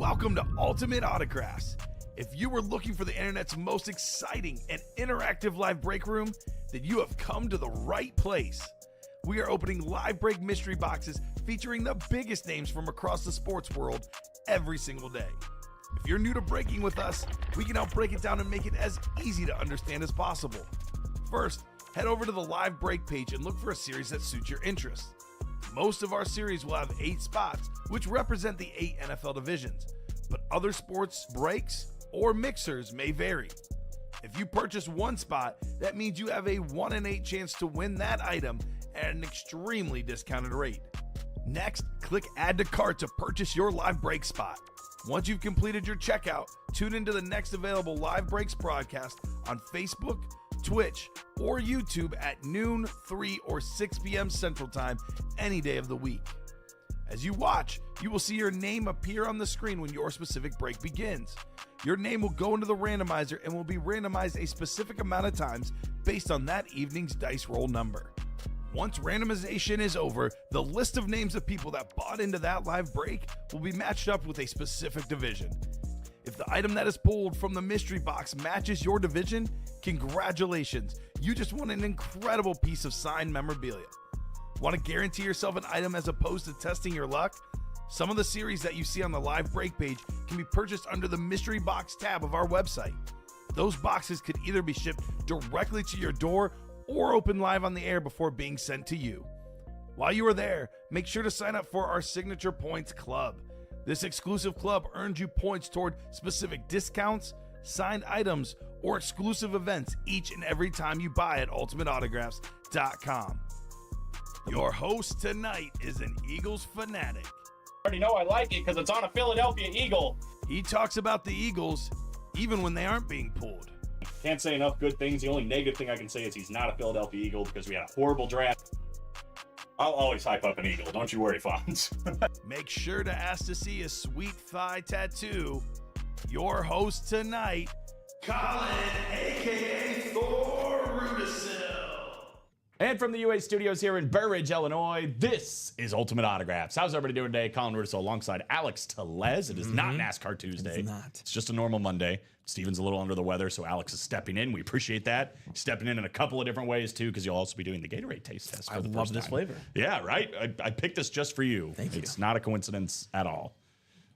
Welcome to Ultimate Autographs. If you were looking for the internet's most exciting and interactive live break room, then you have come to the right place. We are opening live break mystery boxes featuring the biggest names from across the sports world every single day. If you're new to breaking with us, we can help break it down and make it as easy to understand as possible. First, head over to the live break page and look for a series that suits your interests. Most of our series will have 8 spots, which represent the 8 NFL divisions, but other sports breaks or mixers may vary. If you purchase one spot, that means you have a 1 in 8 chance to win that item at an extremely discounted rate. Next, click Add to Cart to purchase your live break spot. Once you've completed your checkout, tune into the next available live breaks broadcast on Facebook, Twitch, or YouTube at noon, 3, or 6 p.m. Central Time any day of the week. As you watch, you will see your name appear on the screen when your specific break begins. Your name will go into the randomizer and will be randomized a specific amount of times based on that evening's dice roll number. Once randomization is over, the list of names of people that bought into that live break will be matched up with a specific division. If the item that is pulled from the mystery box matches your division, congratulations, you just won an incredible piece of signed memorabilia. Want to guarantee yourself an item as opposed to testing your luck? Some of the series that you see on the live break page can be purchased under the mystery box tab of our website. Those boxes could either be shipped directly to your door or open live on the air before being sent to you. While you are there, make sure to sign up for our Signature Points Club. This exclusive club earns you points toward specific discounts, signed items, or exclusive events each and every time you buy at ultimateautographs.com. Your host tonight is an Eagles fanatic. I already know I like it because it's on a Philadelphia Eagle. He talks about the Eagles even when they aren't being pulled. Can't say enough good things. The only negative thing I can say is he's not a Philadelphia Eagle because we had a horrible draft. I'll always hype up an Eagle. Don't you worry, Fonz. Make sure to ask to see a sweet thigh tattoo. Your host tonight, Colin, a.k.a. Thor Rudisill. And from the UA studios here in Burridge, Illinois, this is Ultimate Autographs. How's everybody doing today? Colin Rudisill alongside Alex Tellez. It is not NASCAR Tuesday. It's not. It's just a normal Monday. Steven's a little under the weather, so Alex is stepping in. We appreciate that. Stepping in a couple of different ways, too, because you'll also be doing the Gatorade taste test for the love first this time. flavor. Yeah, right? I picked this just for you. Thank you. It's not a coincidence at all.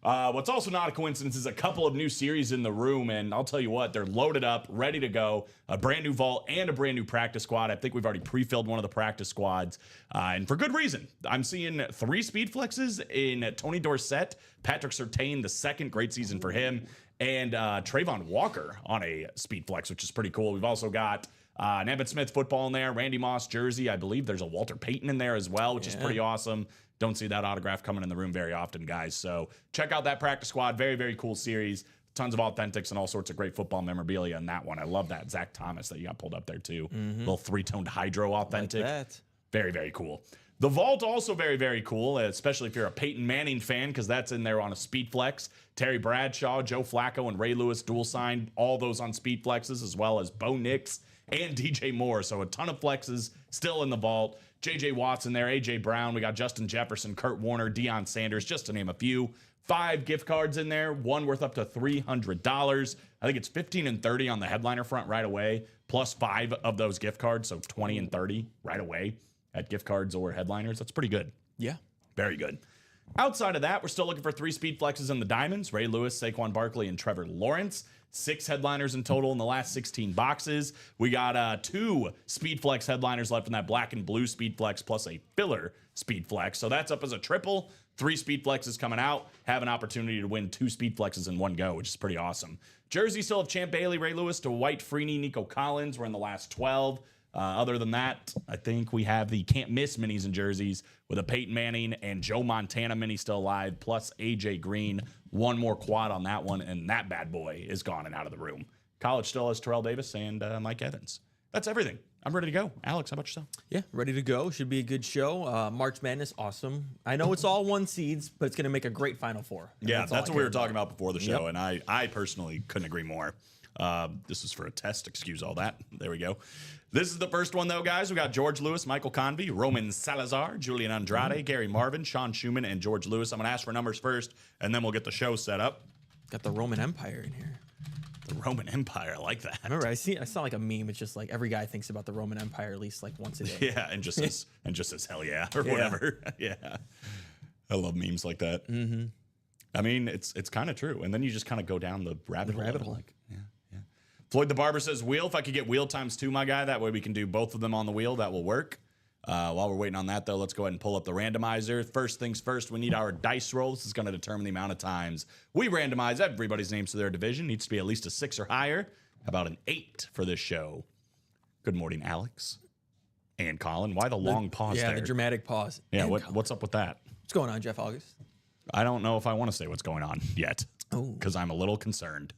What's also not a coincidence is a couple of new series in the room, and I'll tell you what, they're loaded up, ready to go. A brand new vault and a brand new practice squad. I think we've already pre-filled one of the practice squads, and for good reason. I'm seeing 3 speed flexes in Tony Dorsett, Patrick Surtain, the second, great season for him, and Trayvon Walker on a speed flex, which is pretty cool. We've also got an Emmitt Smith football in there, Randy Moss jersey. I believe there's a Walter Payton in there as well, which is pretty awesome. Don't see that autograph coming in the room very often, guys. So check out that practice squad. Very, very cool series. Tons of authentics and all sorts of great football memorabilia in that one. I love that Zach Thomas that you got pulled up there too. Little 3-toned hydro authentic. Like that. Very, very cool. The vault also very, very cool, especially if you're a Peyton Manning fan, because that's in there on a speed flex. Terry Bradshaw, Joe Flacco, and Ray Lewis dual signed all those on speed flexes, as well as Bo Nix and DJ Moore. So a ton of flexes still in the vault. JJ Watt's in there, AJ Brown. We got Justin Jefferson, Kurt Warner, Deion Sanders, just to name a few. 5 gift cards in there, one worth up to $300. I think it's 15 and 30 on the headliner front right away, plus 5 of those gift cards, so 20 and 30 right away at gift cards or headliners. That's pretty good. Yeah. Very good. Outside of that, we're still looking for 3 speed flexes in the diamonds. Ray Lewis, Saquon Barkley, and Trevor Lawrence. 6 headliners in total in the last 16 boxes. We got 2 speed flex headliners left in that black and blue speed flex, plus a filler speed flex. So that's up as a triple. 3 speed flexes coming out. Have an opportunity to win 2 speed flexes in one go, which is pretty awesome. Jersey still have Champ Bailey, Ray Lewis, to White Freeney, Nico Collins. We're in the last 12. Other than that, I think we have the can't miss minis and jerseys with a Peyton Manning and Joe Montana mini still alive, plus AJ Green. One more quad on that one, and that bad boy is gone and out of the room. College still has Terrell Davis and Mike Evans. That's everything. I'm ready to go. Alex, how about yourself? Yeah, ready to go. Should be a good show. March Madness, awesome. I know it's all 1 seeds, but it's going to make a great Final Four. Yeah, all that's I what we care were talking about before the show, and I personally couldn't agree more. This is for a test. Excuse all that. There we go. This is the first one, though, guys. We got George Lewis, Michael Convey, Roman Salazar, Julian Andrade, Gary Marvin, Sean Schumann, and George Lewis. I'm going to ask for numbers first, and then we'll get the show set up. Got the Roman Empire in here. The Roman Empire, I like that. I remember I saw like a meme. It's just like every guy thinks about the Roman Empire at least like once a day. Yeah, and just says hell yeah or whatever. Yeah, I love memes like that. Mm-hmm. I mean, it's kind of true, and then you just kind of go down the rabbit hole. Like, yeah. Floyd the Barber says, "Wheel, if I could get wheel times 2, my guy, that way we can do both of them on the wheel. That will work." While we're waiting on that, though, let's go ahead and pull up the randomizer. First things first, we need our dice roll. This is going to determine the amount of times we randomize everybody's names to their division. Needs to be at least a 6 or higher. How about an 8 for this show? Good morning, Alex and Colin. Why the long pause there? Yeah, the dramatic pause. Yeah, what's up with that? What's going on, Jeff August? I don't know if I want to say what's going on yet because I'm a little concerned.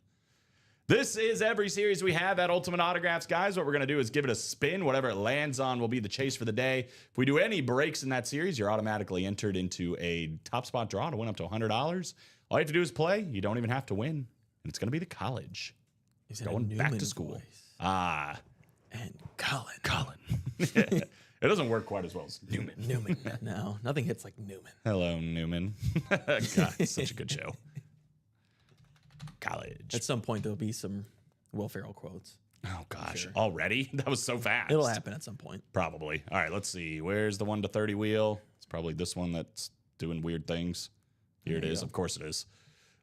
This is every series we have at Ultimate Autographs, guys. What we're going to do is give it a spin. Whatever it lands on will be the chase for the day. If we do any breaks in that series, you're automatically entered into a top spot draw to win up to $100. All you have to do is play. You don't even have to win. And it's going to be the college. Is it going back to school. Voice? And Colin. It doesn't work quite as well as Newman. Newman. No, nothing hits like Newman. Hello, Newman. God, it's such a good show. College. At some point, there'll be some Will Ferrell quotes. Oh, gosh. Sure. Already? That was so fast. It'll happen at some point. Probably. All right, let's see. Where's the 1 to 30 wheel? It's probably this one that's doing weird things. Here it is. Go. Of course it is.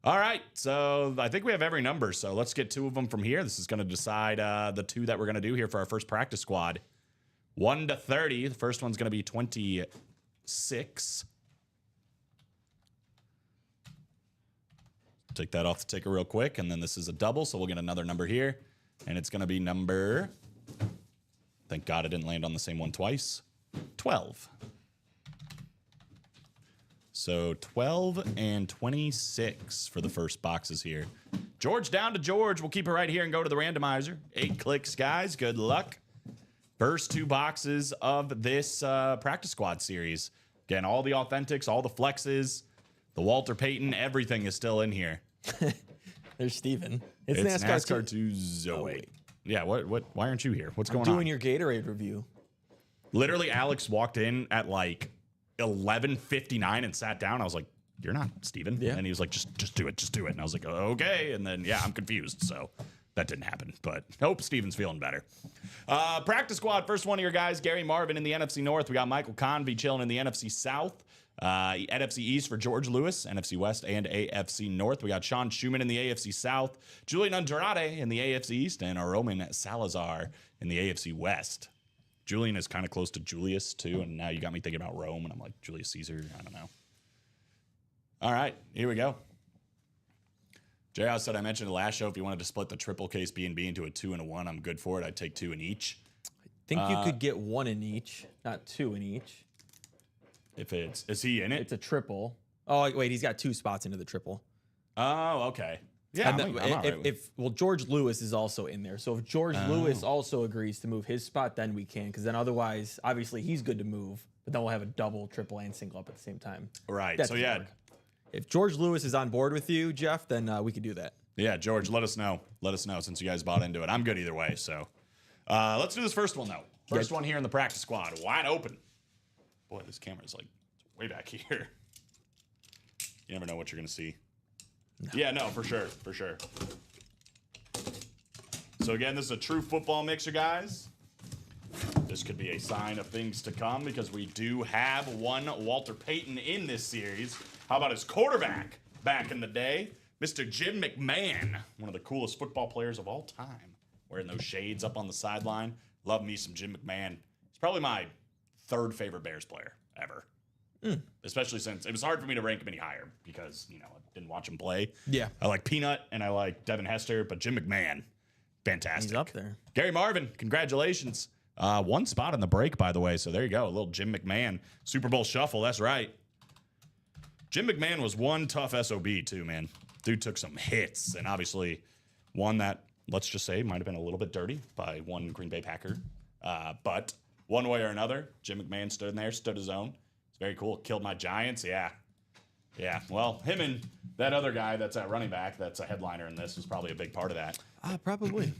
All right, so I think we have every number, so let's get 2 of them from here. This is going to decide the 2 that we're going to do here for our first practice squad. 1 to 30. The first one's going to be 26. Take that off the ticker real quick, and then this is a double, so we'll get another number here, and it's going to be number, thank God I didn't land on the same one twice, 12. So 12 and 26 for the first boxes here. George down to George. We'll keep it right here and go to the randomizer. 8 clicks, guys. Good luck. First 2 boxes of this practice squad series. Again, all the authentics, all the flexes, the Walter Payton, everything is still in here. There's Steven. It's NASCAR to Zoe. Oh, wait. Yeah, what? Why aren't you here? What's going on? Doing your Gatorade review. Literally, Alex walked in at like 11:59 and sat down. I was like, "You're not Steven." Yeah. And he was like, just do it. And I was like, "Okay." And then I'm confused. So that didn't happen. But hope Steven's feeling better. Practice squad. First one here, guys. Gary Marvin in the NFC North. We got Michael Convey chilling in the NFC South. NFC East for George Lewis, NFC West and AFC North. We got Sean Schumann in the AFC South, Julian Andrade in the AFC East, and Roman Salazar in the AFC West. Julian is kind of close to Julius, too, and now you got me thinking about Rome, and I'm like, Julius Caesar? I don't know. All right, here we go. JR said, I mentioned the last show, if you wanted to split the triple case B&B into a 2 and a 1, I'm good for it. I'd take 2 in each. I think you could get 1 in each, not 2 in each. If is he in it? It's a triple. Oh, wait, he's got 2 spots into the triple. Oh, okay. Yeah, well, George Lewis is also in there. So if George Lewis also agrees to move his spot, then we can. Because then otherwise, obviously, he's good to move. But then we'll have a double, triple, and single up at the same time. Right. So, yeah. If George Lewis is on board with you, Jeff, then we could do that. Yeah, George, let us know. Let us know since you guys bought into it. I'm good either way. So let's do this first one, though. First one here in the practice squad. Wide open. Boy, this camera's like way back here. You never know what you're going to see. No. Yeah, no, for sure. For sure. So, again, this is a true football mixer, guys. This could be a sign of things to come because we do have one Walter Payton in this series. How about his quarterback back in the day? Mr. Jim McMahon, one of the coolest football players of all time. Wearing those shades up on the sideline. Love me some Jim McMahon. He's probably my 3rd favorite Bears player ever. Especially since it was hard for me to rank him any higher because, I didn't watch him play. Yeah. I like Peanut and I like Devin Hester, but Jim McMahon, fantastic. He's up there. Gary Marvin, congratulations. 1 spot in the break, by the way. So there you go. A little Jim McMahon Super Bowl shuffle. That's right. Jim McMahon was one tough SOB too, man. Dude took some hits and obviously one that, let's just say, might have been a little bit dirty by one Green Bay Packer. But one way or another, Jim McMahon stood in there, stood his own. It's very cool. Killed my Giants. Yeah. Well, him and that other guy that's at running back, that's a headliner in this, was probably a big part of that. Probably.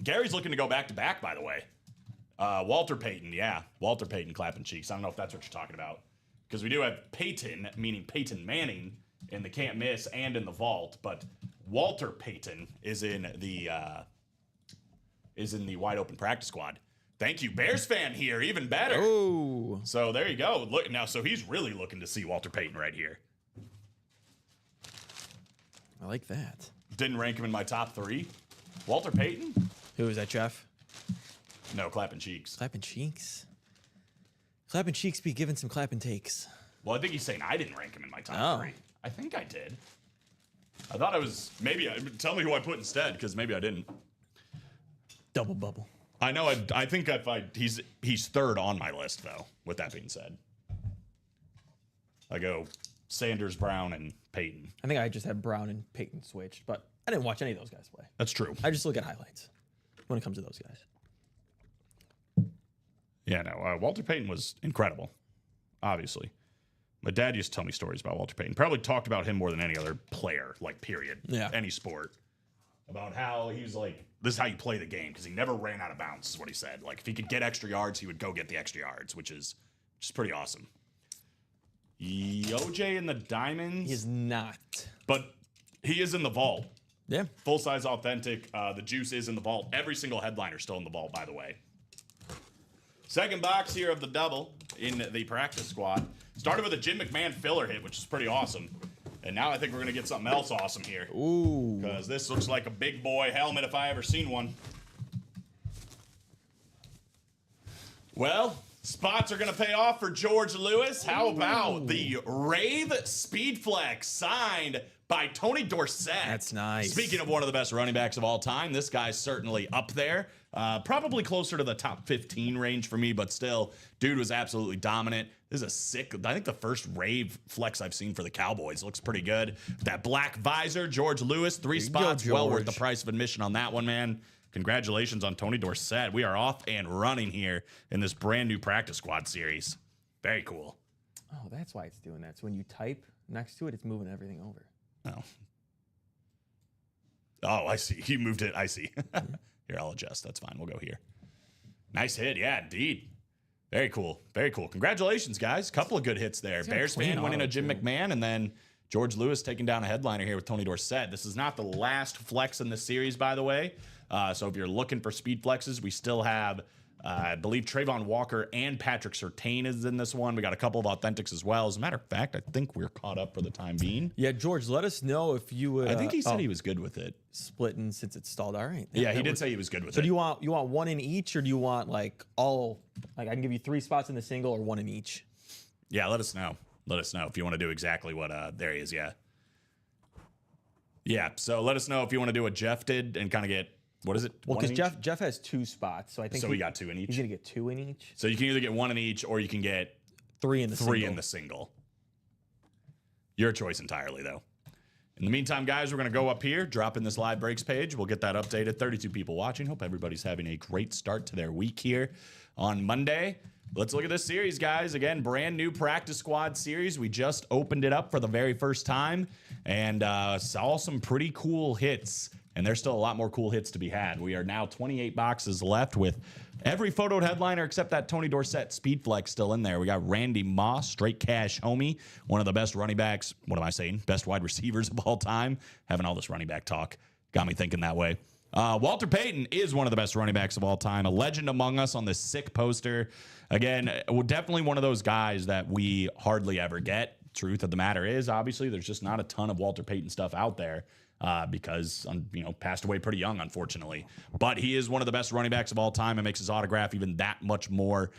Gary's looking to go back to back, by the way. Walter Payton, yeah. Walter Payton clapping cheeks. I don't know if that's what you're talking about. Because we do have Peyton, meaning Peyton Manning, in the can't miss and in the vault, but Walter Payton is in the wide open practice squad. Thank you, Bears fan here, even better. Oh, So there you go. Look now, so he's really looking to see Walter Payton right here. I like that. Didn't rank him in my top 3. Walter Payton? Who is that, Jeff? No, clapping cheeks. Clapping cheeks. Clapping cheeks be giving some clapping takes. Well, I think he's saying I didn't rank him in my top Oh. 3. I think I did. I thought I was maybe. Tell me who I put instead, because maybe I didn't. Double bubble. I know. I think he's third on my list, though. With that being said, I go Sanders, Brown, and Peyton. I think I just had Brown and Peyton switched, but I didn't watch any of those guys play. That's true. I just look at highlights when it comes to those guys. Yeah, no. Walter Payton was incredible. Obviously, my dad used to tell me stories about Walter Payton. Probably talked about him more than any other player, like period. Yeah. Any sport. About how he was like, this is how you play the game, because he never ran out of bounds, is what he said. Like, if he could get extra yards, he would go get the extra yards, which is just pretty awesome. OJ in the Diamonds. He is not. But he is in the vault. Yeah. Full-size authentic. The juice is in the vault. Every single headliner still in the vault, by the way. Second box here of the double in the practice squad. Started with a Jim McMahon filler hit, which is pretty awesome. And now I think we're going to get something else awesome here. Ooh. Because this looks like a big boy helmet if I ever seen one. Well, spots are going to pay off for George Lewis. How about the Rave Speedflex signed by Tony Dorsett? That's nice. Speaking of one of the best running backs of all time, this guy's certainly up there. Probably closer to the top 15 range for me, but still, dude was absolutely dominant. This is a sick, I think the first Rave flex I've seen for the Cowboys. Looks pretty good. That black visor, George Lewis, 3 spots. Well worth the price of admission on that one, man. Congratulations on Tony Dorsett. We are off and running here in this brand new practice squad series. Very cool. Oh, that's why it's doing that. So when you type next to it, it's moving everything over. Oh. Oh, I see. You moved it. I see. Here, I'll adjust. That's fine. We'll go here. Nice hit. Yeah, indeed. Very cool. Very cool. Congratulations, guys. Couple of good hits there. Bears fan winning a Jim McMahon, and then George Lewis taking down a headliner here with Tony Dorsett. This is not the last flex in the series, by the way. So if you're looking for speed flexes, we still have, I believe, Trayvon Walker and Patrick Surtain is in this one. We got a couple of authentics as well. As a matter of fact, I think we're caught up for the time being. Yeah, George, let us know if you would. I think he said he was good with it. Splitting since it's stalled. All right. Yeah, he did say he was good with So it. do you want one in each, or do you want like all? Like I can give you 3 spots in the single, or 1 in each. Yeah, let us know. Let us know if you want to do exactly what. There he is. Yeah. Yeah. So let us know if you want to do what Jeff did and kind of get. What is it? Well, One in because each? Jeff has 2 spots, so I think So we got 2 in each. He's gonna get 2 in each. So you can either get 1 in each, or you can get 3 in the 3 single. in the single. Your choice entirely, though. In the meantime, guys, we're going to go up here, drop in this live breaks page. We'll get that updated. 32 people watching. Hope everybody's having a great start to their week here on Monday. Let's look at this series, guys. Again, brand new practice squad series. We just opened it up for the very first time and saw some pretty cool hits. And there's still a lot more cool hits to be had. We are now 28 boxes left with every photoed headliner except that Tony Dorsett Speed Flex still in there. We got Randy Moss, straight cash homie, one of the best running backs. What am I saying? Best wide receivers of all time. Having all this running back talk got me thinking that way. Walter Payton is one of the best running backs of all time. A legend among us on this sick poster. Again, definitely one of those guys that we hardly ever get. Truth of the matter is, obviously, there's just not a ton of Walter Payton stuff out there. Because passed away pretty young, unfortunately. But he is one of the best running backs of all time and makes his autograph even that much more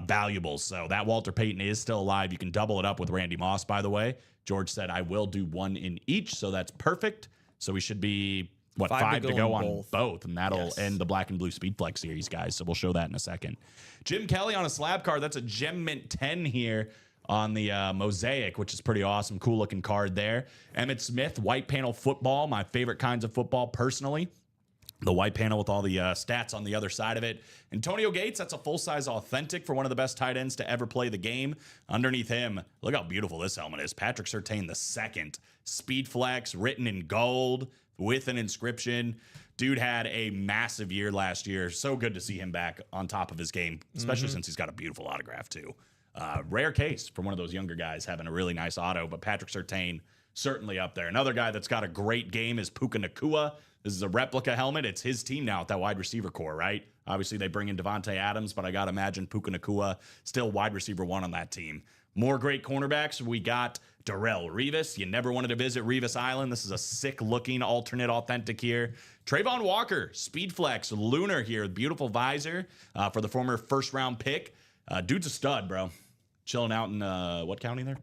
valuable. So that Walter Payton is still alive. You can double it up with Randy Moss, by the way. George said, I will do 1 in each, so that's perfect. So we should be, 5 to go on both. And that'll end the Black and Blue Speed Flex series, guys. So we'll show that in a second. Jim Kelly on a slab card. That's a Gem Mint 10 here on the Mosaic, which is pretty awesome. Cool looking card there. Emmitt Smith, white panel football, my favorite kinds of football personally. The white panel with all the stats on the other side of it. Antonio Gates, that's a full-size authentic for one of the best tight ends to ever play the game. Underneath him, look how beautiful this helmet is. Patrick Surtain II, Speed Flex, written in gold with an inscription. Dude had a massive year last year. So good to see him back on top of his game, especially since he's got a beautiful autograph too. Rare case for one of those younger guys having a really nice auto, but Patrick Surtain certainly up there. Another guy that's got a great game is Puka Nacua. This is a replica helmet. It's his team now at that wide receiver core, right? Obviously, they bring in Devontae Adams, but I got to imagine Puka Nacua still wide receiver 1 on that team. More great cornerbacks. We got Darrelle Revis. You never wanted to visit Revis Island. This is a sick-looking alternate authentic here. Trayvon Walker, Speed Flex, Lunar here. Beautiful visor for the former first-round pick. Dude's a stud, bro. Chilling out in what county there?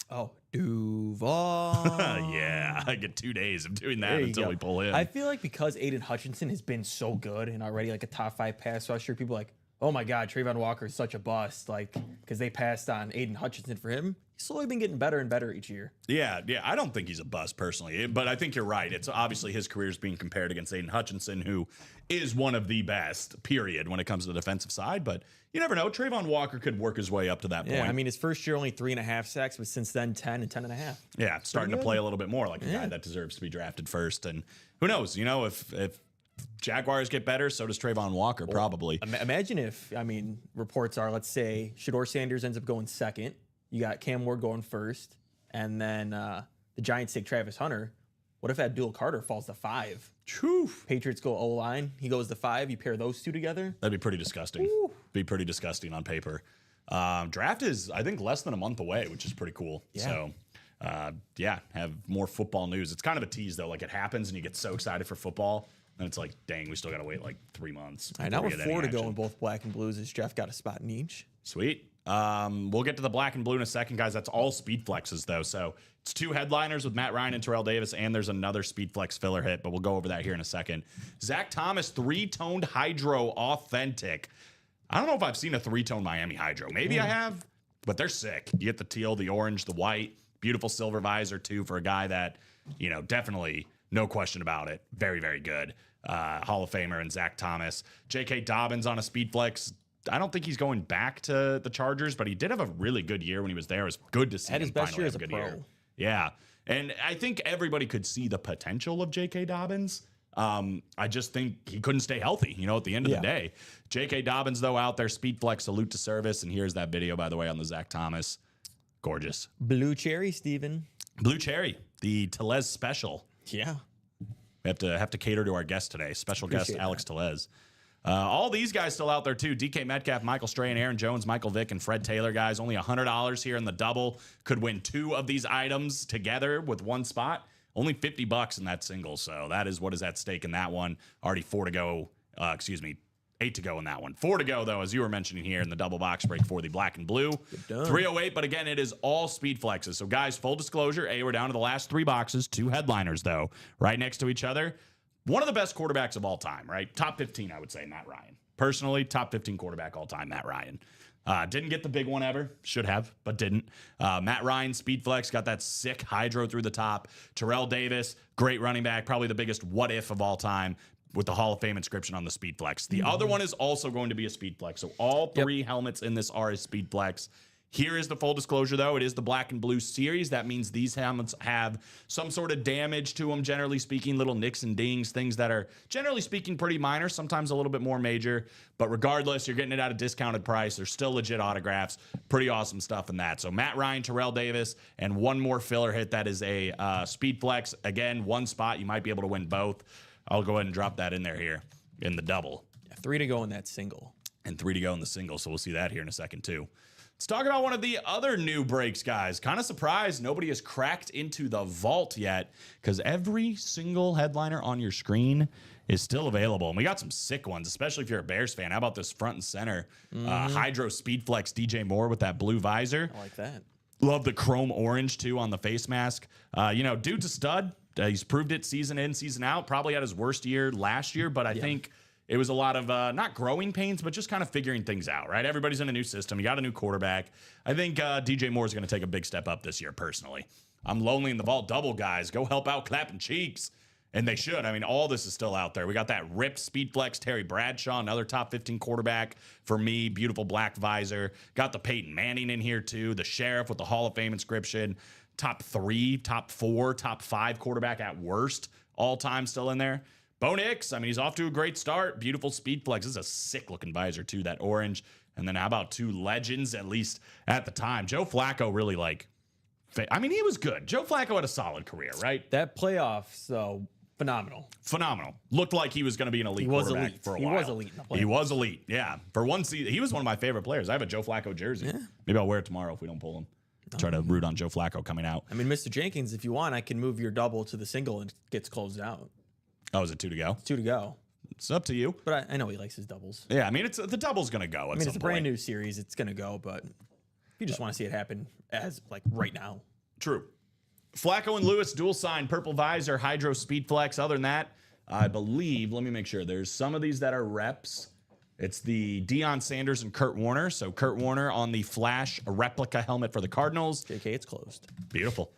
Oh, Duval. Yeah, I get 2 days of doing that There you until go. we pull in. I feel like because Aiden Hutchinson has been so good and already like a top 5 pass rusher, people are like, oh my God, Trayvon Walker is such a bust. Like, because they passed on Aiden Hutchinson for him. He's slowly been getting better and better each year. Yeah. I don't think he's a bust personally, but I think you're right. It's obviously his career is being compared against Aiden Hutchinson, who is one of the best, period, when it comes to the defensive side. But you never know. Trayvon Walker could work his way up to that point. Yeah, I mean, his first year only 3.5 sacks, but since then 10 and 10.5. Yeah, starting to good. play a little bit more like a guy that deserves to be drafted first. And who knows? You know, if Jaguars get better, so does Trayvon Walker, probably. Imagine if, I mean, reports are, let's say Shador Sanders ends up going second. You got Cam Ward going first. And then the Giants take Travis Hunter. What if Abdul Carter falls to 5? Whew. Patriots go O-line. He goes to 5. You pair those two together. That'd be pretty disgusting. Be pretty disgusting on paper. Draft is, I think, less than a month away, which is pretty cool. Yeah. So, have more football news. It's kind of a tease, though. Like, it happens, and you get so excited for football. And it's like, dang, we still got to wait like 3 months. All right, now before we're we get any 4 to go action. in both black and blues as Jeff got a spot in each. Sweet. We'll get to the black and blue in a second, guys. That's all speed flexes, though. So it's 2 headliners with Matt Ryan and Terrell Davis, and there's another speed flex filler hit, but we'll go over that here in a second. Zach Thomas, 3-toned Hydro Authentic. I don't know if I've seen a 3-tone Miami Hydro. Maybe I have, but they're sick. You get the teal, the orange, the white, beautiful silver visor, too, for a guy that, you know, definitely, no question about it. Very, very good. Hall of Famer and Zach Thomas. J.K. Dobbins on a speed flex. I don't think he's going back to the Chargers, but he did have a really good year when he was there. It was good to see Had him his best finally year have as a good pro. year. Yeah. And I think everybody could see the potential of J.K. Dobbins. I just think he couldn't stay healthy, you know, at the end of the day. J.K. Dobbins, though, out there, speed flex, salute to service. And here's that video, by the way, on the Zach Thomas. Gorgeous. Blue cherry, Steven. Blue Cherry, the Telez special. Yeah. We have to cater to our guest today. Special guest Appreciate Alex Telez. All these guys still out there too. DK Metcalf, Michael Strahan, Aaron Jones, Michael Vick, and Fred Taylor, guys. Only $100 here in the double. Could win 2 of these items together with one spot. Only $50 in that single. So that is what is at stake in that one. Already 4 to go. 8 to go in that one. 4 to go, though, as you were mentioning here in the double box break for the black and blue. 308, but again, it is all speed flexes. So, guys, full disclosure, we're down to the last 3 boxes. 2 headliners, though, right next to each other. One of the best quarterbacks of all time, right? Top 15, I would say, Matt Ryan. Personally, top 15 quarterback all time, Matt Ryan. Didn't get the big one ever. Should have, but didn't. Matt Ryan, speed flex, got that sick hydro through the top. Terrell Davis, great running back, probably the biggest what if of all time, with the Hall of Fame inscription on the speed flex. The other one is also going to be a speed flex. So all 3 helmets in this are a speed flex. Here is the full disclosure, though. It is the black and blue series. That means these helmets have some sort of damage to them, generally speaking, little nicks and dings, things that are, generally speaking, pretty minor, sometimes a little bit more major. But regardless, you're getting it at a discounted price. They're still legit autographs. Pretty awesome stuff in that. So Matt Ryan, Terrell Davis, and one more filler hit that is a speed flex. Again, 1 spot. You might be able to win both. I'll go ahead and drop that in there here in the double. 3 to go in that single. And 3 to go in the single, so we'll see that here in a second, too. Let's talk about one of the other new breaks, guys. Kind of surprised nobody has cracked into the vault yet, because every single headliner on your screen is still available. And we got some sick ones, especially if you're a Bears fan. How about this front and center Hydro Speed Flex DJ Moore with that blue visor? I like that. Love the chrome orange, too, on the face mask. Dude's a stud. He's proved it season in, season out. Probably had his worst year last year, but I think it was a lot of not growing pains, but just kind of figuring things out, right? Everybody's in a new system. You got a new quarterback. I think DJ Moore is going to take a big step up this year, personally. I'm lonely in the vault double, guys. Go help out Clapping Cheeks. And they should. I mean, all this is still out there. We got that ripped speed flex Terry Bradshaw, another top 15 quarterback for me. Beautiful black visor. Got the Peyton Manning in here too. The Sheriff with the Hall of Fame inscription. Top 3, top 4, top 5 quarterback at worst. All time still in there. Bo Nix, I mean, he's off to a great start. Beautiful speed flex. This is a sick looking visor too, that orange. And then how about 2 legends, at least at the time? Joe Flacco really I mean, he was good. Joe Flacco had a solid career, right? That playoffs, though, phenomenal. Phenomenal. Looked like he was going to be an elite quarterback for a while. He was elite in the playoffs. He was elite, yeah. For one season, he was one of my favorite players. I have a Joe Flacco jersey. Yeah. Maybe I'll wear it tomorrow if we don't pull him. Try to root on Joe Flacco coming out. I mean, Mr. Jenkins, if you want, I can move your double to the single and it gets closed out. Oh, is it 2 to go? 2 to go. It's up to you. But I know he likes his doubles. Yeah, I mean, the double's going to go. It's a brand new series. It's going to go, but you just want to see it happen as right now. True. Flacco and Lewis dual sign, purple visor, hydro speed flex. Other than that, I believe, let me make sure. There's some of these that are reps. It's the Deion Sanders and Kurt Warner. So Kurt Warner on the Flash replica helmet for the Cardinals. JK, it's closed. Beautiful.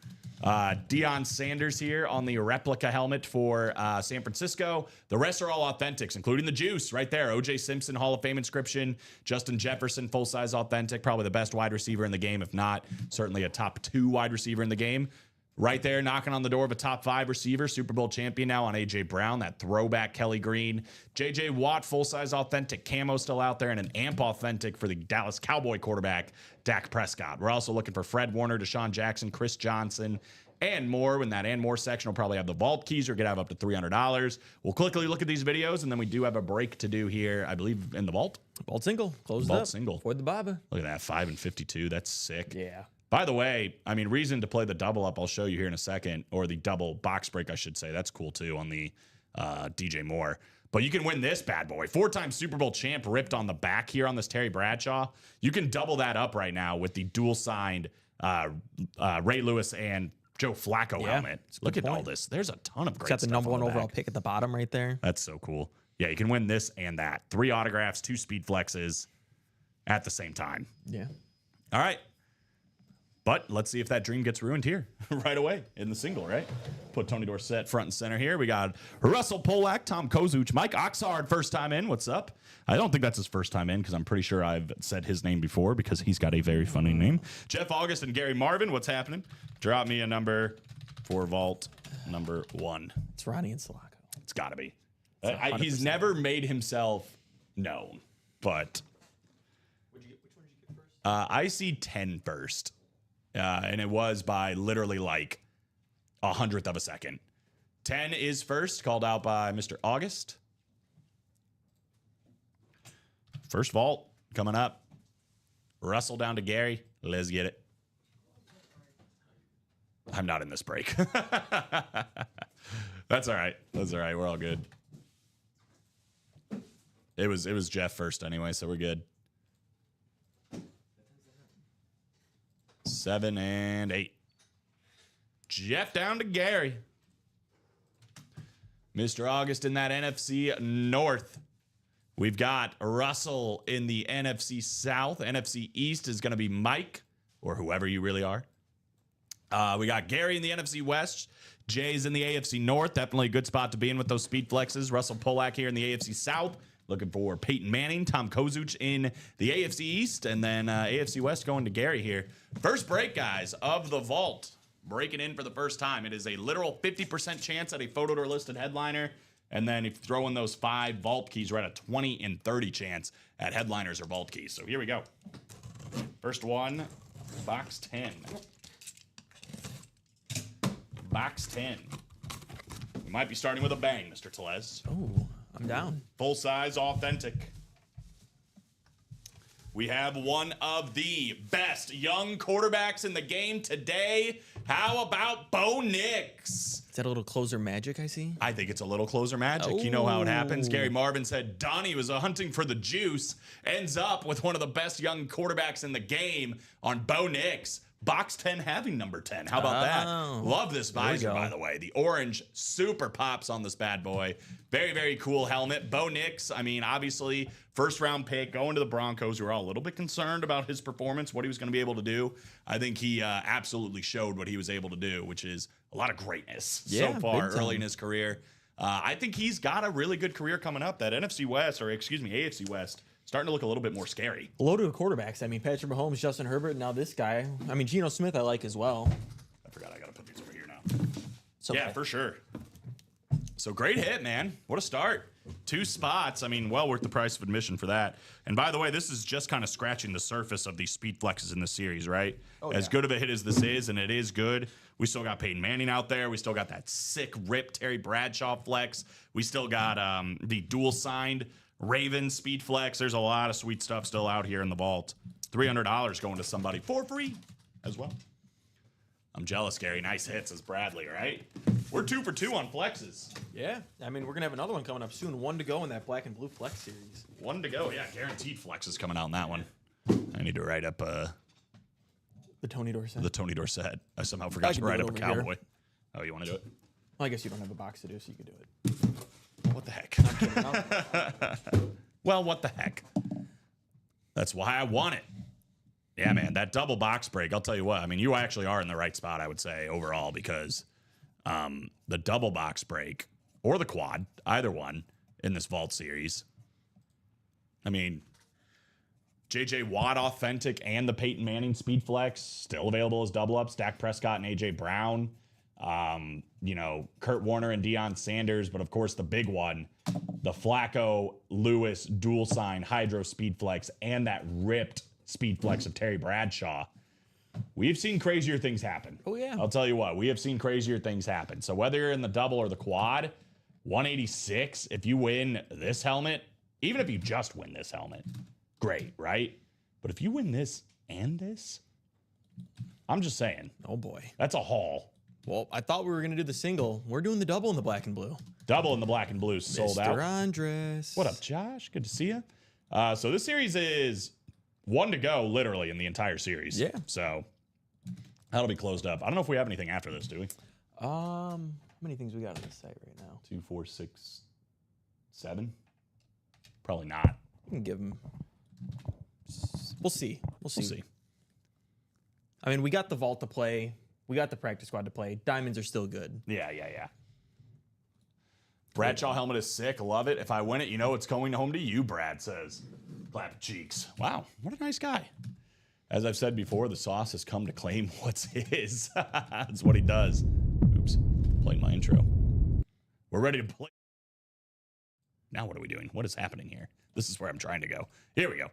Deion Sanders here on the replica helmet for San Francisco. The rest are all authentics, including the juice right there. OJ Simpson Hall of Fame inscription. Justin Jefferson full-size authentic. Probably the best wide receiver in the game. If not, certainly a top 2 wide receiver in the game. Right there, knocking on the door of a top 5 receiver, Super Bowl champion now on A.J. Brown, that throwback Kelly Green. J.J. Watt, full-size authentic camo still out there, and an AMP authentic for the Dallas Cowboy quarterback, Dak Prescott. We're also looking for Fred Warner, Deshaun Jackson, Chris Johnson, and more. In that and more section, we'll probably have the vault keys. We're going to have up to $300. We'll quickly look at these videos, and then we do have a break to do here, I believe, in the vault. Vault single. Closed vault up. Single. For the Baba. Look at that, 5 and 52. That's sick. Yeah. By the way, I mean, reason to play the double up, I'll show you here in a second, or the double box break, I should say. That's cool, too, on the DJ Moore. But you can win this bad boy. 4-time Super Bowl champ ripped on the back here on this Terry Bradshaw. You can double that up right now with the dual-signed Ray Lewis and Joe Flacco helmet. Look at all this. There's a ton of great stuff. Got the number 1 overall pick at the bottom right there. That's so cool. Yeah, you can win this and that. 3 autographs, 2 speed flexes at the same time. Yeah. All right. But let's see if that dream gets ruined here right away in the single, right? Put Tony Dorsett front and center here. We got Russell Polak, Tom Kozuch, Mike Oxard, first time in. What's up? I don't think that's his first time in because I'm pretty sure I've said his name before because he's got a very funny name. Jeff August and Gary Marvin, what's happening? Drop me a number for vault number 1. It's Ronnie and Sulaco. It's got to be. He's never made himself known, but which one did you get first? I see 10 first. And it was by literally like 100th of a second. 10 is first, called out by Mr. August. First vault coming up. Russell down to Gary. Let's get it. I'm not in this break. That's all right. That's all right. We're all good. It was Jeff first anyway, so we're good. 7 and 8. Jeff down to Gary. Mr. August in that NFC North. We've got Russell in the NFC South. NFC East is going to be Mike, or whoever you really are. We got Gary in the NFC West. Jay's in the AFC North. Definitely a good spot to be in with those speed flexes. Russell Polak here in the AFC South. Looking for Peyton Manning, Tom Kozuch in the AFC East, and then AFC West going to Gary here. First break, guys, of the vault. Breaking in for the first time. It is a literal 50% chance at a photo or listed headliner. And then if you throw in those 5 vault keys, we're at a 20 and 30 chance at headliners or vault keys. So here we go. First one, box 10. Box 10. We might be starting with a bang, Mr. Tellez. Oh, I'm down. Full size, authentic. We have one of the best young quarterbacks in the game today. How about Bo Nix? Is that a little closer magic I see? I think it's a little closer magic. You know how it happens. Gary Marvin said Donnie was hunting for the juice. Ends up with one of the best young quarterbacks in the game on Bo Nix. box 10 having number 10. How about that? Love this There we visor, go. by the way. The orange super pops on this bad boy. Very, very cool helmet. Bo Nix, I mean, obviously, first round pick going to the Broncos. We were all a little bit concerned about his performance, what he was going to be able to do. I think he absolutely showed what he was able to do, which is a lot of greatness Yeah, so far big time. early in his career. I think he's got a really good career coming up. That NFC West, or excuse me, AFC West, starting to look a little bit more scary. Loaded with quarterbacks. I mean, Patrick Mahomes, Justin Herbert, now this guy. I mean, Geno Smith I like as well. I forgot I got to put these over here now. So Yeah, for sure. So great hit, man. What a start. 2 spots. I mean, well worth the price of admission for that. And by the way, this is just kind of scratching the surface of these speed flexes in the series, right? As good of a hit as this is, and it is good, we still got Peyton Manning out there. We still got that sick rip Terry Bradshaw flex. We still got the dual signed Raven speed flex. There's a lot of sweet stuff still out here in the vault. $300 going to somebody for free as well. I'm jealous, Gary. Nice hits as Bradley, right? We're 2 for 2 on flexes. Yeah. I mean, we're going to have another one coming up soon. 1 to go in that black and blue flex series. 1 to go. Yeah, guaranteed flex is coming out in that one. I need to write up The Tony Dorsett. the Tony Dorsett. I somehow forgot to can do write it up a over here. cowboy. Oh, you want to do it? Well, I guess you don't have a box to do, so you can do it. What the heck? No. Well, what the heck? That's why I want it. Yeah, man, that double box break, I'll tell you what. I mean, you actually are in the right spot, I would say, overall, because the double box break or the quad, either one in this vault series. I mean, JJ Watt Authentic and the Peyton Manning Speed Flex still available as double ups. Dak Prescott and AJ Brown. You know, Kurt Warner and Deion Sanders, but of course the big one, the Flacco Lewis dual sign Hydro Speed Flex and that ripped Speed Flex of Terry Bradshaw. We've seen crazier things happen. Oh, yeah. I'll tell you what, we have seen crazier things happen. So whether you're in the double or the quad, 186, if you win this helmet, even if you just win this helmet, great, right? But if you win this and this, I'm just saying, Oh, boy. that's a haul. Well, I thought we were going to do the single. We're doing the double in the black and blue. Double in the black and blue sold Mr. out. Andres. What up, Josh? Good to see you. So this series is 1 to go, literally, in the entire series. Yeah. So that'll be closed up. I don't know if we have anything after this, do we? How many things we got on the site right now? 2, 4, 6, 7? Probably not. We can give them. We'll see. We'll see. We'll see. I mean, we got the vault to play. We got the practice squad to play. Diamonds are still good. Yeah. Bradshaw helmet is sick. Love it. If I win it, you know it's going home to you, Brad says. Clap cheeks. Wow, what a nice guy. As I've said before, the sauce has come to claim what's his. That's what he does. Oops, playing my intro. We're ready to play. Now what are we doing? What is happening here? This is where I'm trying to go. Here we go.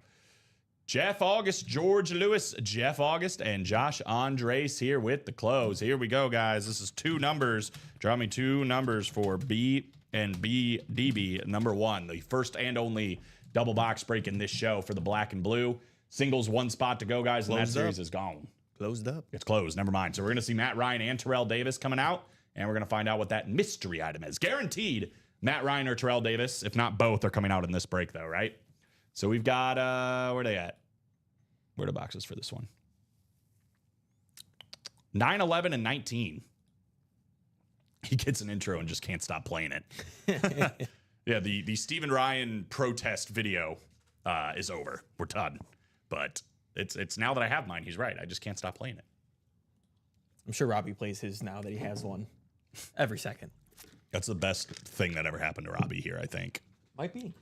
Jeff August, George Lewis, Jeff August, and Josh Andres here with the close. Here we go, guys. This is 2 numbers. Draw me 2 numbers for B and BDB. Number 1, the first and only double box break in this show for the black and blue. Singles 1 spot to go, guys, and that Closed series up. is gone. Closed up. It's closed. Never mind. So we're going to see Matt Ryan and Terrell Davis coming out, and we're going to find out what that mystery item is. Guaranteed Matt Ryan or Terrell Davis, if not both, are coming out in this break, though, right? So we've got, where are they at? Where are the boxes for this one? 9, 11, and 19. He gets an intro and just can't stop playing it. Yeah, the Steven Ryan protest video is over. We're done. But it's now that I have mine, he's right. I just can't stop playing it. I'm sure Robbie plays his now that he has one every second. That's the best thing that ever happened to Robbie here, I think. Might be.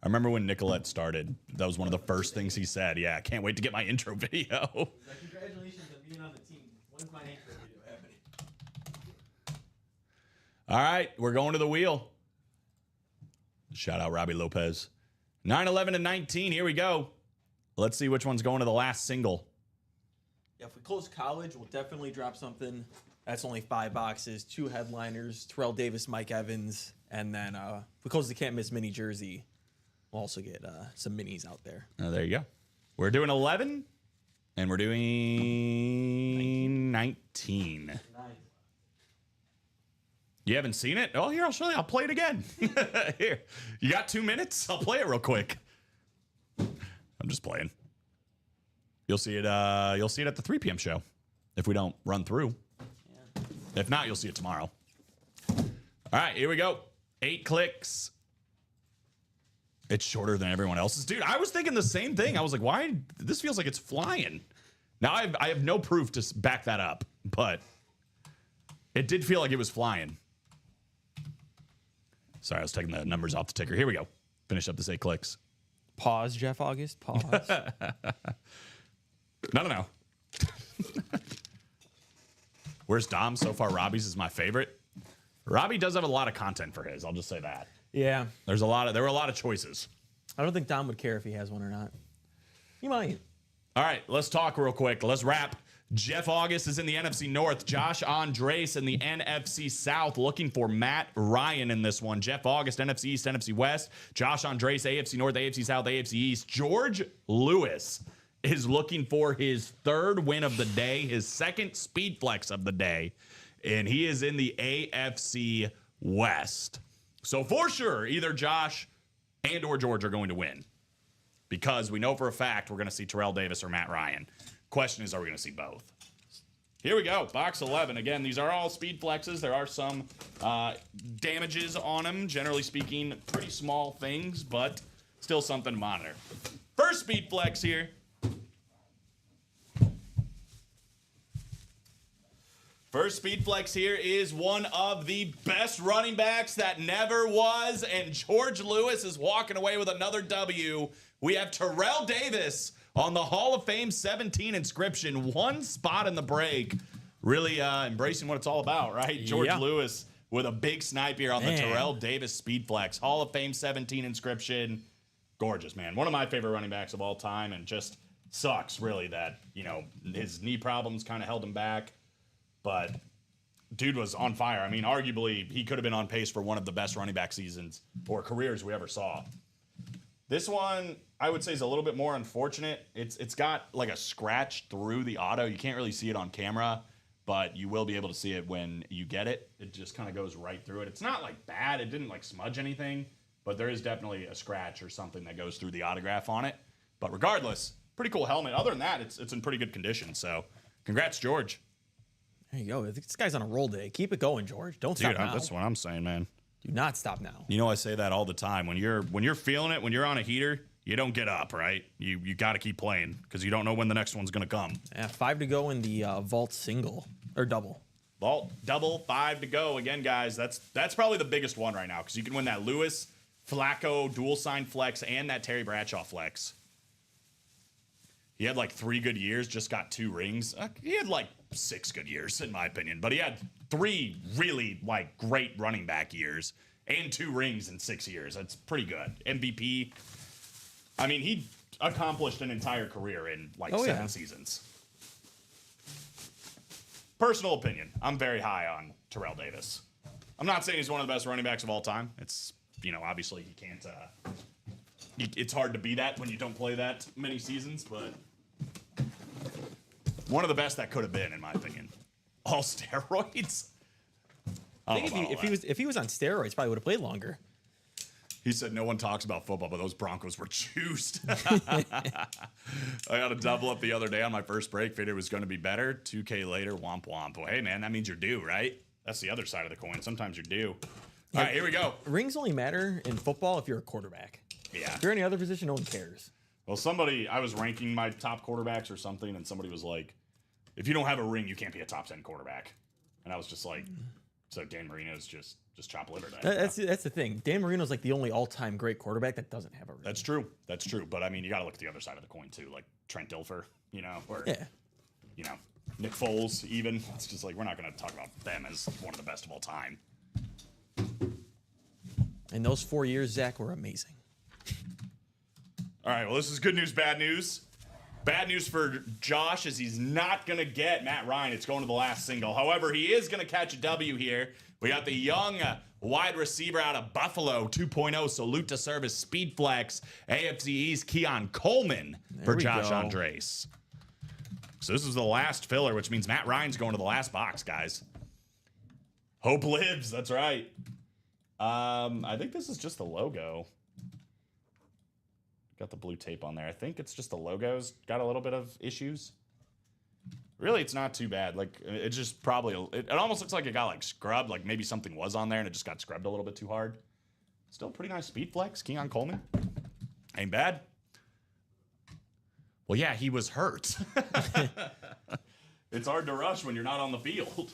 I remember when Nicolette started, that was one of the first things he said. Yeah, I can't wait to get my intro video. Congratulations on being on the team. When's my intro video happening? All right, we're going to the wheel. Shout out Robbie Lopez. 9, 11, and 19. Here we go. Let's see which one's going to the last single. Yeah, if we close college, we'll definitely drop something. That's only 5 boxes, 2 headliners, Terrell Davis, Mike Evans, and then if we close the Can't Miss mini jersey, we'll also get some minis out there. Oh, there you go. We're doing 11, and we're doing 19. You haven't seen it? Oh, here, I'll show you. I'll play it again. Here. You got 2 minutes? I'll play it real quick. I'm just playing. You'll see it at the 3 p.m. show if we don't run through. If not, you'll see it tomorrow. All right, here we go. 8 clicks. It's shorter than everyone else's. Dude, I was thinking the same thing. I was like, why? This feels like it's flying. Now I have no proof to back that up, but it did feel like it was flying. Sorry, I was taking the numbers off the ticker. Here we go. Finish up this 8 clicks. Pause, Jeff August. Pause. No. Where's Dom? So far, Robbie's is my favorite. Robbie does have a lot of content for his. I'll just say that. Yeah. There were a lot of choices. I don't think Dom would care if he has one or not. He might. All right, let's talk real quick. Let's wrap. Jeff August is in the NFC North. Josh Andres in the NFC South, looking for Matt Ryan in this one. Jeff August, NFC East, NFC West. Josh Andres, AFC North, AFC South, AFC East. George Lewis is looking for his 3rd win of the day, his 2nd speed flex of the day, and he is in the AFC West. So for sure, either Josh and or George are going to win, because we know for a fact we're going to see Terrell Davis or Matt Ryan. Question is, are we going to see both? Here we go. Box 11. Again, these are all speed flexes. There are some damages on them. Generally speaking, pretty small things, but still something to monitor. First speed flex here. First speed flex here is one of the best running backs that never was, and George Lewis is walking away with another W. We have Terrell Davis on the Hall of Fame 17 inscription, 1 spot in the break. Really embracing what it's all about, right? George Lewis with a big snipe here on the Terrell Davis speed flex. Hall of Fame 17 inscription. Gorgeous, man. One of my favorite running backs of all time, and just sucks, really, that, his knee problems kind of held him back. But dude was on fire. I mean, arguably, he could have been on pace for one of the best running back seasons or careers we ever saw. This one, I would say, is a little bit more unfortunate. It's got like a scratch through the auto. You can't really see it on camera, but you will be able to see it when you get it. It just kind of goes right through it. It's not like bad. It didn't like smudge anything, but there is definitely a scratch or something that goes through the autograph on it. But regardless, pretty cool helmet. Other than that, it's in pretty good condition. So congrats, George. There you go. This guy's on a roll day. Keep it going, George. Don't stop now. That's what I'm saying, man. Do not stop now. I say that all the time. When you're feeling it, when you're on a heater, you don't get up, right? You got to keep playing because you don't know when the next one's going to come. Yeah, 5 to go in the vault single or double. Vault double, 5 to go. Again, guys, that's probably the biggest one right now because you can win that Lewis, Flacco, dual sign flex, and that Terry Bradshaw flex. He had like 3 good years, just got 2 rings. He had like 6 good years, in my opinion. But he had 3 really like great running back years and 2 rings in 6 years. That's pretty good. MVP. I mean, he accomplished an entire career in like 7 seasons. Personal opinion, I'm very high on Terrell Davis. I'm not saying he's one of the best running backs of all time. It's, obviously he can't... it's hard to be that when you don't play that many seasons, but one of the best that could have been, in my opinion. All steroids. I think if he was on steroids, probably would have played longer. He said no one talks about football, but those Broncos were juiced. I got a double up the other day on my first break. Figured it was going to be better. 2K later, womp womp. Well, hey, man, that means you're due, right? That's the other side of the coin. Sometimes you're due. All right, here we go. Rings only matter in football if you're a quarterback. Yeah. If you're any other position, no one cares. Well, I was ranking my top quarterbacks or something, and somebody was like, if you don't have a ring, you can't be a top 10 quarterback. And I was just like, so Dan Marino's just chop liver. That's the thing. Dan Marino's like the only all-time great quarterback that doesn't have a ring. That's true. But I mean, you got to look at the other side of the coin too, like Trent Dilfer, or Nick Foles. Even it's just like we're not going to talk about them as one of the best of all time. And those 4 years, Zach, were amazing. All right. Well, this is good news, bad news. Bad news for Josh is he's not going to get Matt Ryan. It's going to the last single. However, he is going to catch a W here. We got the young wide receiver out of Buffalo 2.0 salute to service speed flex AFC East Keon Coleman for Josh Andres. So this is the last filler, which means Matt Ryan's going to the last box, guys. Hope lives. That's right. I think this is just the logo. got the blue tape on there. I think it's just the logo's got a little bit of issues. Really, it's not too bad. Like, it just probably, it almost looks like it got, like, scrubbed. Like, maybe something was on there and it just got scrubbed a little bit too hard. Still pretty nice speed flex. Keon Coleman. Ain't bad. Well, yeah, he was hurt. It's hard to rush when you're not on the field.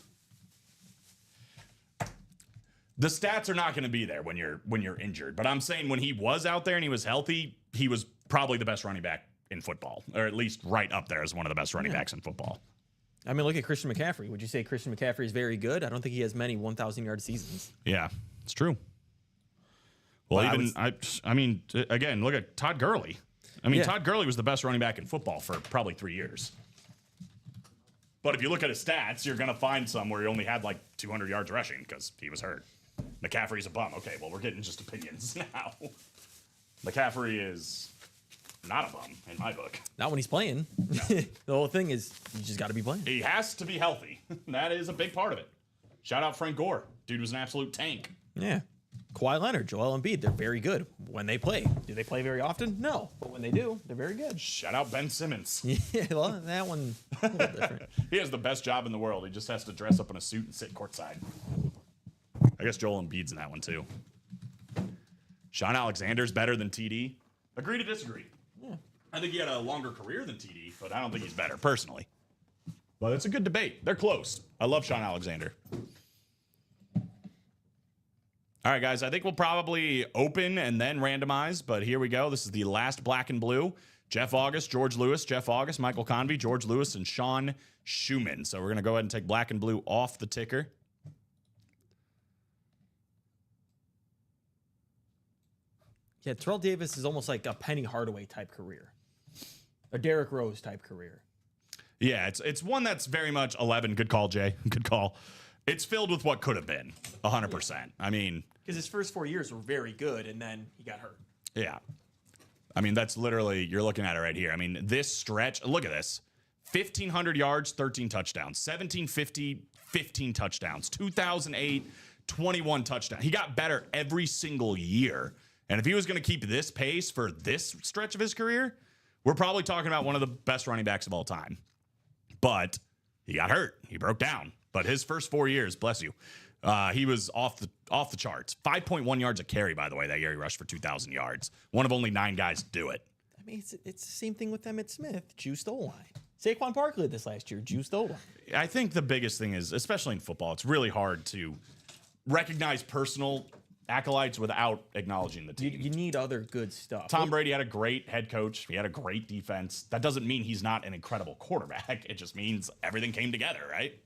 The stats are not going to be there when you're injured. But I'm saying when he was out there and he was healthy, he was probably the best running back in football, or at least right up there as one of the best running backs in football. I mean, look at Christian McCaffrey. Would you say Christian McCaffrey is very good? I don't think he has many 1,000-yard seasons. Yeah, it's true. Well, But I mean, again, look at Todd Gurley. I mean, Yeah. Todd Gurley was the best running back in football for probably 3 years. But if you look at his stats, you're going to find some where he only had like 200 yards rushing because he was hurt. McCaffrey's a bum. Okay, well, we're getting just opinions now. McCaffrey is not a bum in my book. Not when he's playing. The whole thing is you just got to be playing. He has to be healthy. That is a big part of it. Shout out Frank Gore. Dude was an absolute tank. Yeah. Kawhi Leonard, Joel Embiid, they're very good when they play. Do they play very often? No. But when they do, they're very good. Shout out Ben Simmons. Yeah, well, that one a little different. He has the best job in the world. He just has to dress up in a suit and sit courtside. I guess Joel Embiid's in that one too. Sean Alexander's better than TD. Agree to disagree. Yeah. I think he had a longer career than TD, but I don't think he's better personally. But it's a good debate. They're close. I love Sean Alexander. All right, guys, I think we'll probably open and then randomize, but here we go. This is the last black and blue. Jeff August, George Lewis, Jeff August, Michael Convey, George Lewis, and Sean Schumann. So we're going to go ahead and take black and blue off the ticker. Yeah, Terrell Davis is almost like a Penny Hardaway type career. A Derrick Rose type career. Yeah, it's one that's very much 11. Good call, Jay. Good call. It's filled with what could have been, 100%. I mean... Because his first 4 years were very good, and then he got hurt. Yeah. I mean, that's literally, you're looking at it right here. I mean, this stretch, look at this. 1,500 yards, 13 touchdowns. 1750, 15 touchdowns. 2008, 21 touchdowns. He got better every single year. And if he was going to keep this pace for this stretch of his career, we're probably talking about one of the best running backs of all time. But he got hurt. He broke down. But his first 4 years, bless you, he was off the charts. 5.1 yards a carry, by the way, that year he rushed for 2,000 yards. One of only 9 guys to do it. I mean, it's the same thing with Emmitt Smith, juiced O-line. Saquon Barkley this last year, juiced O-line. I think the biggest thing is, especially in football, it's really hard to recognize personal acolytes without acknowledging the team. You need other good stuff. Tom Brady had a great head coach. He had a great defense. That doesn't mean he's not an incredible quarterback. It just means everything came together, right?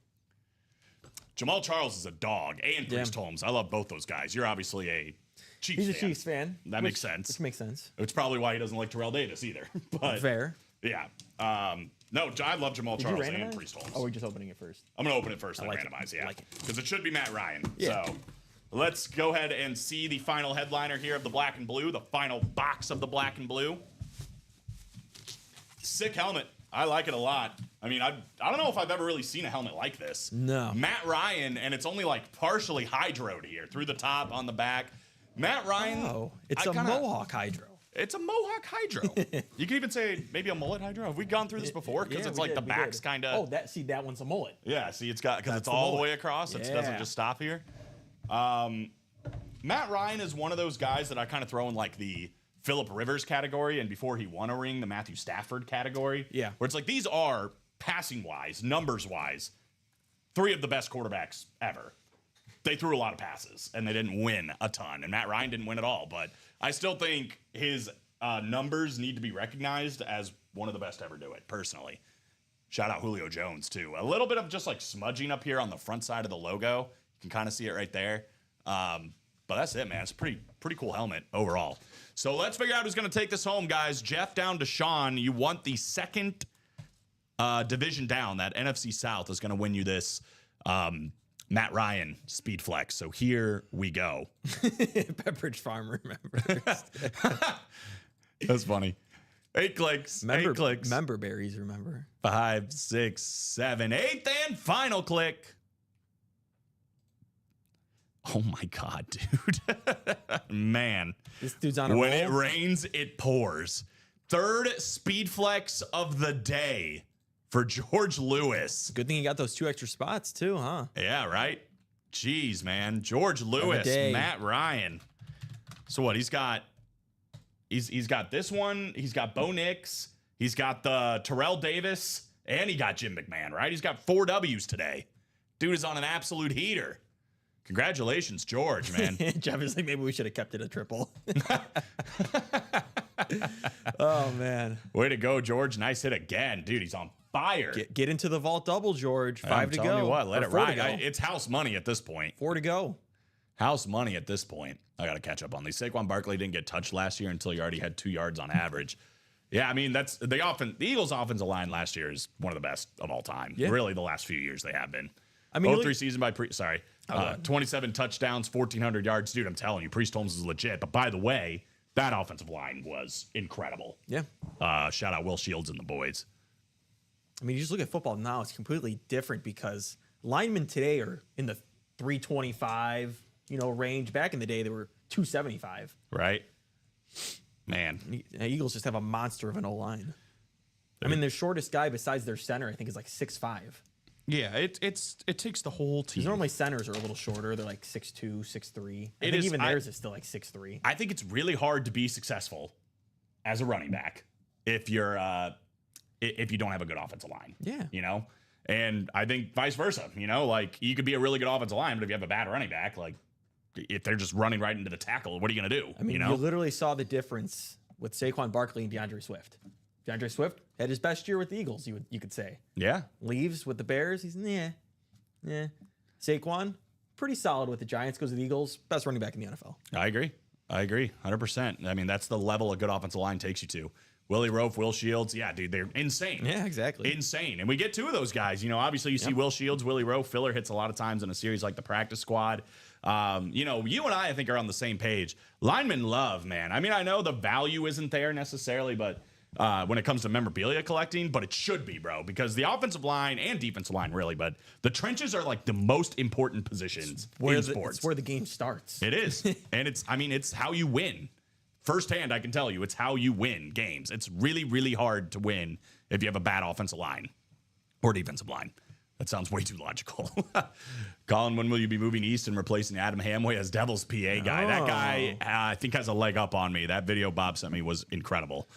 Jamal Charles is a dog. And Priest Holmes. I love both those guys. You're obviously a Chiefs fan. He's a Chiefs fan. That makes sense. Which makes sense. It's probably why he doesn't like Terrell Davis either. But Fair. yeah. No, I love Jamal Did you Charles and randomize? Priest Holmes. Oh, we're just opening it first. I'm going to open it first and like then it. randomize, yeah. I like it. Because it should be Matt Ryan. Yeah. So let's go ahead and see the final headliner here of the black and blue, the final box of the black and blue. Sick helmet. I like it a lot. I mean, I don't know if I've ever really seen a helmet like this. No. Matt Ryan, and it's only like partially hydroed here, through the top, on the back. Matt Ryan. Oh, it's I a kinda- Mohawk Hydro. It's a Mohawk hydro. You can even say maybe a mullet hydro. Have we gone through this before? Because Yeah, it's we like did, the we back's did. kind of. Oh, that one's a mullet. Yeah, see, it's got, because it's the all the mullet. way across. It doesn't Yeah. just stop here. Matt Ryan is one of those guys that I kind of throw in like the Phillip Rivers category, and before he won a ring, the Matthew Stafford category. Yeah. Where it's like these are, passing wise, numbers wise, 3 of the best quarterbacks ever. They threw a lot of passes, and they didn't win a ton. And Matt Ryan didn't win at all. But I still think his numbers need to be recognized as one of the best to ever do it, personally. Shout out Julio Jones, too. A little bit of just like smudging up here on the front side of the logo. You can kind of see it right there. But that's it, man. It's a pretty cool helmet overall. So let's figure out who's going to take this home, guys. Jeff down to Sean. You want the second division down. That NFC South is going to win you this Matt Ryan Speed Flex. So here we go. Pepperidge Farm remembers. That's funny. 8 clicks. 8 clicks. Member berries, remember? 5, 6, 7, 8th and final click. Oh my God, dude. Man. This dude's on a When roll. it rains, it pours. third speed flex of the day for George Lewis. Good thing you got those 2 extra spots too, huh? Yeah, right? Jeez, man. George Lewis, Matt Ryan. So what? He's got this one. He's got Bo Nix. He's got the Terrell Davis, and he got Jim McMahon, right? He's got 4 W's today. Dude is on an absolute heater. Congratulations, George, man. Jeff is like, maybe we should have kept it a triple. Oh, man. Way to go, George. Nice hit again. Dude, he's on fire. Get into the vault double, George. 5 to go. Tell you what, let Or it 4 to ride. go. It's house money at this point. 4 to go. House money at this point. I got to catch up on these. Saquon Barkley didn't get touched last year until you already had 2 yards on average. Yeah, I mean, that's the Eagles' offensive line last year is one of the best of all time. Yeah. Really, the last few years they have been. I mean, 03 season by 27 touchdowns, 1,400 yards. Dude, I'm telling you, Priest Holmes is legit. But by the way, that offensive line was incredible. Yeah. Shout out Will Shields and the boys. I mean, you just look at football now, it's completely different because linemen today are in the 325, range. Back in the day, they were 275. Right? Man. Eagles just have a monster of an O-line. I mean, their shortest guy besides their center, I think, is like 6'5". Yeah, it takes the whole team. Because normally centers are a little shorter. They're like 6'2", 6'3". I It think is- even theirs is still like 6'3". I think it's really hard to be successful as a running back if you're if you don't have a good offensive line. Yeah. And I think vice versa. Like you could be a really good offensive line, but if you have a bad running back, like if they're just running right into the tackle, what are you gonna do? I mean, you literally saw the difference with Saquon Barkley and DeAndre Swift. DeAndre Swift had his best year with the Eagles, you could say. Yeah. Leaves with the Bears, he's yeah. Saquon, pretty solid with the Giants, goes to the Eagles, best running back in the NFL. I agree. 100%. I mean, that's the level a good offensive line takes you to. Willie Roaf, Will Shields. Yeah, dude, they're insane. Yeah, exactly. Insane. And we get 2 of those guys. Obviously you see Will Shields, Willie Roaf. Filler hits a lot of times in a series like the practice squad. You and I think, are on the same page. Linemen love, man. I mean, I know the value isn't there necessarily, but when it comes to memorabilia collecting, but it should be, bro, because the offensive line and defensive line, really, but the trenches are like the most important positions in sports. It's where the game starts. It is. And it's how you win. Firsthand, I can tell you, it's how you win games. It's really, really hard to win if you have a bad offensive line or defensive line. That sounds way too logical. Colin, when will you be moving east and replacing Adam Hamway as Devil's PA guy? That guy, I think, has a leg up on me. That video Bob sent me was incredible.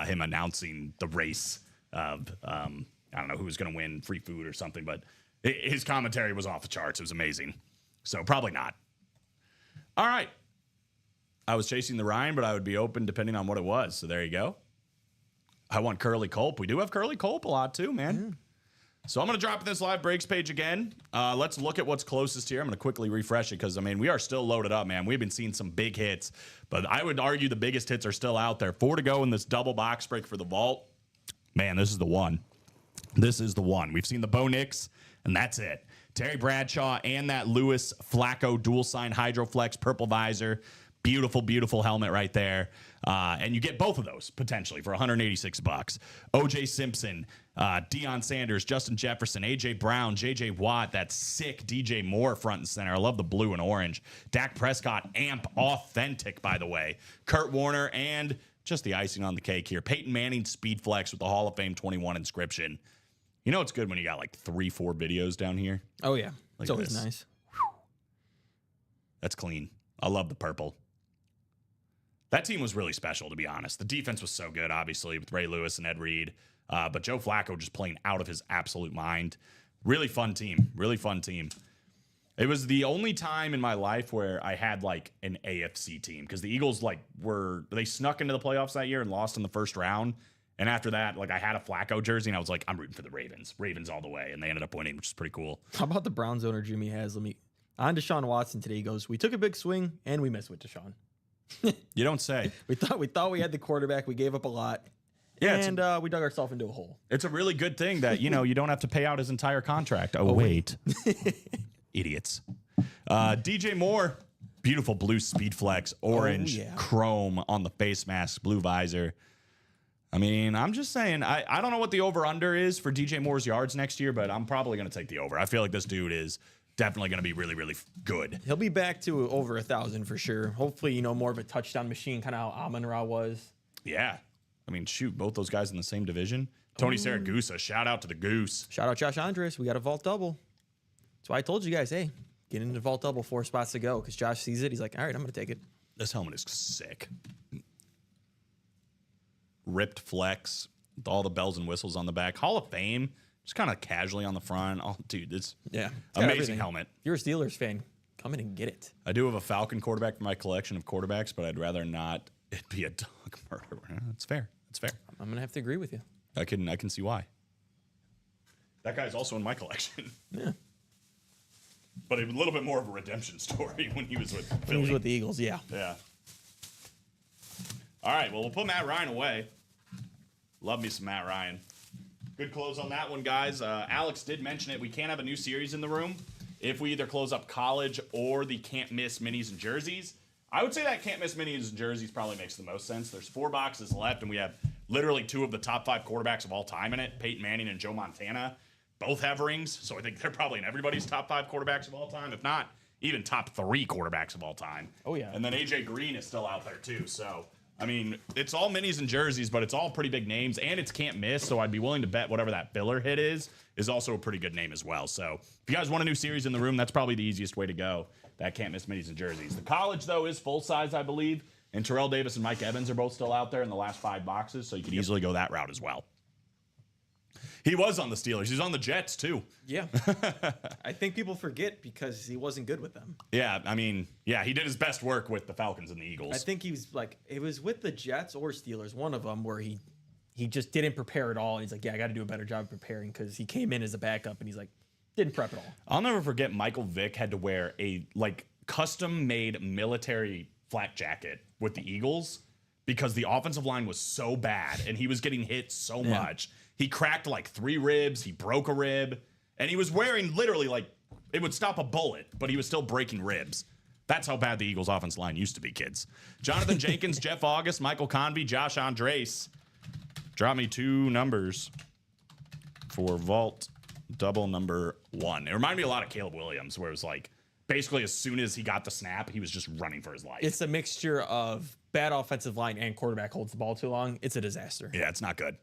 Him announcing the race of, I don't know who was going to win, free food or something, but his commentary was off the charts. It was amazing. So probably not. All right. I was chasing the Ryan, but I would be open depending on what it was. So there you go. I want Curly Culp. We do have Curly Culp a lot too, man. So I'm going to drop this live breaks page again. Let's look at what's closest here. I'm going to quickly refresh it because, I mean, we are still loaded up, man. We've been seeing some big hits, but I would argue the biggest hits are still out there. 4 to go in this double box break for the vault. Man, this is the one. This is the one. We've seen the Bo Nix, and that's it. Terry Bradshaw and that Lewis Flacco dual sign Hydroflex purple visor. Beautiful, beautiful helmet right there. And you get both of those potentially for $186. OJ Simpson, Deion Sanders, Justin Jefferson, AJ Brown, JJ Watt, that sick DJ Moore front and center. I love the blue and orange. Dak Prescott, amp authentic, by the way. Kurt Warner, and just the icing on the cake here, Peyton Manning Speed Flex with the Hall of Fame 21 inscription. You know it's good when you got like 3-4 videos down here? Oh, yeah. Like It's always this. nice. That's clean. I love the purple. That team was really special, to be honest. The defense was so good, obviously, with Ray Lewis and Ed Reed. But Joe Flacco just playing out of his absolute mind. Really fun team. Really fun team. It was the only time in my life where I had like an AFC team because the Eagles they snuck into the playoffs that year and lost in the first round. And after that, like I had a Flacco jersey and I was like, I'm rooting for the Ravens. Ravens all the way. And they ended up winning, which is pretty cool. How about the Browns owner Jimmy Haslam? On Deshaun Watson today, he goes, we took a big swing and we missed with Deshaun. You don't say. We thought we had the quarterback. We gave up a lot. Yeah, and we dug ourselves into a hole. It's a really good thing that, you don't have to pay out his entire contract. Oh, wait. Idiots. DJ Moore, beautiful blue Speed Flex, orange chrome on the face mask, blue visor. I mean, I'm just saying, I don't know what the over-under is for DJ Moore's yards next year, but I'm probably going to take the over. I feel like this dude is definitely going to be really, really good. He'll be back to over 1,000 for sure. Hopefully, more of a touchdown machine, kind of how Amon-Ra was. Yeah. I mean, shoot, both those guys in the same division. Tony Saragusa, shout out to the Goose. Shout out Josh Andres. We got a vault double. That's why I told you guys, hey, get into vault double, 4 spots to go. Because Josh sees it. He's like, all right, I'm going to take it. This helmet is sick. Ripped flex with all the bells and whistles on the back. Hall of Fame, just kind of casually on the front. Oh, dude, it's amazing everything. helmet. If you're a Steelers fan, come in and get it. I do have a Falcon quarterback for my collection of quarterbacks, but I'd rather not it be a dog murderer. It's fair. It's fair. I'm going to have to agree with you. I can see why. That guy's also in my collection. Yeah. But a little bit more of a redemption story when he was with Philly. When he was with the Eagles, yeah. Yeah. All right, well, we'll put Matt Ryan away. Love me some Matt Ryan. Good close on that one, guys. Alex did mention it. We can't have a new series in the room if we either close up college or the can't miss minis and jerseys. I would say that can't miss minis and jerseys probably makes the most sense. There's 4 boxes left, and we have literally 2 of the top 5 quarterbacks of all time in it, Peyton Manning and Joe Montana. Both have rings, so I think they're probably in everybody's top 5 quarterbacks of all time, if not even top 3 quarterbacks of all time. Oh, yeah. And then AJ Green is still out there, too. So, I mean, it's all minis and jerseys, but it's all pretty big names, and it's can't miss, so I'd be willing to bet whatever that filler hit is also a pretty good name as well. So, if you guys want a new series in the room, that's probably the easiest way to go. That can't miss minis and jerseys. The college, though, is full size, I believe, and Terrell Davis and Mike Evans are both still out there in the last 5 boxes, so you could easily go that route as well. He was on the Steelers. He's on the Jets, too. Yeah. I think people forget because he wasn't good with them. Yeah, I mean, yeah, he did his best work with the Falcons and the Eagles. I think he was like, it was with the Jets or Steelers, one of them, where he just didn't prepare at all. And he's like, yeah, I got to do a better job preparing because he came in as a backup and he's like, didn't prep at all. I'll never forget Michael Vick had to wear a custom-made military flak jacket with the Eagles because the offensive line was so bad and he was getting hit so much. He cracked 3 ribs. He broke a rib. And he was wearing literally it would stop a bullet, but he was still breaking ribs. That's how bad the Eagles' offensive line used to be, kids. Jonathan Jenkins, Jeff August, Michael Convey, Josh Andres. Drop me 2 numbers for vault double number 1. It reminded me a lot of Caleb Williams, where it was basically as soon as he got the snap, he was just running for his life. It's a mixture of bad offensive line and quarterback holds the ball too long. It's a disaster. Yeah, it's not good.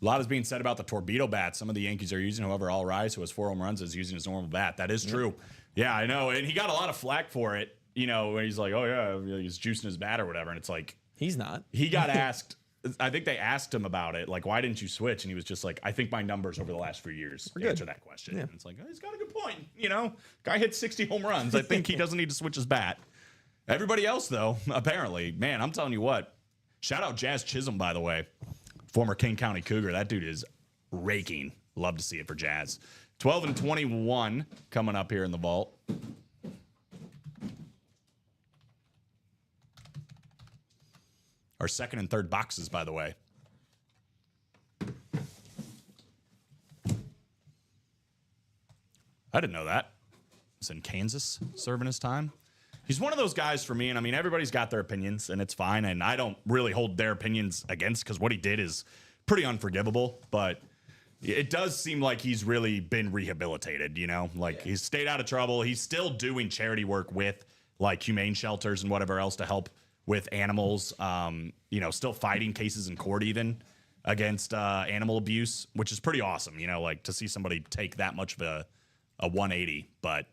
A lot is being said about the torpedo bat. Some of the Yankees are using, however, All Rise, who has 4 home runs, is using his normal bat. That is true. Yeah, I know. And he got a lot of flack for it, when he's like, oh, yeah, he's juicing his bat or whatever. And it's like, he's not. He got asked, I think they asked him about it, why didn't you switch? And he was just like, I think my numbers over the last few years answer that question. Yeah. And it's like, oh, he's got a good point. Guy hit 60 home runs. I think he doesn't need to switch his bat. Everybody else, though, apparently, man, I'm telling you what. Shout out Jazz Chisholm, by the way. Former King County Cougar. That dude is raking. Love to see it for Jazz. 12 and 21 coming up here in the vault. Our second and third boxes, by the way. I didn't know that. He's in Kansas serving his time. He's one of those guys for me, and I mean, everybody's got their opinions, and it's fine, and I don't really hold their opinions against because what he did is pretty unforgivable, but it does seem like he's really been rehabilitated, He's stayed out of trouble. He's still doing charity work with, humane shelters and whatever else to help with animals, still fighting cases in court even against animal abuse, which is pretty awesome, to see somebody take that much of a 180. But,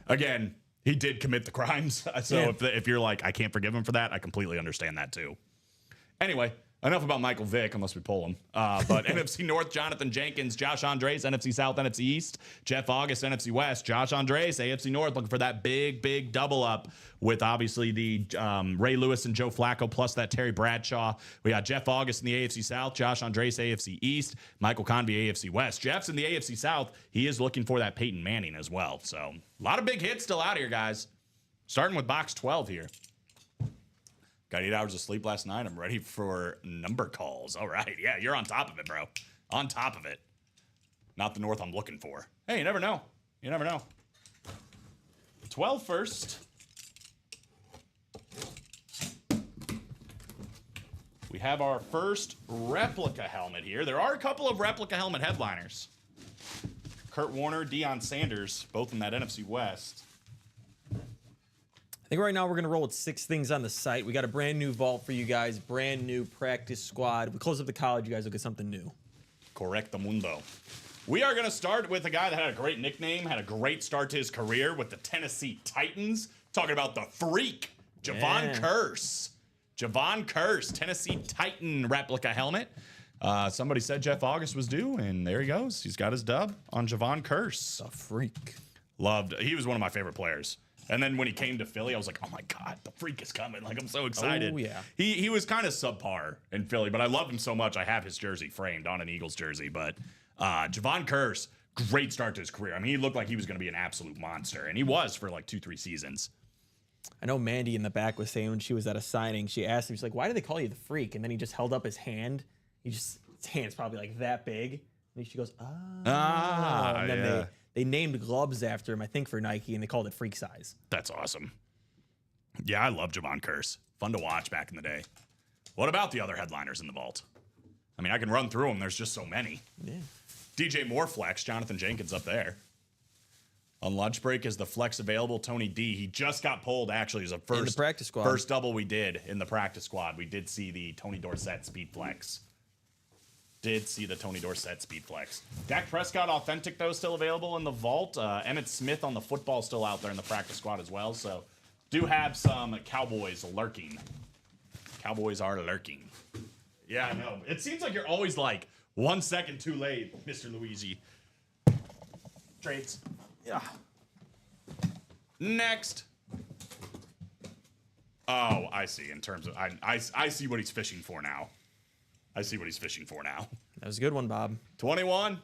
again, he did commit the crimes. So if you're like, I can't forgive him for that, I completely understand that too. Anyway, enough about Michael Vick, unless we pull him. But NFC North, Jonathan Jenkins, Josh Andres, NFC South, NFC East, Jeff August, NFC West, Josh Andres, AFC North, looking for that big double up with obviously the Ray Lewis and Joe Flacco plus that Terry Bradshaw. We got Jeff August in the AFC South, Josh Andres, AFC East, Michael Convey, AFC West. Jeff's in the AFC South. He is looking for that Peyton Manning as well. So a lot of big hits still out here, guys. Starting with box 12 here. Got 8 hours of sleep last night. I'm ready for number calls. All right. Yeah, you're on top of it, bro. On top of it. Not the North I'm looking for. Hey, you never know. You never know. 12 first. We have our first replica helmet here. There are a couple of replica helmet headliners. Kurt Warner, Deion Sanders, both in that NFC West. think right now we're going to roll with 6 things on the site. We got a brand new vault for you guys, brand new practice squad. We close up the college, you guys will get something new. Correct the mundo. We are going to start with a guy that had a great nickname, had a great start to his career with the Tennessee Titans. Talking about the Freak, Javon Curse. Javon Curse, Tennessee Titan replica helmet. Somebody said Jeff August was due, and there he goes. He's got his dub on Javon Curse. The Freak. He was one of my favorite players. And then when he came to Philly, I was like, oh my God, the Freak is coming. Like, I'm so excited. Oh, yeah. He was kind of subpar in Philly, but I love him so much. I have his jersey framed on an Eagles jersey. But Javon Curse, great start to his career. I mean, he looked like he was going to be an absolute monster, and he was for like 2-3 seasons. I know Mandy in the back was saying when she was at a signing, she asked him, she's like, why do they call you the Freak? And then he just held up his hand. His hand's probably like that big. And she goes, and then they named gloves after him, I think, for Nike, and they called it Freak Size. That's awesome. Yeah, I love Javon Curse. Fun to watch back in the day. What about the other headliners in the vault? I mean, I can run through them. There's just so many. Yeah. DJ Moore flex, Jonathan Jenkins up there. On lunch break, is the flex available? Tony D. He just got pulled, actually, as a In the practice squad. First double we did in the practice squad. We did see the Tony Dorsett speed flex. Dak Prescott Authentic, though, still available in the vault. Emmitt Smith on the football still out there in the practice squad as well. So do have some Cowboys lurking. Cowboys are lurking. Yeah, I know. It seems like you're always like 1 second too late, Mr. Luigi. Trades. Yeah. Next. Oh, I see. In terms of, I see what he's fishing for now. That was a good one, Bob. 21.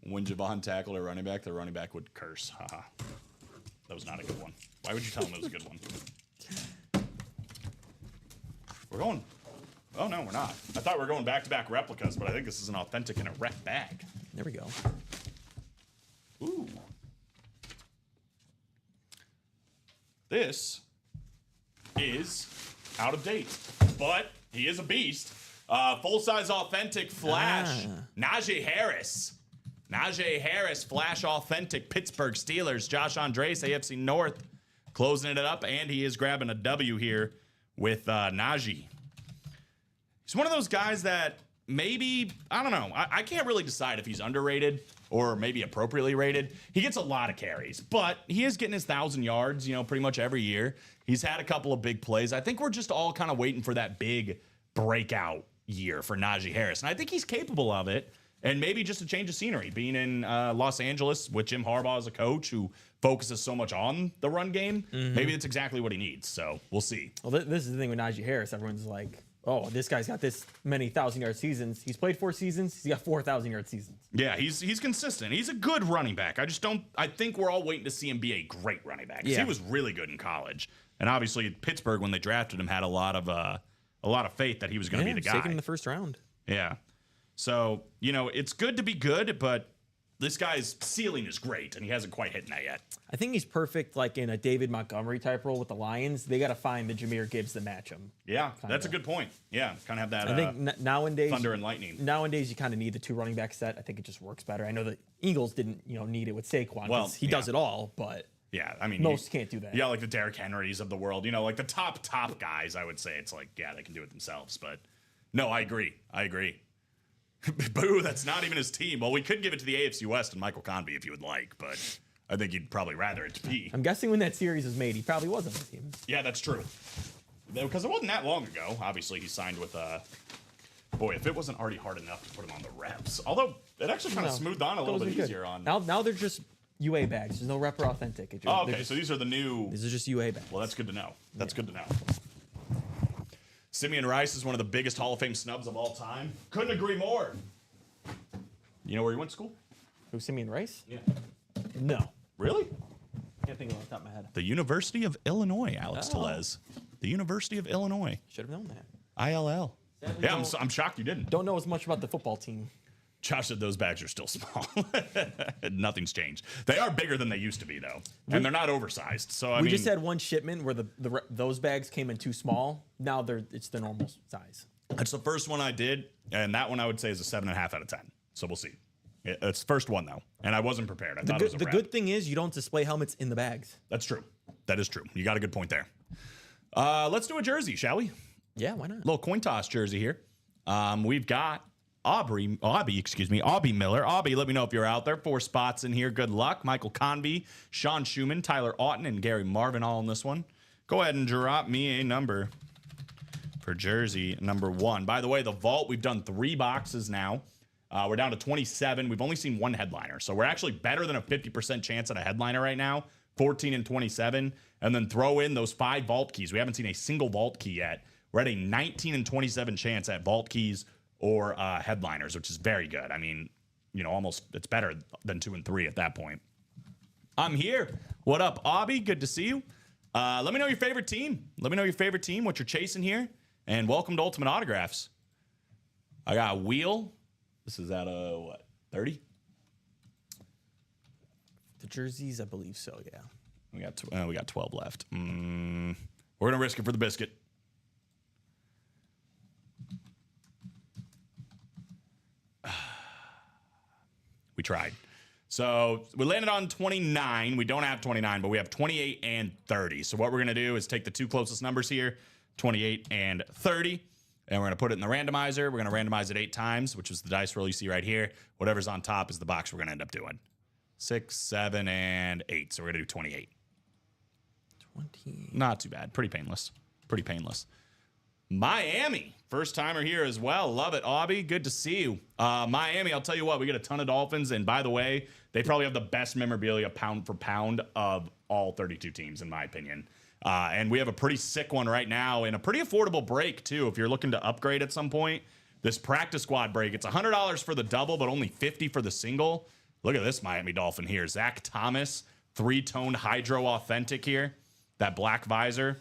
When Javon tackled a running back, the running back would curse. Haha. That was not a good one. Why would you tell him it was a good one? We're going. Oh, no, we're not. I thought we were going back-to-back replicas, but I think this is an authentic in a rep bag. There we go. Ooh. This is out of date, but he is a beast. Full-size authentic flash. Najee Harris. Flash authentic Pittsburgh Steelers. Josh Andres, AFC North, closing it up, and he is grabbing a W here with Najee. He's one of those guys that maybe, I don't know, I can't really decide if he's underrated or maybe appropriately rated. He gets a lot of carries, but he is getting his 1,000 yards, pretty much every year. He's had a couple of big plays. I think we're just all kind of waiting for that big breakout year for Najee Harris. And I think he's capable of it. And maybe just a change of scenery, being in Los Angeles with Jim Harbaugh as a coach who focuses so much on the run game. Maybe that's exactly what he needs. So we'll see. Well, this is the thing with Najee Harris. Everyone's like, oh, this guy's got this many 1,000-yard seasons. He's played 4 seasons. He's got 4,000-yard seasons. Yeah, he's consistent. He's a good running back. I think we're all waiting to see him be a great running back. Yeah. He was really good in college. And obviously Pittsburgh, when they drafted him, had a lot of faith that he was going to be the guy. Taken in the first round. Yeah. So, it's good to be good, but this guy's ceiling is great, and he hasn't quite hit that yet. I think he's perfect, like in a David Montgomery type role with the Lions. They got to find the Jahmyr Gibbs to match him. Yeah, that's a good point. Yeah, kind of have that. I think nowadays, thunder and lightning. Nowadays, you kind of need the 2 running back set. I think it just works better. I know the Eagles didn't, need it with Saquon. Well, he does it all, but yeah, I mean, most can't do that. Yeah, like the Derrick Henrys of the world. Like the top guys. I would say it's like, yeah, they can do it themselves. But no, I agree. Boo, that's not even his team. Well, we could give it to the AFC West and Michael Convey if you would like, but I think you'd probably rather it be. I'm guessing when that series was made, he probably was on the team. Yeah, that's true. Because it wasn't that long ago. Obviously, he signed with boy, if it wasn't already hard enough to put him on the reps. Although, it actually kind of smoothed on a little bit easier on. Now they're just UA bags. There's no rep or authentic. Okay, so these are the new. These are just UA bags. Well, that's good to know. That's good to know. Simeon Rice is one of the biggest Hall of Fame snubs of all time. Couldn't agree more. You know where he went to school? Who, Simeon Rice? Yeah. No. Really? Can't think of it off the top of my head. The University of Illinois, Alex Tellez. The University of Illinois. Should have known that. ILL. Sadly, Yeah, I'm shocked you didn't. Don't know as much about the football team. Josh said those bags are still small. Nothing's changed. They are bigger than they used to be, though, and they're not oversized. So I We mean, just had one shipment where those bags came in too small. Now it's the normal size. that's the first one I did, and that one I would say is a 7.5 out of 10. So we'll see. It's the first one though, and I wasn't prepared. I thought it was a The wrap. good thing is you don't display helmets in the bags. That's true. That is true. You got a good point there. Let's do a jersey, shall we? Yeah, why not? Little coin toss jersey here. We've got Aubrey Miller. Aubrey, let me know if you're out there. 4 spots in here. Good luck. Michael Convey, Sean Schumann, Tyler Auten, and Gary Marvin all in this one. Go ahead and drop me a number for jersey number 1. By the way, the vault, we've done 3 boxes now. We're down to 27. We've only seen 1 headliner. So we're actually better than a 50% chance at a headliner right now. 14 and 27. And then throw in those 5 vault keys. We haven't seen a single vault key yet. We're at a 19 and 27 chance at vault keys or headliners, which is very good. I mean, you know, almost it's better than 2 and 3 at that point. I'm here. What up, Obby? Good to see you. Let me know your favorite team. Let me know your favorite team, what you're chasing here. And welcome to Ultimate Autographs. I got Wheel. This is at what, 30? The jerseys, I believe so, yeah. We got 12 left. We're going to risk it for the biscuit. We tried. So we landed on 29. We don't have 29, but we have 28 and 30. So what we're going to do is take the 2 closest numbers here, 28 and 30, and we're going to put it in the randomizer. We're going to randomize it 8 times, which is the dice roll you see right here. Whatever's on top is the box we're going to end up doing. 6, 7, and 8. So we're going to do 28. 20. Not too bad. Pretty painless. Pretty painless. Miami. First timer here as well. Love it, Aubie. Good to see you. Miami, I'll tell you what, we get a ton of Dolphins. And by the way, they probably have the best memorabilia pound for pound of all 32 teams, in my opinion. And we have a pretty sick one right now and a pretty affordable break, too. If you're looking to upgrade at some point, this practice squad break, it's $100 for the double, but only $50 for the single. Look at this Miami Dolphin here. Zach Thomas, 3-tone Hydro Authentic here. That black visor.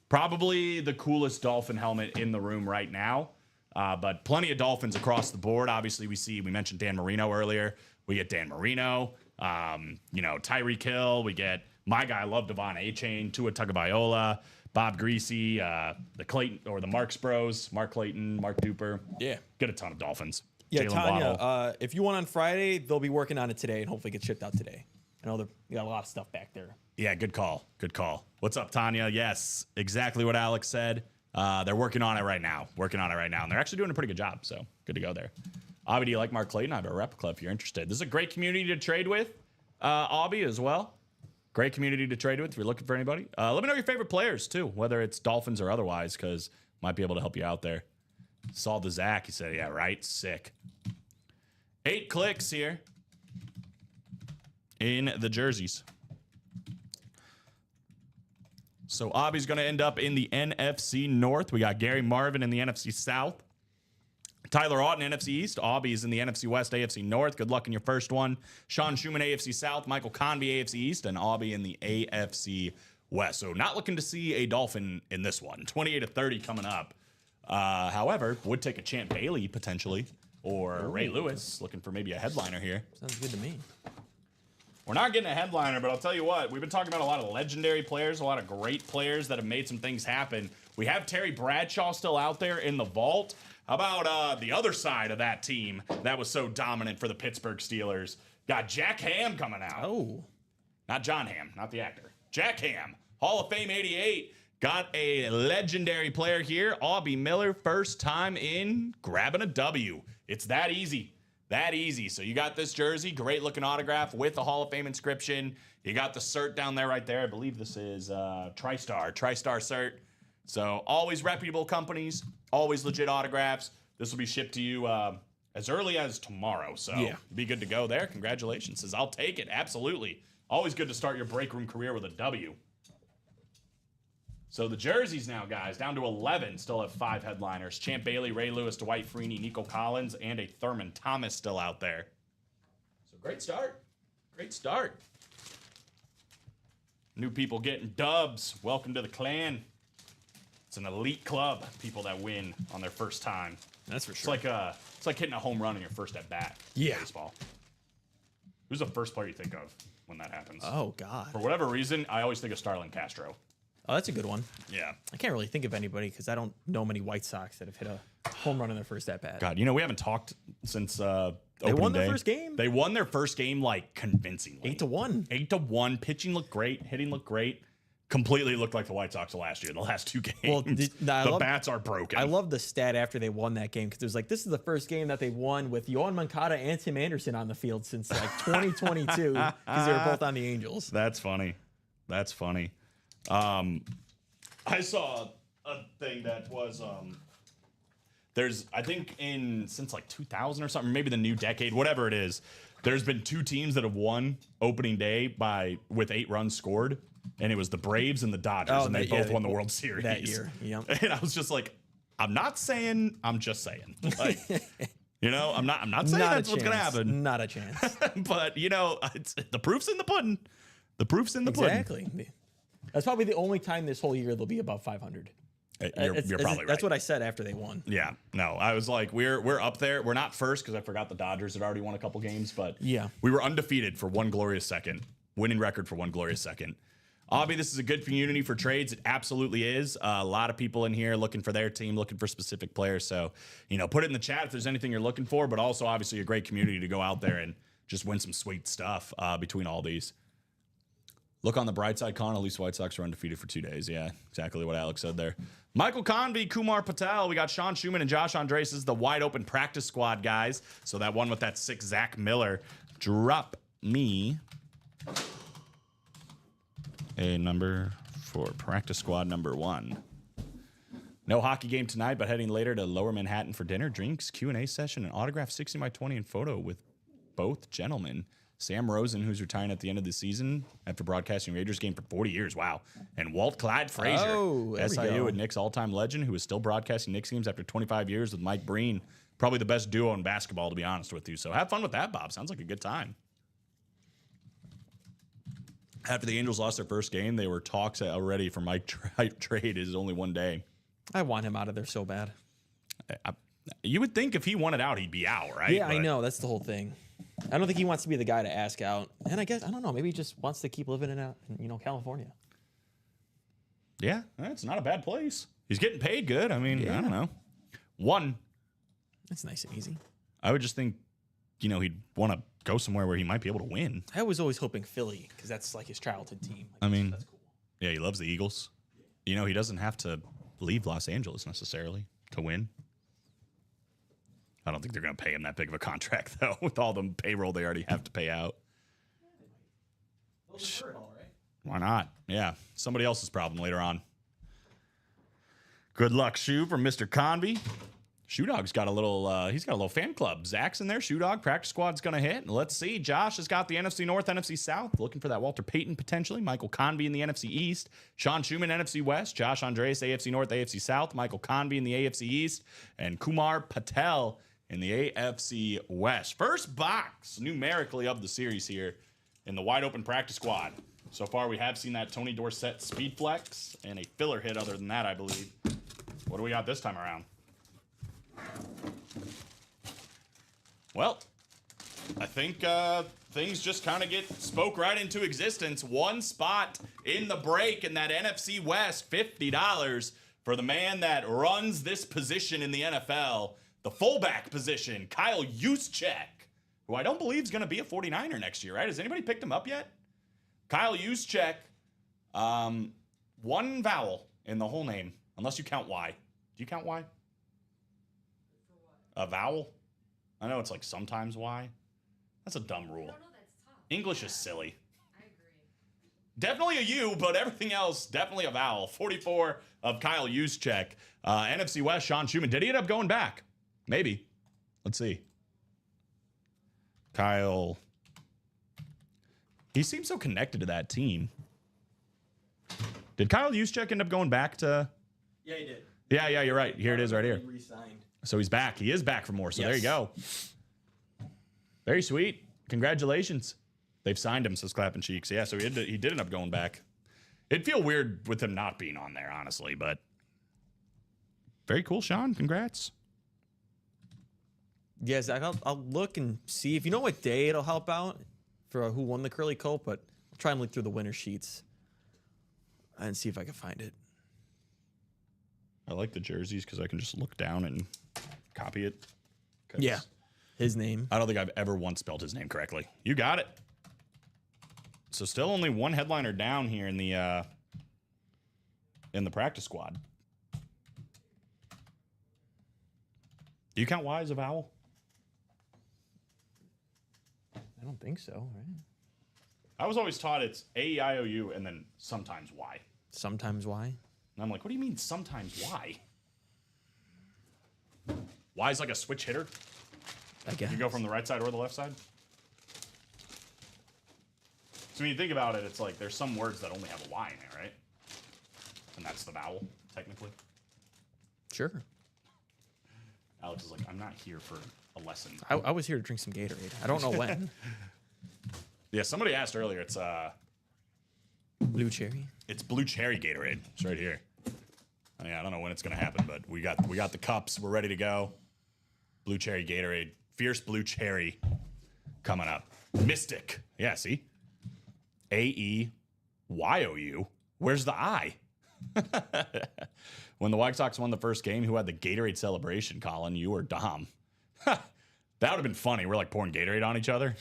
Probably the coolest Dolphin helmet in the room right now. But plenty of Dolphins across the board. Obviously, we mentioned Dan Marino earlier. We get Dan Marino, Tyreek Hill. We get my guy, I love Devon A-Chain, Tua Tagovailoa, Bob Greasy, the Clayton or the Marks Bros, Mark Clayton, Mark Duper. Yeah. Get a ton of Dolphins. Yeah, Jalen Tanya, Waddle. if you want on Friday, they'll be working on it today and hopefully get shipped out today. I know you got a lot of stuff back there. Yeah, good call. Good call. What's up, Tanya? Yes, exactly what Alex said. They're working on it right now. And they're actually doing a pretty good job, so good to go there. Aubie, do you like Mark Clayton? I have a replica if you're interested. This is a great community to trade with, Aubie, as well. Great community to trade with if you're looking for anybody. Let me know your favorite players, too, whether it's Dolphins or otherwise, because might be able to help you out there. Saw the Zach. He said, yeah, right? Sick. 8 clicks here in the jerseys. So Aubie's going to end up in the NFC North. We got Gary Marvin in the NFC South. Tyler Auten, NFC East. Aubie's in the NFC West, AFC North. Good luck in your first one. Sean Schumann, AFC South. Michael Convey, AFC East. And Aubie in the AFC West. So not looking to see a Dolphin in this one. 28 to 30 coming up. However, would take a Champ Bailey potentially. Or Ray Lewis, looking for maybe a headliner here. Sounds good to me. We're not getting a headliner, but I'll tell you what, we've been talking about a lot of legendary players, a lot of great players that have made some things happen. We have Terry Bradshaw still out there in the vault. How about the other side of that team that was so dominant for the Pittsburgh Steelers? Got Jack Ham coming out. Oh. Not John Hamm, not the actor. Jack Ham, Hall of Fame 88. Got a legendary player here. Aubie Miller, first time in, grabbing a W. It's that easy. That easy. So you got this jersey, great looking autograph with the Hall of Fame inscription. You got the cert down there right there. I believe this is TriStar cert. So always reputable companies, always legit autographs. This will be shipped to you as early as tomorrow. So be good to go there. Congratulations. Says, I'll take it. Absolutely. Always good to start your break room career with a W. So the jerseys now, guys, down to 11, still have 5 headliners. Champ Bailey, Ray Lewis, Dwight Freeney, Nico Collins, and a Thurman Thomas still out there. So great start. Great start. New people getting dubs. Welcome to the clan. It's an elite club, people that win on their first time. That's for sure. It's like hitting a home run on your first at bat. Yeah. Baseball. Who's the first player you think of when that happens? Oh, God. For whatever reason, I always think of Starlin Castro. Oh, that's a good one. Yeah. I can't really think of anybody because I don't know many White Sox that have hit a home run in their first at bat. God, we haven't talked since They won their first game. They won their first game like convincingly. 8-1. 8-1. Pitching looked great. Hitting looked great. completely looked like the White Sox of last year, the last 2 games. Well, the bats are broken. I love the stat after they won that game because it was like, this is the first game that they won with Yohan Moncada and Tim Anderson on the field since like 2022 because they were both on the Angels. That's funny. That's funny. I saw a thing that was there's I think since like 2000 or something, maybe the new decade, whatever it is, there's been 2 teams that have won opening day with 8 runs scored, and it was the Braves and the Dodgers, and they both won the World Series that year. Yep. And I was just like, I'm not saying, I'm just saying. Like, you know, I'm not saying that's what's gonna happen. Not a chance. But you know, the proof's in the pudding. The proof's in the pudding. Exactly. That's probably the only time this whole year they'll be above 500. You're probably right. That's what I said after they won. Yeah, no, I was like, we're up there. We're not first because I forgot the Dodgers had already won a couple games, but yeah, we were undefeated for one glorious second, winning record for one glorious second. Obviously, this is a good community for trades. It absolutely is. A lot of people in here looking for their team, looking for specific players. So, you know, put it in the chat if there's anything you're looking for, but also obviously a great community to go out there and just win some sweet stuff between all these. Look on the bright side, Con. At least White Sox are undefeated for 2 days. Yeah, exactly what Alex said there. Michael Convey, Kumar Patel. We got Sean Schumann and Josh Andres. This is the wide open practice squad, guys. So that one with that 6 Zach Miller. Drop me a number for practice squad number 1. No hockey game tonight, but heading later to Lower Manhattan for dinner, drinks, Q&A session, and autograph 60x20 and photo with both gentlemen. Sam Rosen, who's retiring at the end of the season after broadcasting Rangers game for 40 years. Wow. And Walt Clyde Frazier, SIU and Knicks all-time legend, who is still broadcasting Knicks games after 25 years with Mike Breen. Probably the best duo in basketball, to be honest with you. So have fun with that, Bob. Sounds like a good time. After the Angels lost their first game, they were talks already for Mike trade. Is only 1 day. I want him out of there so bad. You would think if he wanted out, he'd be out, right? Yeah, I know. That's the whole thing. I don't think he wants to be the guy to ask out. And I guess, I don't know, maybe he just wants to keep living in California. Yeah, it's not a bad place. He's getting paid good. I mean, I don't know. 1. That's nice and easy. I would just think, you know, he'd want to go somewhere where he might be able to win. I was always hoping Philly, because that's like his childhood team. I mean, that's cool. Yeah, he loves the Eagles. You know, he doesn't have to leave Los Angeles necessarily to win. I don't think they're going to pay him that big of a contract, though, with all the payroll they already have to pay out. Why not? Yeah, somebody else's problem later on. Good luck, Shoe, from Mr. Convey. Shoe Dog's got a little, he's got a little fan club. Zach's in there. Shoe Dog, practice squad's going to hit. Let's see. Josh has got the NFC North, NFC South. Looking for that Walter Payton potentially. Michael Convey in the NFC East. Sean Schumann, NFC West. Josh Andres, AFC North, AFC South. Michael Convey in the AFC East. And Kumar Patel in the AFC West. First box numerically of the series here in the wide open practice squad. So far, we have seen that Tony Dorsett speed flex and a filler hit other than that, I believe. What do we got this time around? Well, I think things just kind of spoke right into existence. 1 spot in the break in that NFC West, $50 for the man that runs this position in the NFL. The fullback position, Kyle Juszczyk, who I don't believe is going to be a 49er next year, right? Has anybody picked him up yet? Kyle Juszczyk, 1 vowel in the whole name, unless you count Y. Do you count Y? A vowel? I know it's like sometimes Y. That's a dumb rule. English is silly. I agree. Definitely a U, but everything else, definitely a vowel. 44 of Kyle Juszczyk. NFC West, Sean Schumann. Did he end up going back? Maybe. Let's see. Kyle. He seems so connected to that team. Did Kyle Juszczyk end up going back to? Yeah, he did. Yeah, you're right. Here it is right here. He re-signed. So he's back. He is back for more. So Yes. There you go. Very sweet. Congratulations. They've signed him, says Clapping Cheeks. Yeah, so he did end up going back. It'd feel weird with him not being on there, honestly, but very cool, Sean. Congrats. Yeah, Zach, I'll look and see. If you know what day it'll help out for who won the Curly Coat, but I'll try and look through the winner sheets and see if I can find it. I like the jerseys because I can just look down and copy it. Yeah. His name. I don't think I've ever once spelled his name correctly. You got it. So still only 1 headliner down here in the in the practice squad. Do you count Y as a vowel? I don't think so, right? I was always taught it's A-E-I-O-U and then sometimes Y. Sometimes Y. And I'm like, what do you mean sometimes Y? Y is like a switch hitter. I guess. You go from the right side or the left side. So when you think about it, it's like there's some words that only have a Y in it, right? And that's the vowel, technically. Sure. Alex is like, I'm not here for a lesson. I was here to drink some Gatorade. I don't know when. Yeah, somebody asked earlier. It's Blue cherry. It's blue cherry Gatorade. It's right here. I mean, I don't know when it's gonna happen, but we got the cups. We're ready to go. Blue cherry Gatorade, fierce blue cherry, coming up. Mystic. Yeah, see. A-E-Y-O-U. Where's the I? When the White Sox won the first game, who had the Gatorade celebration, Colin? You or Dom? That would have been funny. We're like pouring Gatorade on each other.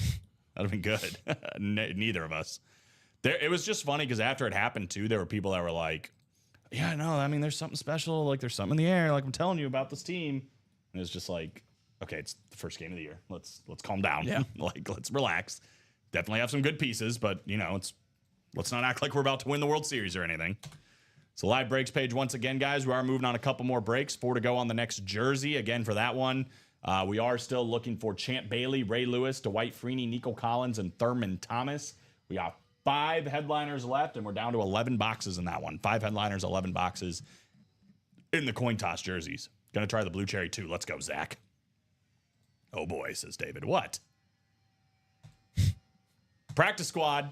That'd have been good. Neither of us. It was just funny because after it happened too, there were people that were like, yeah, no, I mean, there's something special. Like there's something in the air. Like I'm telling you about this team. And it's just like, okay, it's the first game of the year. Let's calm down. Yeah. Like let's relax. Definitely have some good pieces, but you know, let's not act like we're about to win the World Series or anything. So live breaks page once again, guys. We are moving on a couple more breaks. 4 to go on the next jersey. Again, for that one, we are still looking for Champ Bailey, Ray Lewis, Dwight Freeney, Nico Collins, and Thurman Thomas. We got 5 headliners left, and we're down to 11 boxes in that one. 5 headliners, 11 boxes in the coin toss jerseys. Gonna try the blue cherry too. Let's go, Zach. Oh boy, says David. What? Practice squad.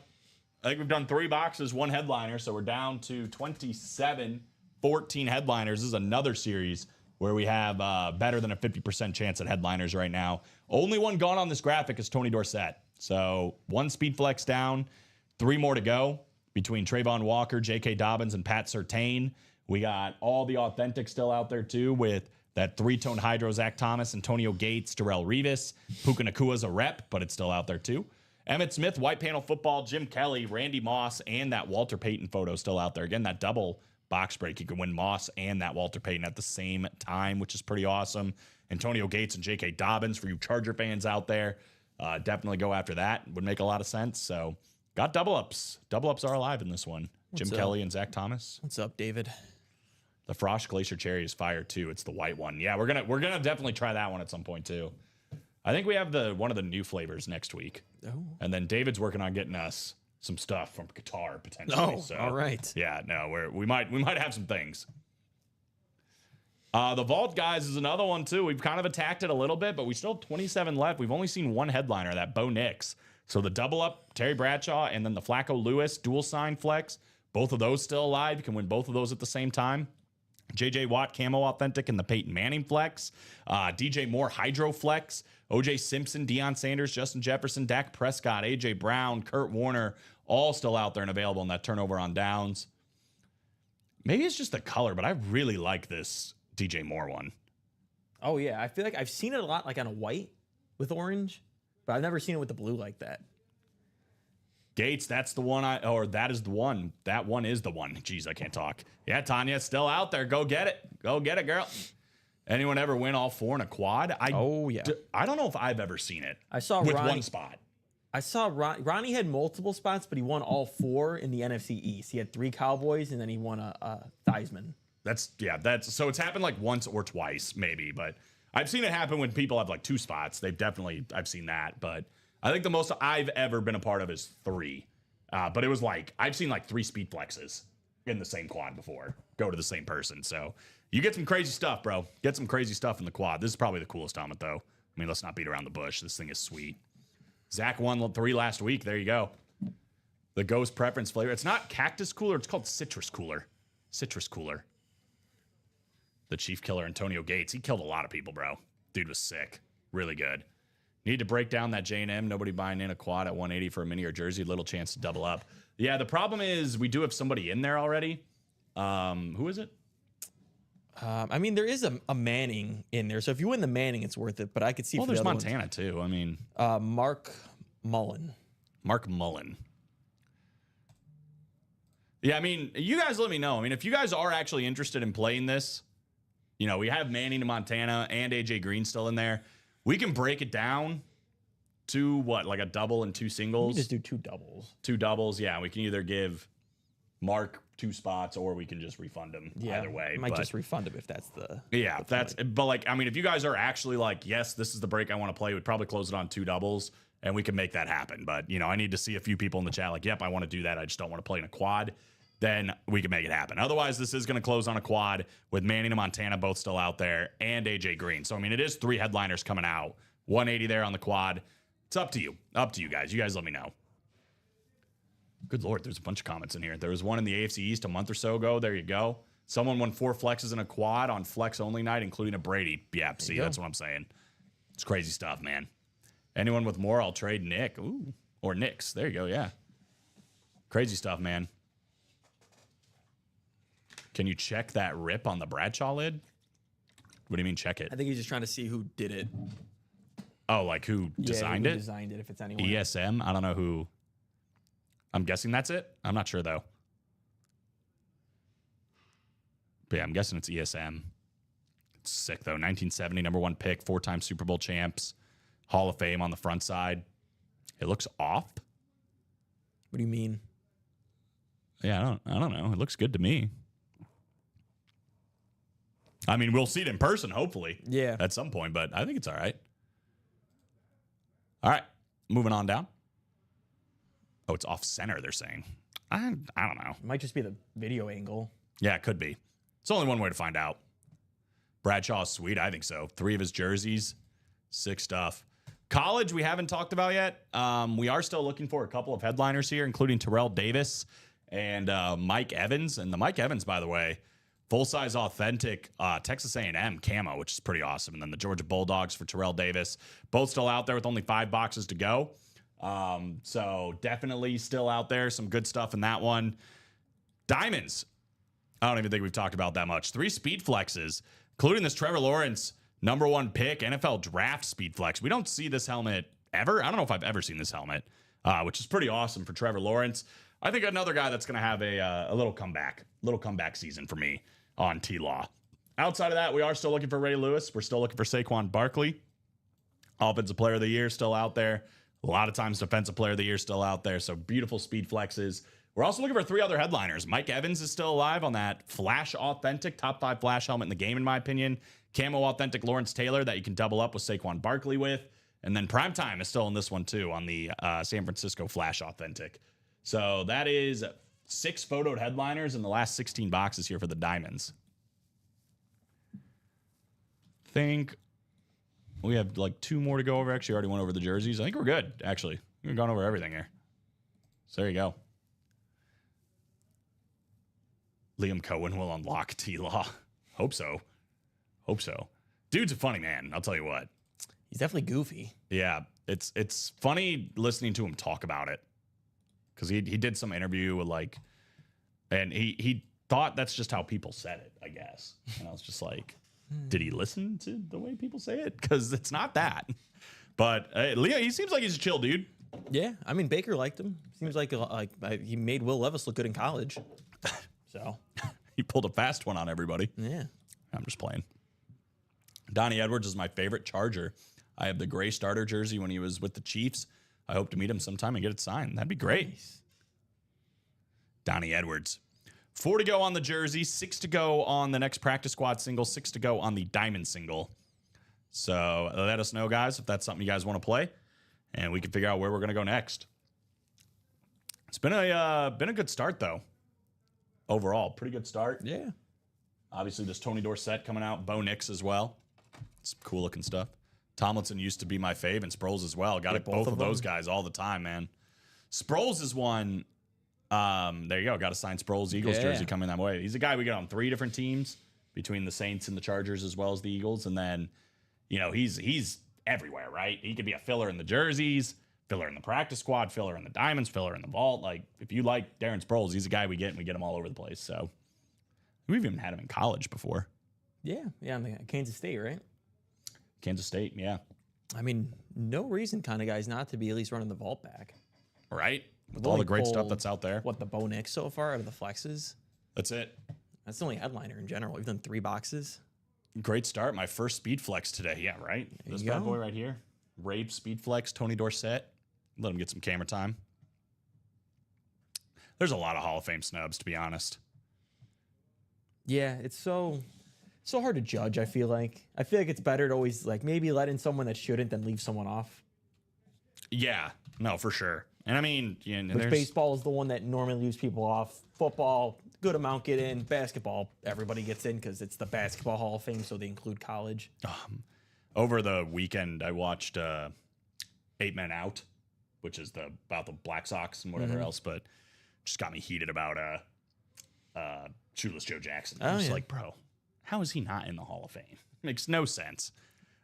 I think we've done 3 boxes, 1 headliner, so we're down to 27, 14 headliners. This is another series where we have better than a 50% chance at headliners right now. Only one gone on this graphic is Tony Dorsett. So 1 speed flex down, 3 more to go between Trayvon Walker, J.K. Dobbins, and Pat Surtain. We got all the authentic still out there too with that 3-tone hydro, Zach Thomas, Antonio Gates, Darrelle Revis. Puka Nakua's a rep, but it's still out there too. Emmett Smith, White Panel Football, Jim Kelly, Randy Moss, and that Walter Payton photo still out there. Again, that double box break. You can win Moss and that Walter Payton at the same time, which is pretty awesome. Antonio Gates and J.K. Dobbins for you Charger fans out there. Definitely go after that. Would make a lot of sense. So got double ups. Double ups are alive in this one. Jim Kelly and Zach Thomas. What's up, David? The Frost Glacier Cherry is fire too. It's the white one. Yeah, we're gonna definitely try that one at some point too. I think we have one of the new flavors next week. Oh. And then David's working on getting us some stuff from Qatar potentially. Oh, so, all right. Yeah, no, we might have some things. The Vault, guys, is another one too. We've kind of attacked it a little bit, but we still have 27 left. We've only seen 1 headliner, that Bo Nix. So the double up, Terry Bradshaw, and then the Flacco Lewis dual sign flex. Both of those still alive. You can win both of those at the same time. JJ Watt Camo Authentic and the Peyton Manning flex. DJ Moore Hydro Flex. OJ Simpson, Deion Sanders, Justin Jefferson, Dak Prescott, AJ Brown, Kurt Warner, all still out there and available in that turnover on downs. Maybe it's just the color, but I really like this DJ Moore one. Oh, yeah. I feel like I've seen it a lot like on a white with orange, but I've never seen it with the blue like that. Gates, that's the one that is the one. That one is the one. Jeez, I can't talk. Yeah, Tanya, it's still out there. Go get it. Go get it, girl. Anyone ever win all 4 in a quad? Oh, yeah. I don't know if I've ever seen it. I saw with Ronnie, 1 spot. I saw Ronnie had multiple spots, but he won all 4 in the NFC East. He had 3 Cowboys, and then he won a Theismann. So it's happened like once or twice, maybe, but I've seen it happen when people have like 2 spots. I've seen that, but I think the most I've ever been a part of is 3. But it was like, I've seen like 3 speed flexes in the same quad before go to the same person. So you get some crazy stuff, bro. Get some crazy stuff in the quad. This is probably the coolest helmet, though. I mean, let's not beat around the bush. This thing is sweet. Zach won 3 last week. There you go. The Ghost Preference flavor. It's not Cactus Cooler. It's called Citrus Cooler. Citrus Cooler. The Chief Killer, Antonio Gates. He killed a lot of people, bro. Dude was sick. Really good. Need to break down that J&M. Nobody buying in a quad at 180 for a mini or jersey. Little chance to double up. Yeah, the problem is we do have somebody in there already. Who is it? I mean, there is a Manning in there. So if you win the Manning, it's worth it. But I could see Well, for there's the other Montana, too. I mean, ones. Mark Mullen. Mark Mullen. Yeah, I mean, you guys let me know. I mean, if you guys are actually interested in playing this, we have Manning to Montana and AJ Green still in there. We can break it down to like a double and 2 singles. We just do 2 doubles. 2 doubles, yeah. We can either give Mark 2 spots or we can just refund him either way. I might just refund him if that's the. Yeah, but like, I mean, if you guys are actually like, yes, this is the break I want to play, we'd probably close it on 2 doubles and we can make that happen. But, I need to see a few people in the chat like, yep, I want to do that. I just don't want to play in a quad. Then we can make it happen. Otherwise, this is going to close on a quad with Manning and Montana both still out there and AJ Green. So, I mean, it is 3 headliners coming out. 180 there on the quad. It's up to you. Up to you guys. You guys let me know. Good Lord, there's a bunch of comments in here. There was one in the AFC East a month or so ago. There you go. Someone won 4 flexes in a quad on flex only night, including a Brady. Yeah, see, that's what I'm saying. It's crazy stuff, man. Anyone with more, I'll trade Nick. Ooh, or Knicks. There you go, yeah. Crazy stuff, man. Can you check that rip on the Bradshaw lid? What do you mean check it? I think he's just trying to see who did it. Oh, like who designed who it? Designed it, if it's anyone. ESM? I don't know who. I'm guessing that's it. I'm not sure, though. But yeah, I'm guessing it's ESM. It's sick, though. 1970, number 1 pick, 4-time Super Bowl champs, Hall of Fame on the front side. It looks off. What do you mean? Yeah, I don't know. It looks good to me. I mean, we'll see it in person, hopefully. Yeah. At some point, but I think it's all right. All right, moving on down. Oh, it's off center, they're saying. I don't know. It might just be the video angle. Yeah, it could be. It's only one way to find out. Bradshaw is sweet. I think so. 3 of his jerseys. Sick stuff. College, we haven't talked about yet. We are still looking for a couple of headliners here, including Terrell Davis and Mike Evans. And the Mike Evans, by the way, full-size authentic Texas A&M camo, which is pretty awesome. And then the Georgia Bulldogs for Terrell Davis. Both still out there with only 5 boxes to go. So definitely still out there. Some good stuff in that one. Diamonds. I don't even think we've talked about that much. 3 speed flexes, including this Trevor Lawrence number 1 pick, NFL draft speed flex. We don't see this helmet ever. I don't know if I've ever seen this helmet, which is pretty awesome for Trevor Lawrence. I think another guy that's going to have a little comeback season for me on T-Law. Outside of that, we are still looking for Ray Lewis. We're still looking for Saquon Barkley. Offensive Player of the Year still out there. A lot of times Defensive Player of the Year still out there. So beautiful speed flexes. We're also looking for 3 other headliners. Mike Evans is still alive on that Flash Authentic, top 5 Flash helmet in the game, in my opinion. Camo Authentic Lawrence Taylor that you can double up with Saquon Barkley with. And then Primetime is still in this one, too, on the San Francisco Flash Authentic. So that is 6 photoed headliners in the last 16 boxes here for the Diamonds. Think we have like 2 more to go over. Actually, already went over the jerseys. I think we're good, actually. We've gone over everything here. So there you go. Liam Cohen will unlock T-Law. Hope so. Hope so. Dude's a funny man, I'll tell you what. He's definitely goofy. Yeah, it's funny listening to him talk about it. Because he did some interview with like, and he thought that's just how people said it, I guess. And I was just like, did he listen to the way people say it? Because it's not that. But Leo, he seems like he's a chill dude. Yeah, I mean, Baker liked him. Seems like he made Will Levis look good in college. So He pulled a fast one on everybody. yeah, I'm just playing. Donnie Edwards is my favorite Charger. I have the gray starter jersey when he was with the Chiefs. I hope to meet him sometime and get it signed. That'd be great. Nice. Donnie Edwards. 4 to go on the jersey, 6 to go on the next practice squad single, 6 to go on the diamond single. So let us know, guys, if that's something you guys want to play, and we can figure out where we're going to go next. It's been a good start, though. Overall, pretty good start. Yeah. Obviously, there's Tony Dorsett coming out, Bo Nix as well. It's cool looking stuff. Tomlinson used to be my fave, and Sproles as well. Got both of those guys all the time, man. Sproles is one. There you go. Got to sign Sproles Eagles jersey coming that way. He's a guy we get on 3 different teams between the Saints and the Chargers as well as the Eagles. And then, you know, he's everywhere, right? He could be a filler in the jerseys, filler in the practice squad, filler in the diamonds, filler in the vault. Like, if you like Darren Sproles, he's a guy we get, and we get him all over the place. So we've even had him in college before. Yeah. I mean, Kansas State, right? Kansas State, yeah. I mean, no reason kind of guys not to be at least running the vault back. Right? with all only the great stuff pulled, that's out there. What, the Bo Nix so far out of the flexes? That's it. That's the only headliner in general. We've done 3 boxes. Great start. My first speed flex today. Yeah, right. This you bad go. boy right here. Rape speed flex. Tony Dorsett. Let him get some camera time. There's a lot of Hall of Fame snubs, to be honest. Yeah, it's so hard to judge. I feel like it's better to always like maybe let in someone that shouldn't than leave someone off. Yeah, no, for sure. And I mean, you know, Which there's baseball is the one that normally leaves people off. Football, good amount get in. Basketball, everybody gets in because it's the Basketball Hall of Fame, so they include college. over the weekend. I watched 8 Men Out, which is about the Black Sox and whatever else, but just got me heated about Shoeless Joe Jackson. I was like, bro, how is he not in the Hall of Fame? Makes no sense.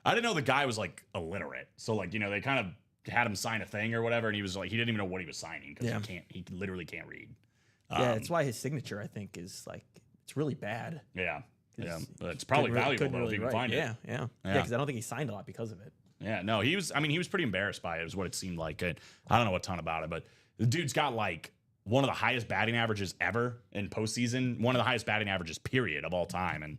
I didn't know the guy was like illiterate. So like, you know, they kind of had him sign a thing or whatever, and he was like, he didn't even know what he was signing because he literally can't read. Yeah, that's why his signature, I think, is like it's really bad. Yeah. It's probably valuable though if you can find it. Yeah, because I don't think he signed a lot because of it. Yeah, no, he was pretty embarrassed by it, is what it seemed like. I don't know a ton about it, but the dude's got like one of the highest batting averages ever in postseason, one of the highest batting averages, period, of all time. And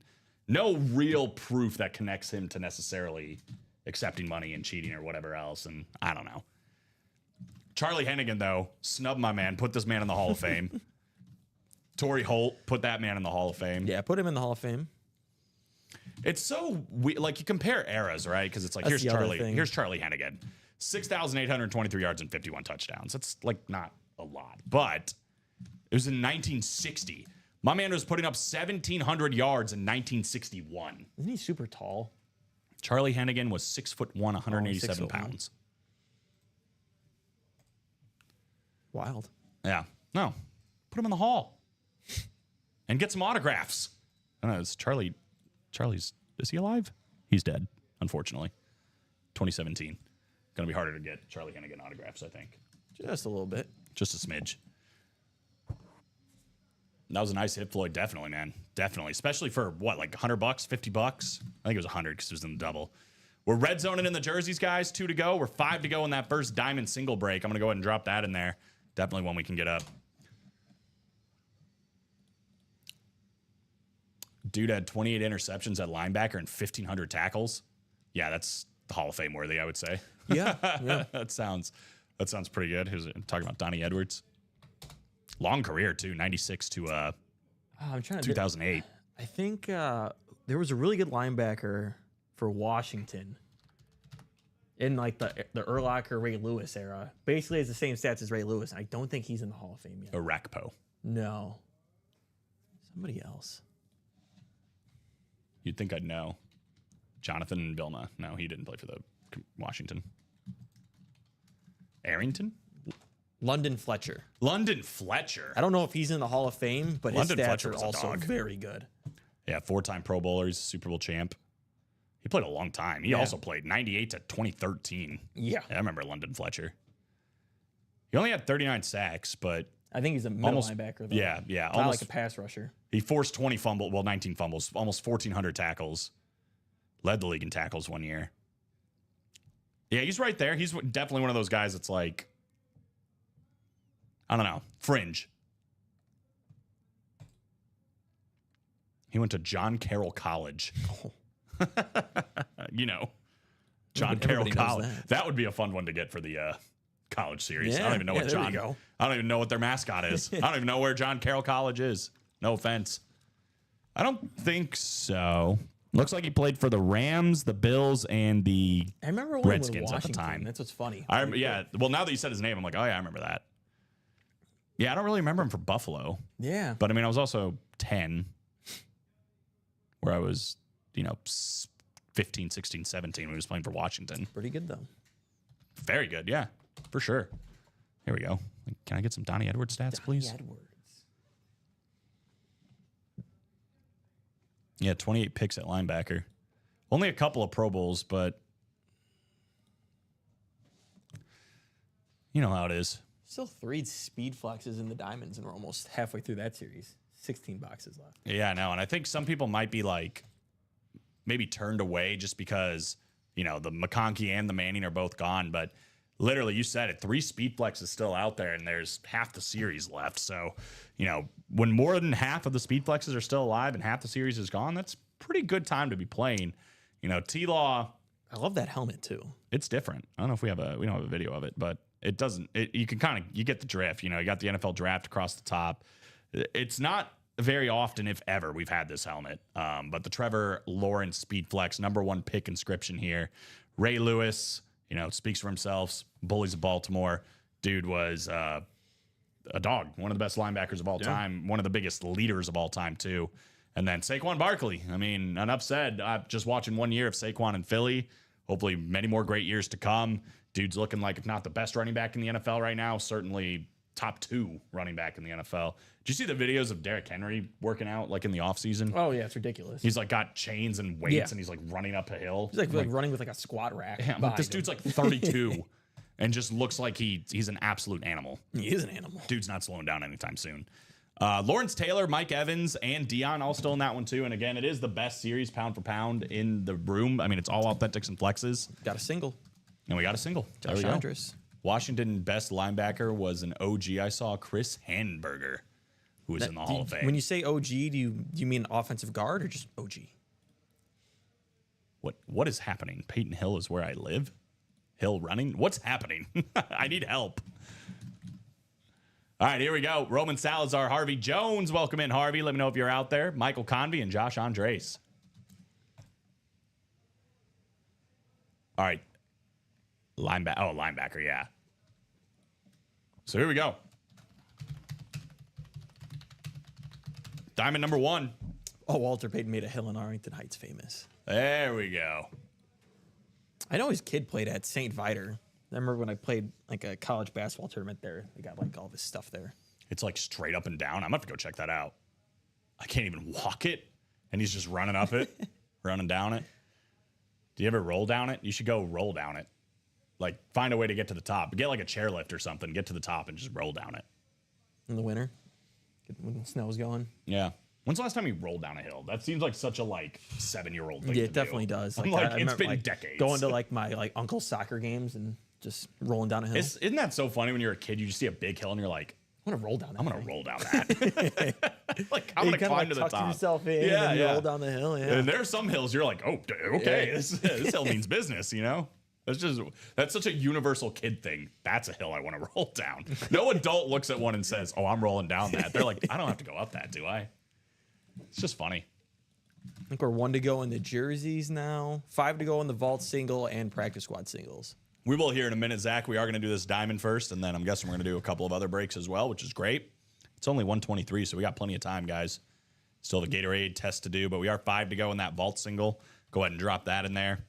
no real proof that connects him to necessarily accepting money and cheating or whatever else. And I don't know. Charlie Hennigan, though, snub my man, put this man in the Hall of Fame. Torrey Holt, put that man in the Hall of Fame. Yeah, put him in the Hall of Fame. It's so like you compare eras, right? Because it's like That's here's the other Charlie, thing. here's Charlie Hennigan, 6,823 yards and 51 touchdowns. That's like not a lot, but it was in 1960. My man was putting up 1,700 yards in 1961. Isn't he super tall? Charlie Hennigan was 6'1", 187 6'1". pounds. Wild. Yeah, no, put him in the Hall and get some autographs. I don't know. Is Charlie's is he alive? He's dead, unfortunately. 2017. Gonna be harder to get Charlie Hennigan autographs, I think. Just a little bit. Just a smidge. That was a nice hit, Floyd. Definitely, man. Definitely. Especially for what, like $100, $50? I think it was 100 because it was in the double. We're red zoning in the jerseys, guys. 2 to go. We're 5 to go in that first diamond single break. I'm gonna go ahead and drop that in there. Definitely one we can get up. Dude had 28 interceptions at linebacker and 1,500 tackles. Yeah, that's Hall of Fame worthy, I would say. Yeah. that sounds pretty good. Who's talking about Donnie Edwards? Long career too, 96 to I'm trying to 2008. I think there was a really good linebacker for Washington in like the Urlacher, Ray Lewis era. Basically, has the same stats as Ray Lewis. And I don't think he's in the Hall of Fame yet. Arakpo. No, somebody else. You'd think I'd know. Jonathan Vilma. No, he didn't play for the Washington. Arrington? London Fletcher. London Fletcher. I don't know if he's in the Hall of Fame, but London his stats Fletcher are was a also dog. very good. Yeah, 4-time Pro Bowler. He's a Super Bowl champ. He played a long time. He also played 98 to 2013. Yeah. I remember London Fletcher. He only had 39 sacks, but I think he's a middle linebacker, though. yeah, Not almost like a pass rusher. He forced 19 fumbles, almost 1,400 tackles. Led the league in tackles one year. Yeah, he's right there. He's definitely one of those guys that's like, I don't know, fringe. He went to John Carroll College. You know, John Carroll Everybody knows College. that. That would be a fun one to get for the college series. I Yeah, don't even know what there we John. go. I don't even know what their mascot is. I don't even know where John Carroll College is. No offense. I don't think so. Looks like he played for the Rams, the Bills, and the I remember when Redskins with at the Washington. time. That's what's funny. Yeah. Well, now that you said his name, I'm like, oh yeah, I remember that. Yeah, I don't really remember him for Buffalo, Yeah. but I mean, I was also 10, where I was, 15, 16, 17 when he was playing for Washington. Pretty good, though. Very good, yeah, for sure. Here we go. Can I get some Donnie Edwards stats, please? Edwards. Yeah, 28 picks at linebacker. Only a couple of Pro Bowls, but you know how it is. Still 3 speed flexes in the diamonds, and we're almost halfway through that series. 16 boxes left. Yeah, I know. And I think some people might be like maybe turned away just because, the McConkey and the Manning are both gone. But literally, you said it, 3 speed flexes still out there, and there's half the series left. So, you know, when more than half of the speed flexes are still alive and half the series is gone, that's pretty good time to be playing. You know, T-Law, I love that helmet too. it's different. I don't know if we don't have a video of it, but it doesn't. You can kind of you get the drift. You know, you got the NFL draft across the top. It's not very often, if ever, we've had this helmet. But the Trevor Lawrence Speed Flex #1 pick inscription here. Ray Lewis, you know, speaks for himself. Bullies of Baltimore. Dude was a dog, one of the best linebackers of all time, one of the biggest leaders of all time too. And then Saquon Barkley. I mean, enough said. I'm just watching 1 year of Saquon in Philly. Hopefully many more great years to come. Dude's looking like, if not the best running back in the NFL right now, certainly top 2 running back in the NFL. Did you see the videos of Derrick Henry working out like in the offseason? Oh yeah, it's ridiculous. He's like got chains and weights Yeah. and he's like running up a hill. He's like running with like a squat rack. Yeah, I'm like, this dude's like 32 and just looks like he's an absolute animal. He is an animal. Dude's not slowing down anytime soon. Lawrence Taylor, Mike Evans, and Dion all still in that one too. And again, it is the best series pound for pound in the room. I mean, it's all authentics and flexes. Got a single. And we got a single. There Josh we go. Andrus. Washington best linebacker was an OG I saw, Chris Hanburger, who was in the Hall of Fame. When you say OG, do you mean offensive guard or just OG? What is happening? Peyton Hill is where I live? Hill running? What's happening? I need help. All right, here we go. Roman Salazar, Harvey Jones. Welcome in, Harvey. Let me know if you're out there. Michael Convey and Josh Andres. All right. Linebacker, yeah. So here we go. Diamond #1. Oh, Walter Payton made a hill in Arlington Heights famous. There we go. I know his kid played at St. Viator. I remember when I played like a college basketball tournament there. They got like all this stuff there. It's like straight up and down. I'm gonna have to go check that out. I can't even walk it, and he's just running up it, running down it. Do you ever roll down it? You should go roll down it. Like, find a way to get to the top. Get like a chairlift or something. Get to the top and just roll down it. In the winter, when the snow's going. Yeah. When's the last time you rolled down a hill? That seems like such a 7-year-old thing. Yeah, to it definitely does. I'm I it's remember, been decades. Going to like my uncle's soccer games and just rolling down a hill. Isn't that so funny when you're a kid? You just see a big hill and you're like, I'm gonna roll down that. I'm gonna roll down that. like, I'm gonna climb to the tuck top. yourself in Yeah, and yeah. roll down the hill. Yeah. And there are some hills you're like, oh, okay, Yeah. this hill means business, you know? That's such a universal kid thing. That's a hill I want to roll down. No adult looks at one and says, oh, I'm rolling down that. They're like, I don't have to go up that, do I? It's just funny. I think we're 1 to go in the jerseys now, 5 to go in the vault single and practice squad singles. We will hear in a minute, Zach. We are going to do this diamond first, and then I'm guessing we're going to do a couple of other breaks as well, which is great. It's only 1:23, so we got plenty of time, guys. Still the Gatorade test to do, but we are 5 to go in that vault single. Go ahead and drop that in there.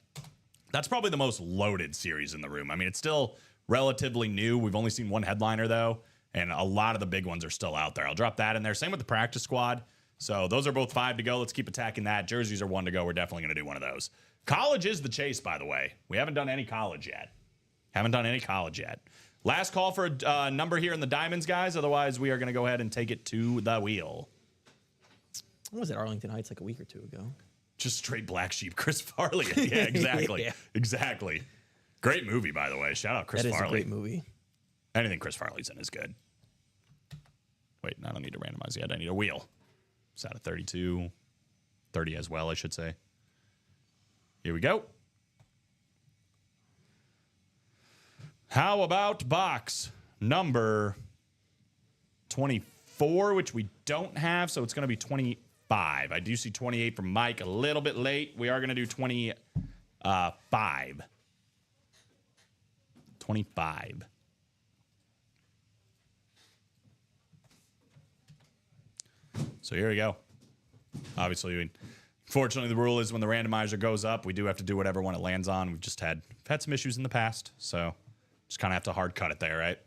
That's probably the most loaded series in the room. I mean, it's still relatively new. We've only seen one headliner, though, and a lot of the big ones are still out there. I'll drop that in there. Same with the practice squad. So those are both 5 to go. Let's keep attacking that. Jerseys are 1 to go. We're definitely going to do one of those. College is the chase, by the way. We haven't done any college yet. Last call for a number here in the Diamonds, guys. Otherwise, we are going to go ahead and take it to the wheel. What was it, Arlington Heights, like a week or 2 ago? Just straight black sheep, Chris Farley. Yeah, exactly. Yeah. Exactly. Great movie, by the way. Shout out Chris That is Farley. a great movie. Anything Chris Farley's in is good. Wait, I don't need to randomize yet. I need a wheel. It's out of 32. 30 as well, I should say. Here we go. How about box number 24, which we don't have, so it's going to be 25. I do see 28 from Mike, a little bit late. We are going to do 25. 25. So here we go. Obviously, fortunately, the rule is when the randomizer goes up, we do have to do whatever one it lands on. We've just had some issues in the past, so just kind of have to hard cut it there, right?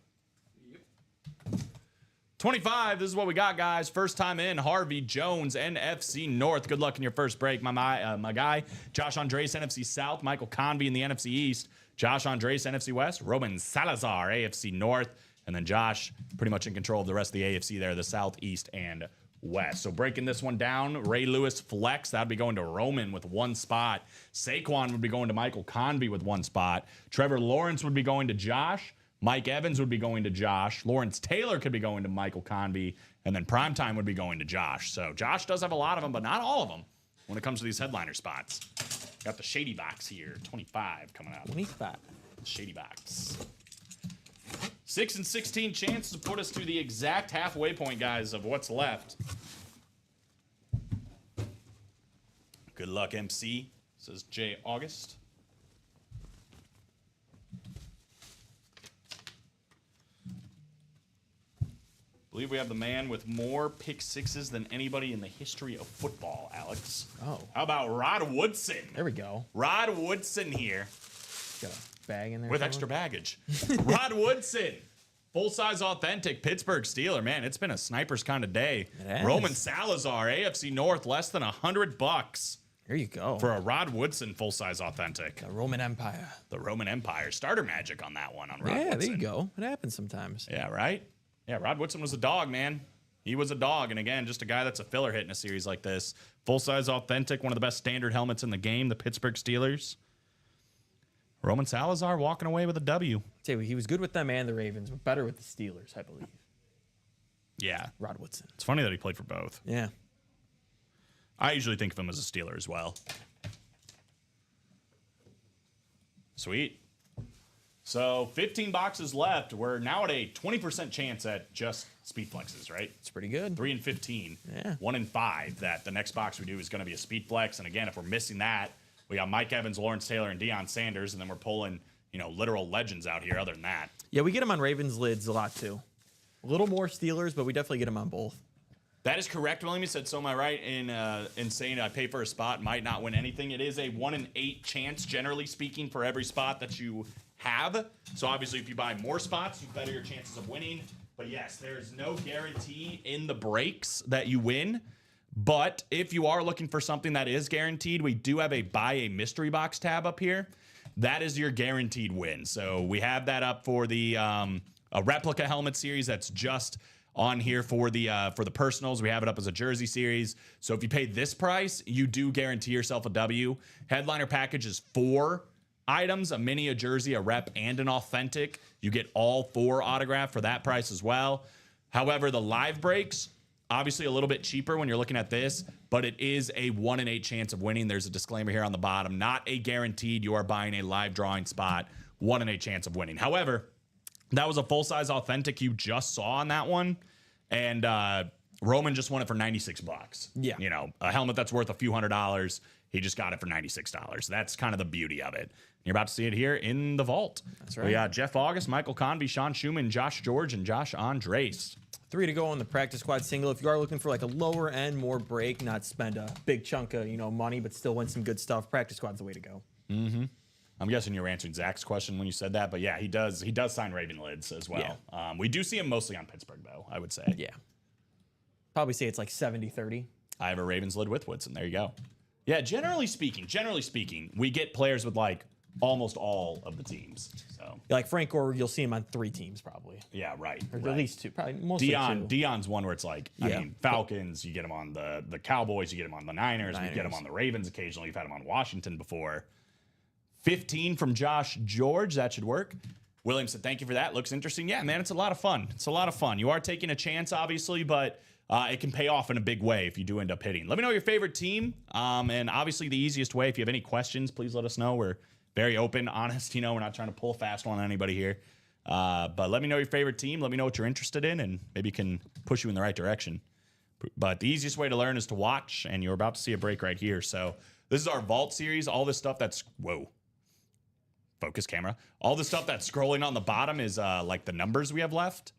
25, this is what we got, guys. First time in, Harvey Jones, NFC North. Good luck in your first break, my guy. Josh Andres, NFC South. Michael Convey in the NFC East. Josh Andres, NFC West. Roman Salazar, AFC North. And then Josh, pretty much in control of the rest of the AFC there, the South, East, and West. So breaking this one down, Ray Lewis flex, that'd be going to Roman with 1 spot. Saquon would be going to Michael Convey with 1 spot. Trevor Lawrence would be going to Josh. Mike Evans would be going to Josh. Lawrence Taylor could be going to Michael Convey. And then Primetime would be going to Josh. So Josh does have a lot of them, but not all of them when it comes to these headliner spots. Got the Shady Box here, 25 coming out. 25. Shady Box. 6 and 16 chance to put us to the exact halfway point, guys, of what's left. Good luck, MC, says Jay August. Believe we have the man with more pick sixes than anybody in the history of football, Alex. Oh. How about Rod Woodson? There we go. Rod Woodson here. Got a bag in there. With somewhere. extra baggage. Rod Woodson, full-size authentic Pittsburgh Steeler. Man, it's been a sniper's kind of day. It has. Roman Salazar, AFC North, less than $100 There you go. for a Rod Woodson full-size authentic. the Roman Empire. The Roman Empire. Starter magic on that one on Rod Yeah, Woodson. there you go. It happens sometimes. Yeah, right? Yeah, Rod Woodson was a dog, man. He was a dog. And again, just a guy that's a filler hit in a series like this. Full-size authentic, one of the best standard helmets in the game, the Pittsburgh Steelers. Roman Salazar walking away with a W. Tell you, he was good with them and the Ravens, but better with the Steelers, I believe. Yeah. Rod Woodson. It's funny that he played for both. Yeah. I usually think of him as a Steeler as well. Sweet. So 15 boxes left. We're now at a 20% chance at just speed flexes, right? It's pretty good. 3 and 15. Yeah. 1 and 5 that the next box we do is going to be a speed flex. And again, if we're missing that, we got Mike Evans, Lawrence Taylor, and Deion Sanders. And then we're pulling, literal legends out here other than that. Yeah, we get him on Ravens lids a lot too. A little more Steelers, but we definitely get him on both. That is correct, William. You said, so am I right in saying I pay for a spot, might not win anything? It is a 1 in 8 chance, generally speaking, for every spot that you have. So obviously, if you buy more spots, you better your chances of winning. But yes, there's no guarantee in the breaks that you win. But if you are looking for something that is guaranteed, we do have a buy a mystery box tab up here. That is your guaranteed win. So we have that up for the a replica helmet series that's just on here for the personals. We have it up as a jersey series. So if you pay this price, you do guarantee yourself a W. Headliner package is 4 items, a mini, a jersey, a rep, and an authentic. You get all 4 autographed for that price as well. However, the live breaks, obviously a little bit cheaper when you're looking at this, but it is a 1 in 8 chance of winning. There's a disclaimer here on the bottom. Not a guaranteed you are buying a live drawing spot. 1 in 8 chance of winning. However, that was a full-size authentic you just saw on that one. And Roman just won it for $96. Yeah. A helmet that's worth a few $100s. He just got it for $96. That's kind of the beauty of it. You're about to see it here in the vault. That's right. We got Jeff August, Michael Convey, Sean Schumann, Josh George, and Josh Andres. 3 to go on the practice squad single. If you are looking for like a lower end, more break, not spend a big chunk of money, but still win some good stuff, practice squad's the way to go. Mm-hmm. I'm guessing you were answering Zach's question when you said that, but yeah, he does sign Raven lids as well. Yeah. We do see him mostly on Pittsburgh, though, I would say. Yeah. Probably say it's like 70-30. I have a Ravens lid with Woodson. There you go. Yeah, generally speaking, we get players with like almost all of the teams. So Like Frank Gore, you'll see him on 3 teams probably. yeah, right. Or right. at least 2. Probably mostly 2. Dion's one where it's like, I Yeah. mean, Falcons, you get him on the Cowboys, you get him on the Niners, we get him on the Ravens occasionally. You've had him on Washington before. 15 from Josh George. That should work. William said, thank you for that. Looks interesting. Yeah, man, it's a lot of fun. It's a lot of fun. You are taking a chance, obviously, but it can pay off in a big way if you do end up hitting. Let me know your favorite team. And obviously the easiest way, if you have any questions, please let us know. We're very open, honest. We're not trying to pull a fast one on anybody here. But let me know your favorite team. Let me know what you're interested in, and maybe can push you in the right direction. But the easiest way to learn is to watch, and you're about to see a break right here. So this is our Vault series. All this stuff that's, whoa, focus camera. All the stuff that's scrolling on the bottom is like the numbers we have left.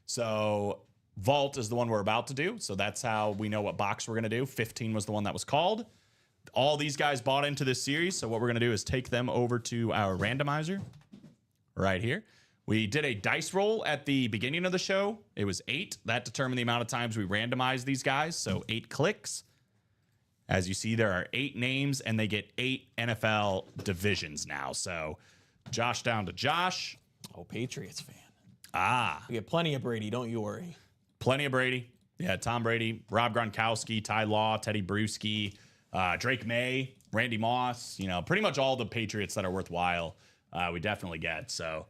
So Vault is the one we're about to do. So that's how we know what box we're going to do. 15 was the one that was called. All these guys bought into this series. So what we're going to do is take them over to our randomizer right here. We did a dice roll at the beginning of the show. It was 8. That determined the amount of times we randomized these guys. So 8 clicks. As you see, there are 8 names, and they get 8 NFL divisions now. So Josh down to Josh. Oh, Patriots fan. Ah, We get plenty of Brady, don't you worry. plenty of Brady. Yeah, Tom Brady, Rob Gronkowski, Ty Law, Teddy Bruschi, Drake May, Randy Moss, pretty much all the Patriots that are worthwhile, we definitely get. So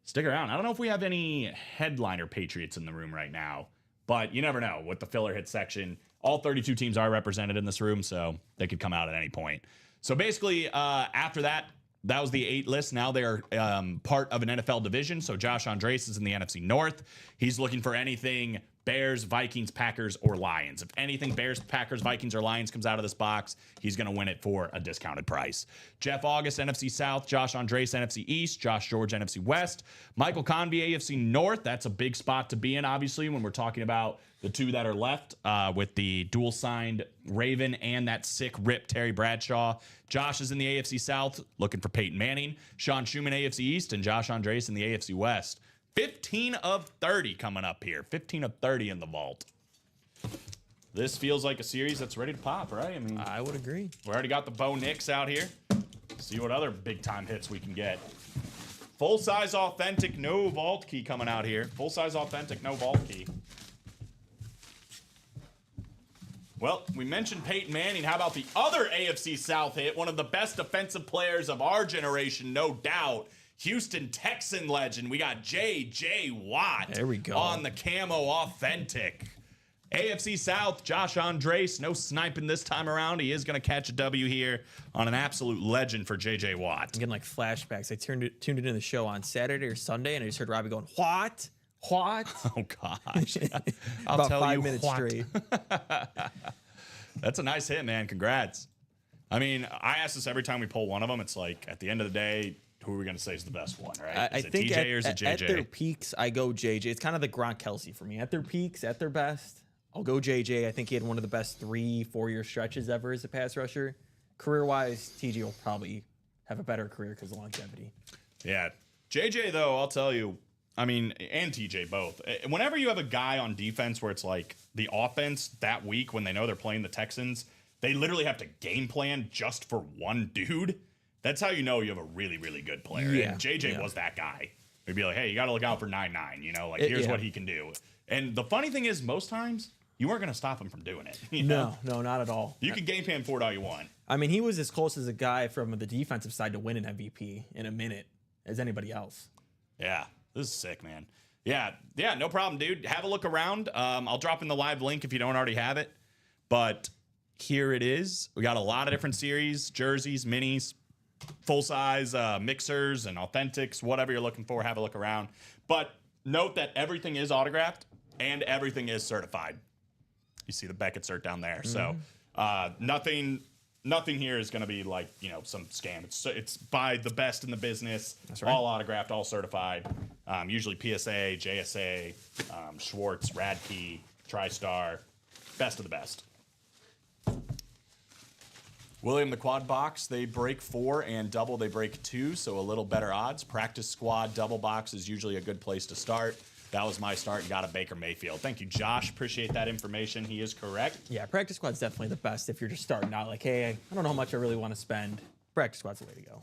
stick around. I don't know if we have any headliner Patriots in the room right now, but you never know with the filler hit section. All 32 teams are represented in this room, so they could come out at any point. So basically, after that was the 8 list. Now they are part of an NFL division. So Josh Andres is in the NFC North. He's looking for anything Bears, Vikings, Packers, or Lions. If anything Bears, Packers, Vikings, or Lions comes out of this box, he's going to win it for a discounted price. Jeff August, NFC South. Josh Andres, NFC East. Josh George, NFC West. Michael Convey, AFC North. That's a big spot to be in, obviously, when we're talking about the 2 that are left with the dual-signed Raven and that sick rip Terry Bradshaw. Josh is in the AFC South, looking for Peyton Manning. Sean Schumann, AFC East, and Josh Andres in the AFC West. 15 of 30 coming up here. 15 of 30 in the vault. This feels like a series that's ready to pop, right? I mean, I would agree. we already got the Bo Nix out here. See what other big-time hits we can get. Full-size authentic, no vault key coming out here. Full-size authentic, no vault key. Well, we mentioned Peyton Manning. How about the other AFC South hit? One of the best defensive players of our generation, no doubt. Houston Texan legend. We got J.J. Watt. There we go. On the camo authentic. AFC South, Josh Andres. No sniping this time around. He is going to catch a W here on an absolute legend for J.J. Watt. I'm getting like flashbacks. I tuned into the show on Saturday or Sunday, and I just heard Robbie going, "What? What?" Oh, gosh. I'll About tell 5 you minutes what. straight. That's a nice hit, man. Congrats. I mean, I ask this every time we pull one of them. It's like, at the end of the day, who are we going to say is the best one, right? I Is it think TJ or is it JJ? at their peaks, I go JJ. It's kind of the Gronkowski for me. At their peaks, at their best, I'll go JJ. I think he had one of the best 3-4 year stretches ever as a pass rusher. Career-wise, TJ will probably have a better career because of longevity. Yeah. JJ, though, I'll tell you, I mean, and TJ both. Whenever you have a guy on defense where it's like the offense that week when they know they're playing the Texans, they literally have to game plan just for one dude. That's how you know you have a really, really good player. Yeah, And JJ was that guy. We'd be like, hey, you got to look out for 9-9, like here's what he can do. And the funny thing is, most times, you weren't going to stop him from doing it. No, not at all. You can game plan for it all you want. I mean, he was as close as a guy from the defensive side to win an MVP in a minute as anybody else. Yeah, this is sick, man. Yeah, no problem, dude. Have a look around. I'll drop in the live link if you don't already have it. But here it is. We got a lot of different series, jerseys, minis, full-size mixers and authentics, whatever you're looking for, have a look around. But note that everything is autographed and everything is certified. You see the Beckett cert down there. So nothing here is going to be like, some scam. It's by the best in the business. That's right. All autographed, all certified. Usually PSA, JSA, Schwartz, Radkey, TriStar. Best of the best. William, the quad box, they break 4 and double, they break 2, so a little better odds. Practice squad double box is usually a good place to start. That was my start and got a Baker Mayfield. Thank you, Josh. Appreciate that information. He is correct. Yeah, practice squad's definitely the best if you're just starting out. Like, hey, I don't know how much I really want to spend. Practice squad's the way to go.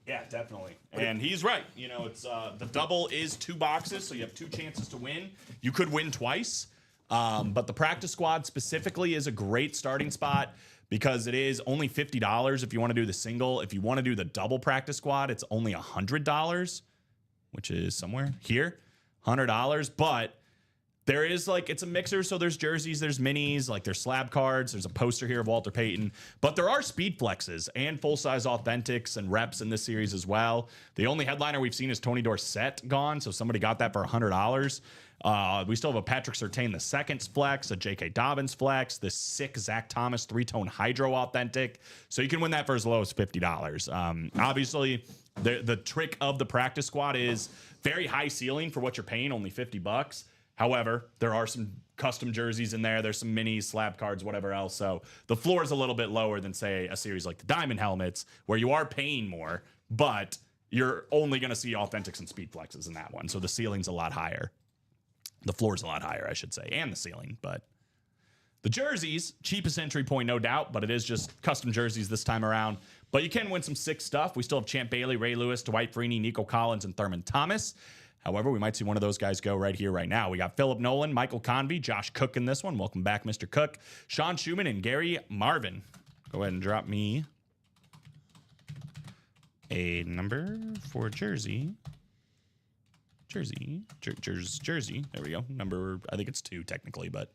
Yeah, definitely. And he's right. It's the double is 2 boxes, so you have 2 chances to win. You could win twice, but the practice squad specifically is a great starting spot because it is only $50 if you want to do the single. If you want to do the double practice squad, it's only $100, which is somewhere here, $100. But there is it's a mixer, so there's jerseys, there's minis, there's slab cards, there's a poster here of Walter Payton, but there are speed flexes and full-size authentics and reps in this series as well. The only headliner we've seen is Tony Dorsett gone, so somebody got that for $100. We still have a Patrick Surtain II flex, a J.K. Dobbins flex, this sick Zach Thomas 3-tone Hydro authentic, so you can win that for as low as $50. Obviously, the trick of the practice squad is very high ceiling for what you're paying, only $50. However, there are some custom jerseys in there. There's some minis, slab cards, whatever else. So the floor is a little bit lower than, say, a series like the Diamond Helmets, where you are paying more, but you're only going to see authentics and speed flexes in that one. So the ceiling's a lot higher. The floor's a lot higher, I should say, and the ceiling. But the jerseys, cheapest entry point, no doubt, but it is just custom jerseys this time around. But you can win some sick stuff. We still have Champ Bailey, Ray Lewis, Dwight Freeney, Nico Collins, and Thurman Thomas. However, we might see one of those guys go right here, right now. We got Philip Nolan, Michael Convey, Josh Cook in this one. Welcome back, Mr. Cook. Sean Schumann and Gary Marvin. Go ahead and drop me a number for jersey. Jersey. There we go. Number, I think it's 2 technically, but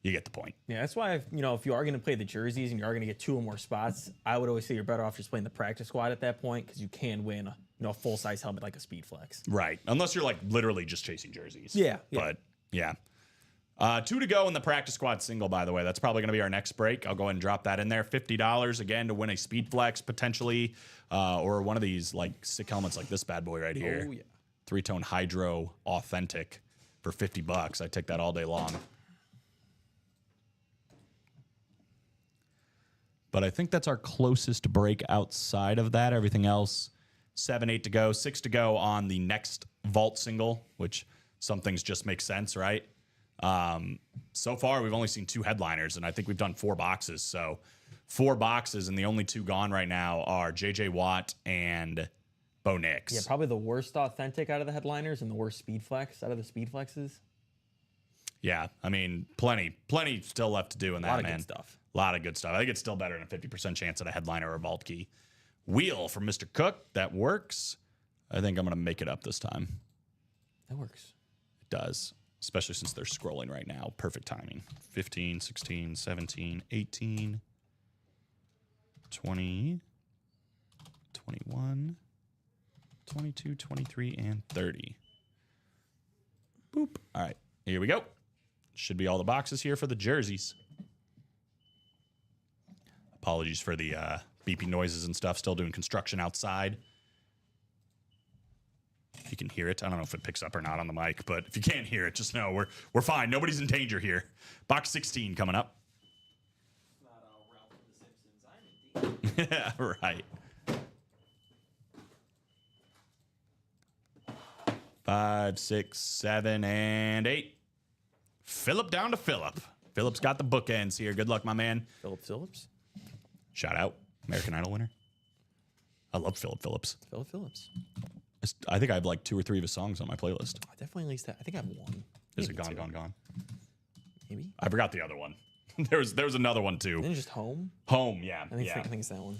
you get the point. Yeah, that's why, if you are going to play the jerseys and you are going to get 2 or more spots, I would always say you're better off just playing the practice squad at that point because you can win a full-size helmet like a Speed Flex. Right. Unless you're like literally just chasing jerseys. Yeah. But yeah. 2 to go in the practice squad single, by the way. That's probably going to be our next break. I'll go ahead and drop that in there. $50 again to win a Speed Flex potentially, or one of these like sick helmets like this bad boy right here. Oh, yeah. 3-tone Hydro Authentic for $50. I take that all day long. But I think that's our closest break outside of that. Everything else, 7, 8 to go, 6 to go on the next vault single, which some things just make sense, right? So far, we've only seen 2 headliners, and I think we've done 4 boxes. So 4 boxes, and the only 2 gone right now are J.J. Watt and Bo Nix. Yeah, probably the worst authentic out of the headliners and the worst Speed Flex out of the Speed Flexes. Yeah, I mean, plenty still left to do in that, A lot of man. good stuff. A lot of good stuff. I think it's still better than a 50% chance at a headliner or a vault key. Wheel from Mr. Cook. That works. I think I'm going to make it up this time. That works. It does, especially since they're scrolling right now. Perfect timing. 15, 16, 17, 18, 20, 21, 22, 23, and 30. Boop. All right, here we go. Should be all the boxes here for the jerseys. Apologies for the beeping noises and stuff. Still doing construction outside. If you can hear it, I don't know if it picks up or not on the mic, but if you can't hear it, just know we're fine. Nobody's in danger here. Box 16 coming up. Not all Ralph of the Simpsons. I'm in Yeah, right. 5, 6, 7, and 8. Philip down to Philip. Philip's got the bookends here. Good luck, my man. Philip Phillips. Shout out, American Idol winner. I love Philip Phillips. Philip Phillips. I think I have like 2 or 3 of his songs on my playlist. I definitely at least that. I think I have 1. Is it Maybe Gone, 2. Gone? Maybe. I forgot the other one. there was another one too. Then just Home. Home, yeah. I think yeah. it's that one.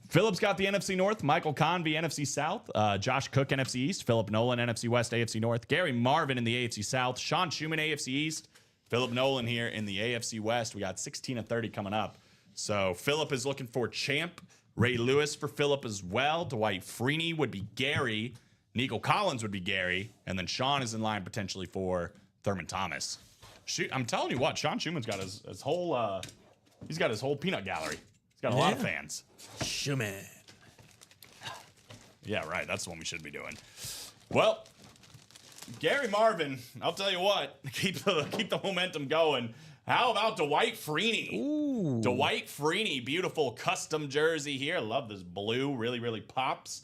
Philip's got the NFC North. Michael Convey, NFC South. Josh Cook, NFC East. Philip Nolan, NFC West, AFC North. Gary Marvin in the AFC South. Sean Schumann, AFC East. Philip Nolan here in the AFC West. We got 16 and 30 coming up. So Philip is looking for Champ. Ray Lewis for Philip as well. Dwight Freeney would be Gary. Nico Collins would be Gary. And then Sean is in line potentially for Thurman Thomas. I'm telling you what, Sean Schumann's got his whole he's got his whole peanut gallery. He's got a lot of fans. Schumann. Yeah, right. That's the one we should be doing. Well, Gary Marvin, I'll tell you what, keep the momentum going. How about Dwight Freeney? Ooh. Dwight Freeney, beautiful custom jersey here. I love this blue. Really, really pops.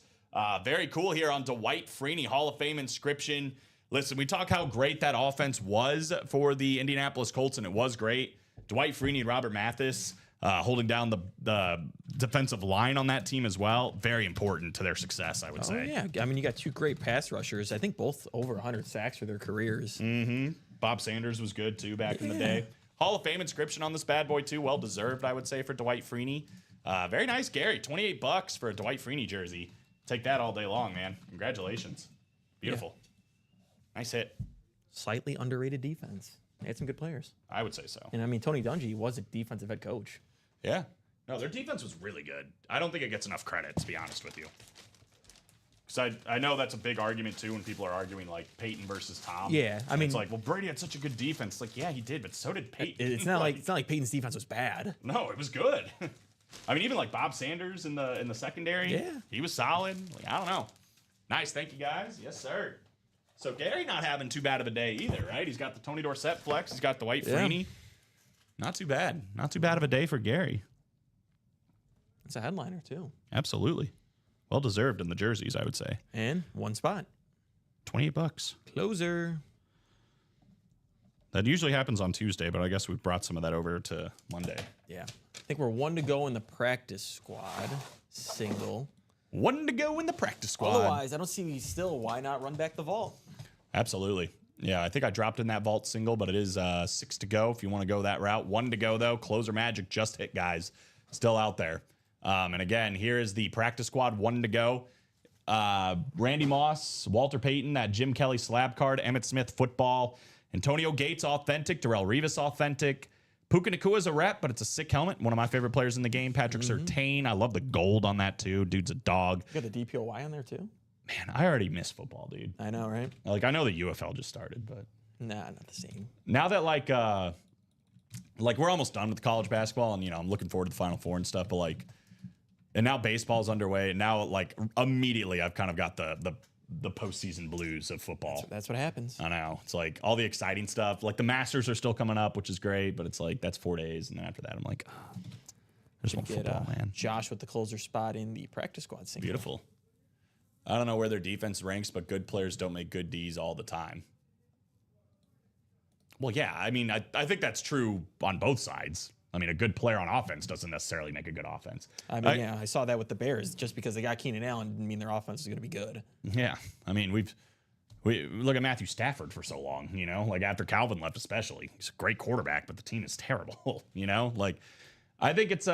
Very cool here on Dwight Freeney, Hall of Fame inscription. Listen, we talk how great that offense was for the Indianapolis Colts, and it was great. Dwight Freeney and Robert Mathis holding down the defensive line on that team as well. Very important to their success, I would Oh, say. yeah. I mean, you got 2 great pass rushers. I think both over 100 sacks for their careers. Bob Sanders was good, too, back in the day. Hall of Fame inscription on this bad boy, too. Well-deserved, I would say, for Dwight Freeney. Very nice, Gary. $28 for a Dwight Freeney jersey. Take that all day long, man. Congratulations. Beautiful. Nice hit. Slightly underrated defense. They had some good players. I would say so. And I mean, Tony Dungy was a defensive head coach. Yeah. No, their defense was really good. I don't think it gets enough credit, to be honest with you. Because I know that's a big argument, too, when people are arguing, like, Peyton versus Tom. Yeah, I mean- It's like, well, Brady had such a good defense. It's like, yeah, he did, but so did Peyton. It's not like Peyton's defense was bad. No, it was good. I mean, even like Bob Sanders in the secondary. Yeah. He was solid. Like, I don't know. Nice. Thank you, guys. Yes, sir. So Gary not having too bad of a day either, right? He's got the Tony Dorsett flex. He's got the Dwight Freeney. Not too bad. Not too bad of a day for Gary. It's a headliner, too. Absolutely. Well deserved in the jerseys, I would say. And 1 spot. $28. Closer. That usually happens on Tuesday, but I guess we brought some of that over to Monday. Yeah. I think we're 1 to go in the practice squad. Single. 1 to go in the practice squad. Otherwise, I don't see still why not run back the vault. Absolutely. Yeah, I think I dropped in that vault single, but it is 6 to go if you want to go that route. 1 to go, though. Closer magic just hit, guys. Still out there. And again, here is the practice squad. 1 to go. Randy Moss, Walter Payton, that Jim Kelly slab card, Emmitt Smith football, Antonio Gates authentic, Darrell Rivas authentic. Puka Nakua is a rep, but it's a sick helmet. One of my favorite players in the game, Patrick Surtain. I love the gold on that, too. Dude's a dog. You got the DPOY on there, too? Man, I already miss football, dude. I know, right? Like, I know the UFL just started, but Nah, not the same. now that like we're almost done with college basketball, and I'm looking forward to the Final Four and stuff, but and now baseball's underway, and now immediately I've kind of got the postseason blues of football. That's what happens. I know. It's like all the exciting stuff. Like the Masters are still coming up, which is great, but it's like that's 4 days, and then after that, I'm like, I just want Get football, man. Josh with the closer spot in the practice squad single. Beautiful. I don't know where their defense ranks, but good players don't make good Ds all the time. Well, yeah, I mean, I think that's true on both sides. I mean, a good player on offense doesn't necessarily make a good offense. I mean, I saw that with the Bears. Just because they got Keenan Allen didn't mean their offense was going to be good. Yeah, I mean, we look at Matthew Stafford for so long, like after Calvin left, especially. He's a great quarterback, but the team is terrible, Like, I think it's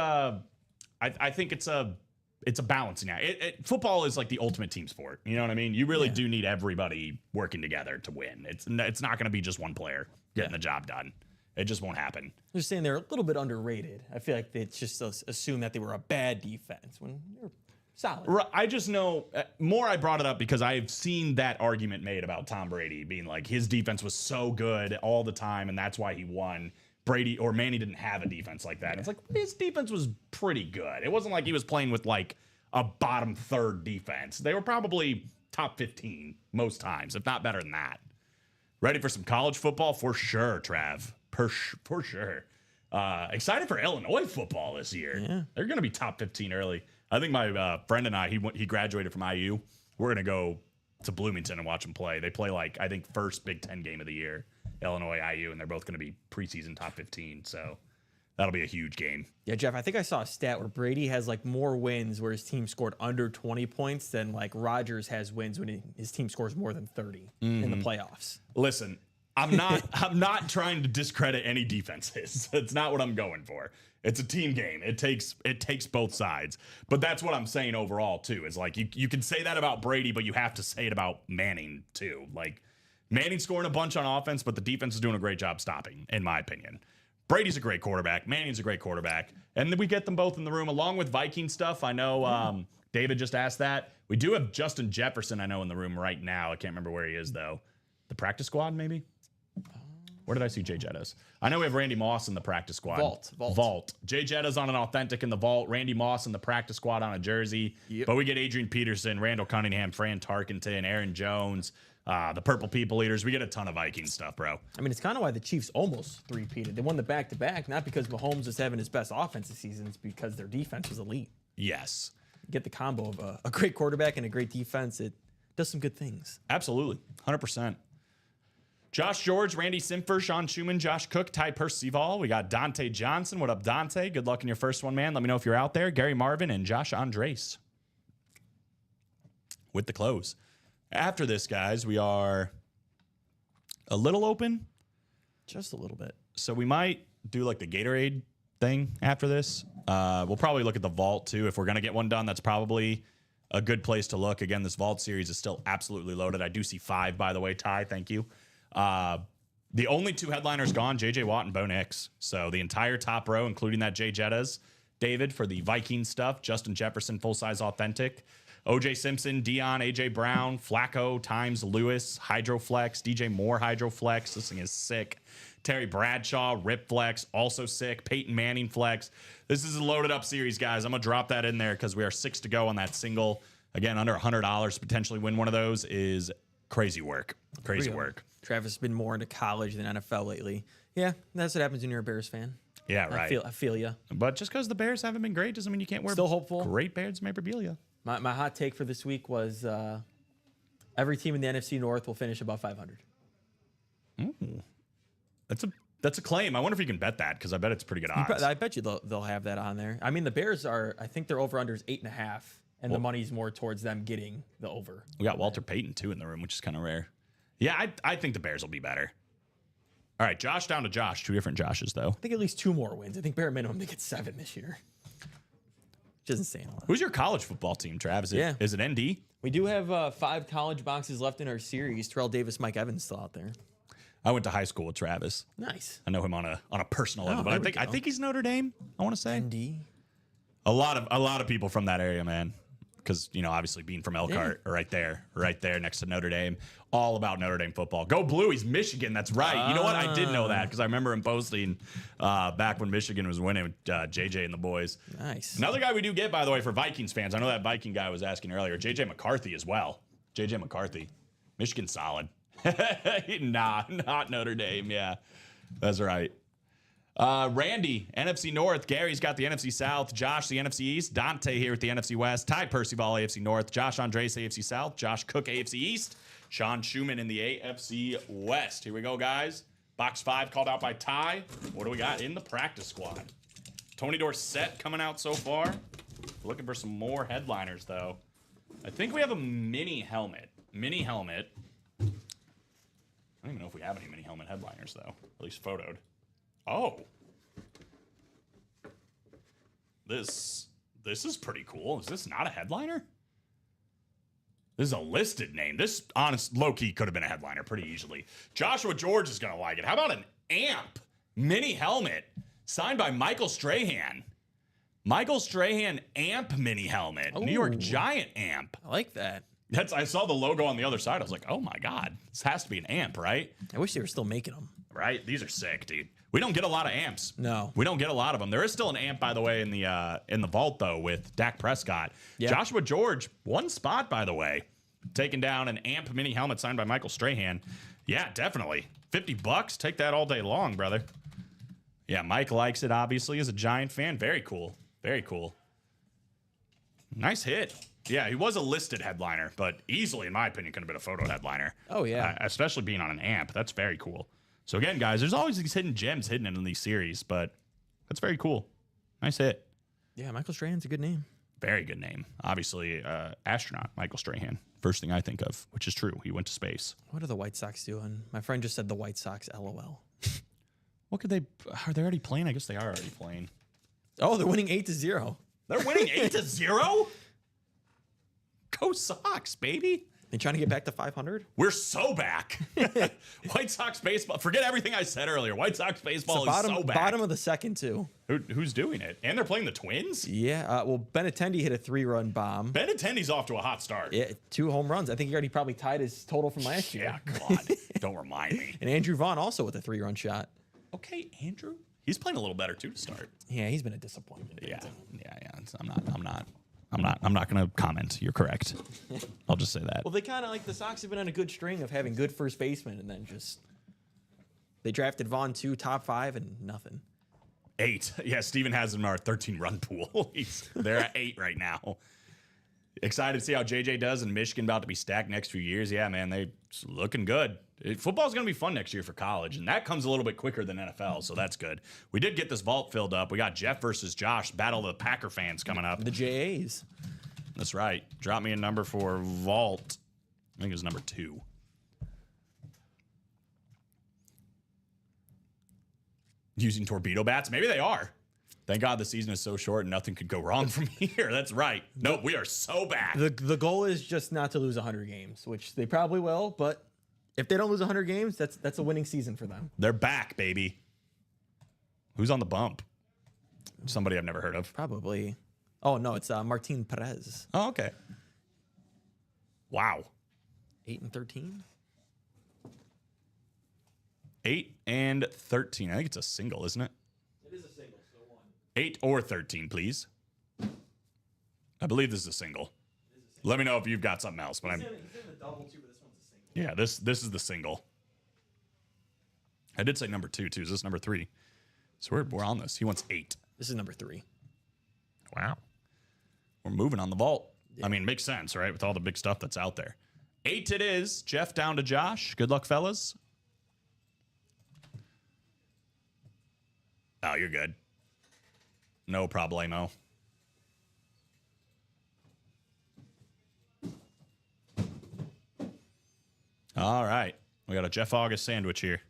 it's a balancing act. Football is like the ultimate team sport. You know what I mean? You really do need everybody working together to win. It's not going to be just one player getting the job done. It just won't happen. They're saying they're a little bit underrated. I feel like they just assume that they were a bad defense when they're solid. I just know more. I brought it up because I've seen that argument made about Tom Brady being like his defense was so good all the time, and that's why he won. Brady or Manny didn't have a defense like that. And it's like his defense was pretty good. It wasn't like he was playing with like a bottom third defense. They were probably top 15 most times, if not better than that. Ready for some college football? For sure, Trav. For sure. Excited for Illinois football this year. Yeah. They're going to be top 15 early. I think my friend and I, he graduated from IU. We're going to go to Bloomington and watch them play. They play I think first Big Ten game of the year, Illinois, IU, and they're both going to be preseason top 15. So that'll be a huge game. Yeah, Jeff, I think I saw a stat where Brady has more wins where his team scored under 20 points than Rodgers has wins when his team scores more than 30 in the playoffs. Listen, I'm not trying to discredit any defenses. That's not what I'm going for. It's a team game. It takes both sides. But that's what I'm saying overall too. Is you can say that about Brady, but you have to say it about Manning too. Manning scoring a bunch on offense, but the defense is doing a great job stopping, in my opinion. Brady's a great quarterback. Manning's a great quarterback. And then we get them both in the room along with Viking stuff. I know David just asked that. We do have Justin Jefferson, I know, in the room right now. I can't remember where he is, though. The practice squad, maybe? Where did I see Jay Jettas? I know we have Randy Moss in the practice squad. Vault. Jay Jettas on an authentic in the vault. Randy Moss in the practice squad on a jersey. Yep. But we get Adrian Peterson, Randall Cunningham, Fran Tarkenton, Aaron Jones, the Purple People Eaters. We get a ton of Viking stuff, bro. I mean, it's kind of why the Chiefs almost three-peated. They won the back-to-back, not because Mahomes was having his best offensive season. It's because their defense was elite. Yes. You get the combo of a great quarterback and a great defense. It does some good things. Absolutely. 100%. Josh George, Randy Simfer, Sean Schumann, Josh Cook, Ty Percival. We got Dante Johnson. What up, Dante? Good luck in your first one, man. Let me know if you're out there. Gary Marvin and Josh Andres with the close. After this, guys, we are a little open. Just a little bit. So we might do the Gatorade thing after this. We'll probably look at the vault, too. If we're going to get one done, that's probably a good place to look. Again, this vault series is still absolutely loaded. I do see 5, by the way, Ty. Thank you. The only 2 headliners gone, J.J. Watt and Bo Nix. So the entire top row, including that Jay Jettas, David for the Viking stuff, Justin Jefferson, full-size authentic, O.J. Simpson, Dion, A.J. Brown, Flacco, Times Lewis, Hydroflex, DJ Moore, Hydroflex. This thing is sick. Terry Bradshaw, Rip Flex, also sick. Peyton Manning Flex. This is a loaded up series, guys. I'm going to drop that in there because we are 6 to go on that single. Again, under $100 to potentially win one of those is crazy work. Crazy work. Travis has been more into college than NFL lately. Yeah, that's what happens when you're a Bears fan. Yeah, right. I feel you. But just because the Bears haven't been great doesn't mean you can't wear Still hopeful. Great Bears memorabilia. My hot take for this week was every team in the NFC North will finish above 500. That's a claim. I wonder if you can bet that because I bet it's pretty good odds. I bet you they'll have that on there. I mean, the Bears are. I think their over/under is 8.5, and the money's more towards them getting the over. We got Walter Payton too in the room, which is kind of rare. Yeah, I think the Bears will be better. All right, Josh down to Josh. 2 different Joshes, though. I think at least 2 more wins. I think bare minimum to get 7 this year. Which isn't saying a lot. Who's your college football team, Trav? Is it ND? We do have 5 college boxes left in our series. Terrell Davis, Mike Evans still out there. I went to high school with Travis. Nice. I know him on a personal level, but I think he's Notre Dame. I want to say ND. a lot of people from that area, man. Because obviously being from Elkhart, right there next to Notre Dame, all about Notre Dame football. Go Blue! He's Michigan. That's right. You know what? I did know that because I remember him posting back when Michigan was winning with JJ and the boys. Nice. Another guy we do get, by the way, for Vikings fans. I know that Viking guy was asking earlier. JJ McCarthy as well. JJ McCarthy, Michigan solid. Nah, not Notre Dame. Yeah, that's right. Randy, NFC North. Gary's got the NFC South. Josh, the NFC East. Dante here with the NFC West. Ty Percival, AFC North. Josh Andres, AFC South. Josh Cook, AFC East. Sean Schumann in the AFC West. Here we go, guys. Box 5 called out by Ty. What do we got in the practice squad? Tony Dorsett coming out so far. Looking for some more headliners, though. I think we have a mini helmet. I don't even know if we have any mini helmet headliners, though. At least photoed. Oh. This is pretty cool. Is this not a headliner? This is a listed name. This, honest, low-key could have been a headliner pretty easily. Joshua George is going to like it. How about an AMP mini helmet signed by Michael Strahan? Michael Strahan AMP mini helmet. New York Giant AMP. I like that. I saw the logo on the other side. I was like, oh my God, this has to be an AMP, right? I wish they were still making them. Right? These are sick, dude. We don't get a lot of amps. No. We don't get a lot of them. There is still an amp, by the way, in the vault, though, with Dak Prescott. Yeah. Joshua George, 1 spot, by the way. Taking down an amp mini helmet signed by Michael Strahan. Yeah, definitely. $50. Take that all day long, brother. Yeah, Mike likes it, obviously, as a Giant fan. Very cool. Very cool. Nice hit. Yeah, he was a listed headliner, but easily, in my opinion, could have been a photo headliner. Oh, yeah. Especially being on an amp. That's very cool. So, again, guys, there's always these hidden gems hidden in these series, but that's very cool. Nice hit. Yeah, Michael Strahan's a good name. Very good name. Obviously, astronaut Michael Strahan. First thing I think of, which is true. He went to space. What are the White Sox doing? My friend just said the White Sox, LOL. What could they... Are they already playing? I guess they are already playing. Oh, they're winning 8-0. They're winning 8-0? Go Sox, baby. They trying to get back to 500? We're so back. White Sox baseball. Forget everything I said earlier. White Sox baseball is so back. Bottom of the second, too. Who's doing it? And they're playing the Twins? Yeah. Well, Benintendi hit a 3-run bomb. Benintendi's off to a hot start. Yeah, 2 home runs. I think he already probably tied his total from last year. Yeah, God. Don't remind me. And Andrew Vaughn also with a 3-run shot. Okay, Andrew. He's playing a little better, too, to start. Yeah, he's been a disappointment. Yeah. I'm not going to comment. You're correct. I'll just say that. Well, they kind of like the Sox have been on a good string of having good first basemen, and then just they drafted Vaughn 2, top 5, and nothing. 8. Yeah, Steven has him in our 13-run pool. They're at 8 right now. Excited to see how JJ does in Michigan, about to be stacked next few years. Yeah, man, they looking good. Football's going to be fun next year for college, and that comes a little bit quicker than NFL, so that's good. We did get this vault filled up. We got Jeff versus Josh, Battle of the Packer fans coming up. The JAs. That's right. Drop me a number for vault. I think it was number 2. Using torpedo bats? Maybe they are. Thank God the season is so short and nothing could go wrong from here. That's right. No, we are so back. The goal is just not to lose 100 games, which they probably will, but if they don't lose 100 games, that's a winning season for them. They're back, baby. Who's on the bump? Somebody I've never heard of. Probably. Oh, no, it's Martin Perez. Oh, okay. Wow. 8-13? 8 and 13. I think it's a single, isn't it? It is a single, so 1. 8 or 13, please. I believe this is a single. Let me know if you've got something else. But He's in the double, too, but this one's a single. Yeah, this is the single. I did say number 2, too. Is this number 3? So we're on this. He wants 8. This is number 3. Wow. We're moving on the vault. Yeah. I mean, makes sense, right? With all the big stuff that's out there. 8 it is. Jeff down to Josh. Good luck, fellas. Oh, you're good. No problemo. All right. We got a Jeff August sandwich here.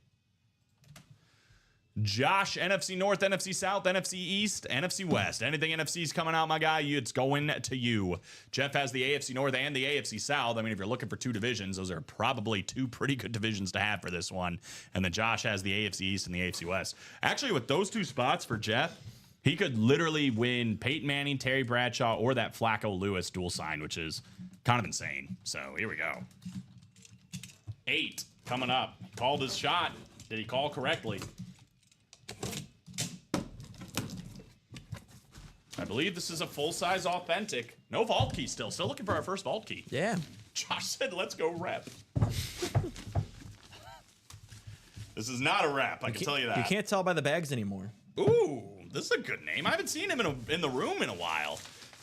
Josh, NFC North, NFC South, NFC East, NFC West. Anything NFC's coming out, my guy, it's going to you. Jeff has the AFC North and the AFC South. I mean, if you're looking for two divisions, those are probably two pretty good divisions to have for this one. And then Josh has the AFC East and the AFC West. Actually, with those two spots for Jeff, he could literally win Peyton Manning, Terry Bradshaw, or that Flacco Lewis dual sign, which is kind of insane. So here we go. 8 coming up. Called his shot. Did he call correctly? I believe this is a full-size authentic. No vault key still. Still looking for our first vault key. Yeah. Josh said, let's go rep. This is not a rep, I can tell you that. You can't tell by the bags anymore. Ooh, this is a good name. I haven't seen him in the room in a while.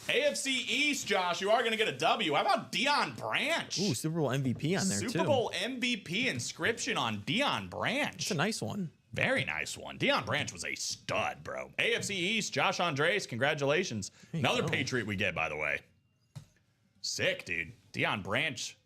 AFC East, Josh, you are going to get a W. How about Deion Branch? Ooh, Super Bowl MVP on there, too. Super Bowl MVP inscription on Deion Branch. It's a nice one. Very nice one. Deion Branch was a stud, bro. AFC East, Josh Andres, congratulations. Another Patriot we get, by the way. Sick, dude. Deion Branch,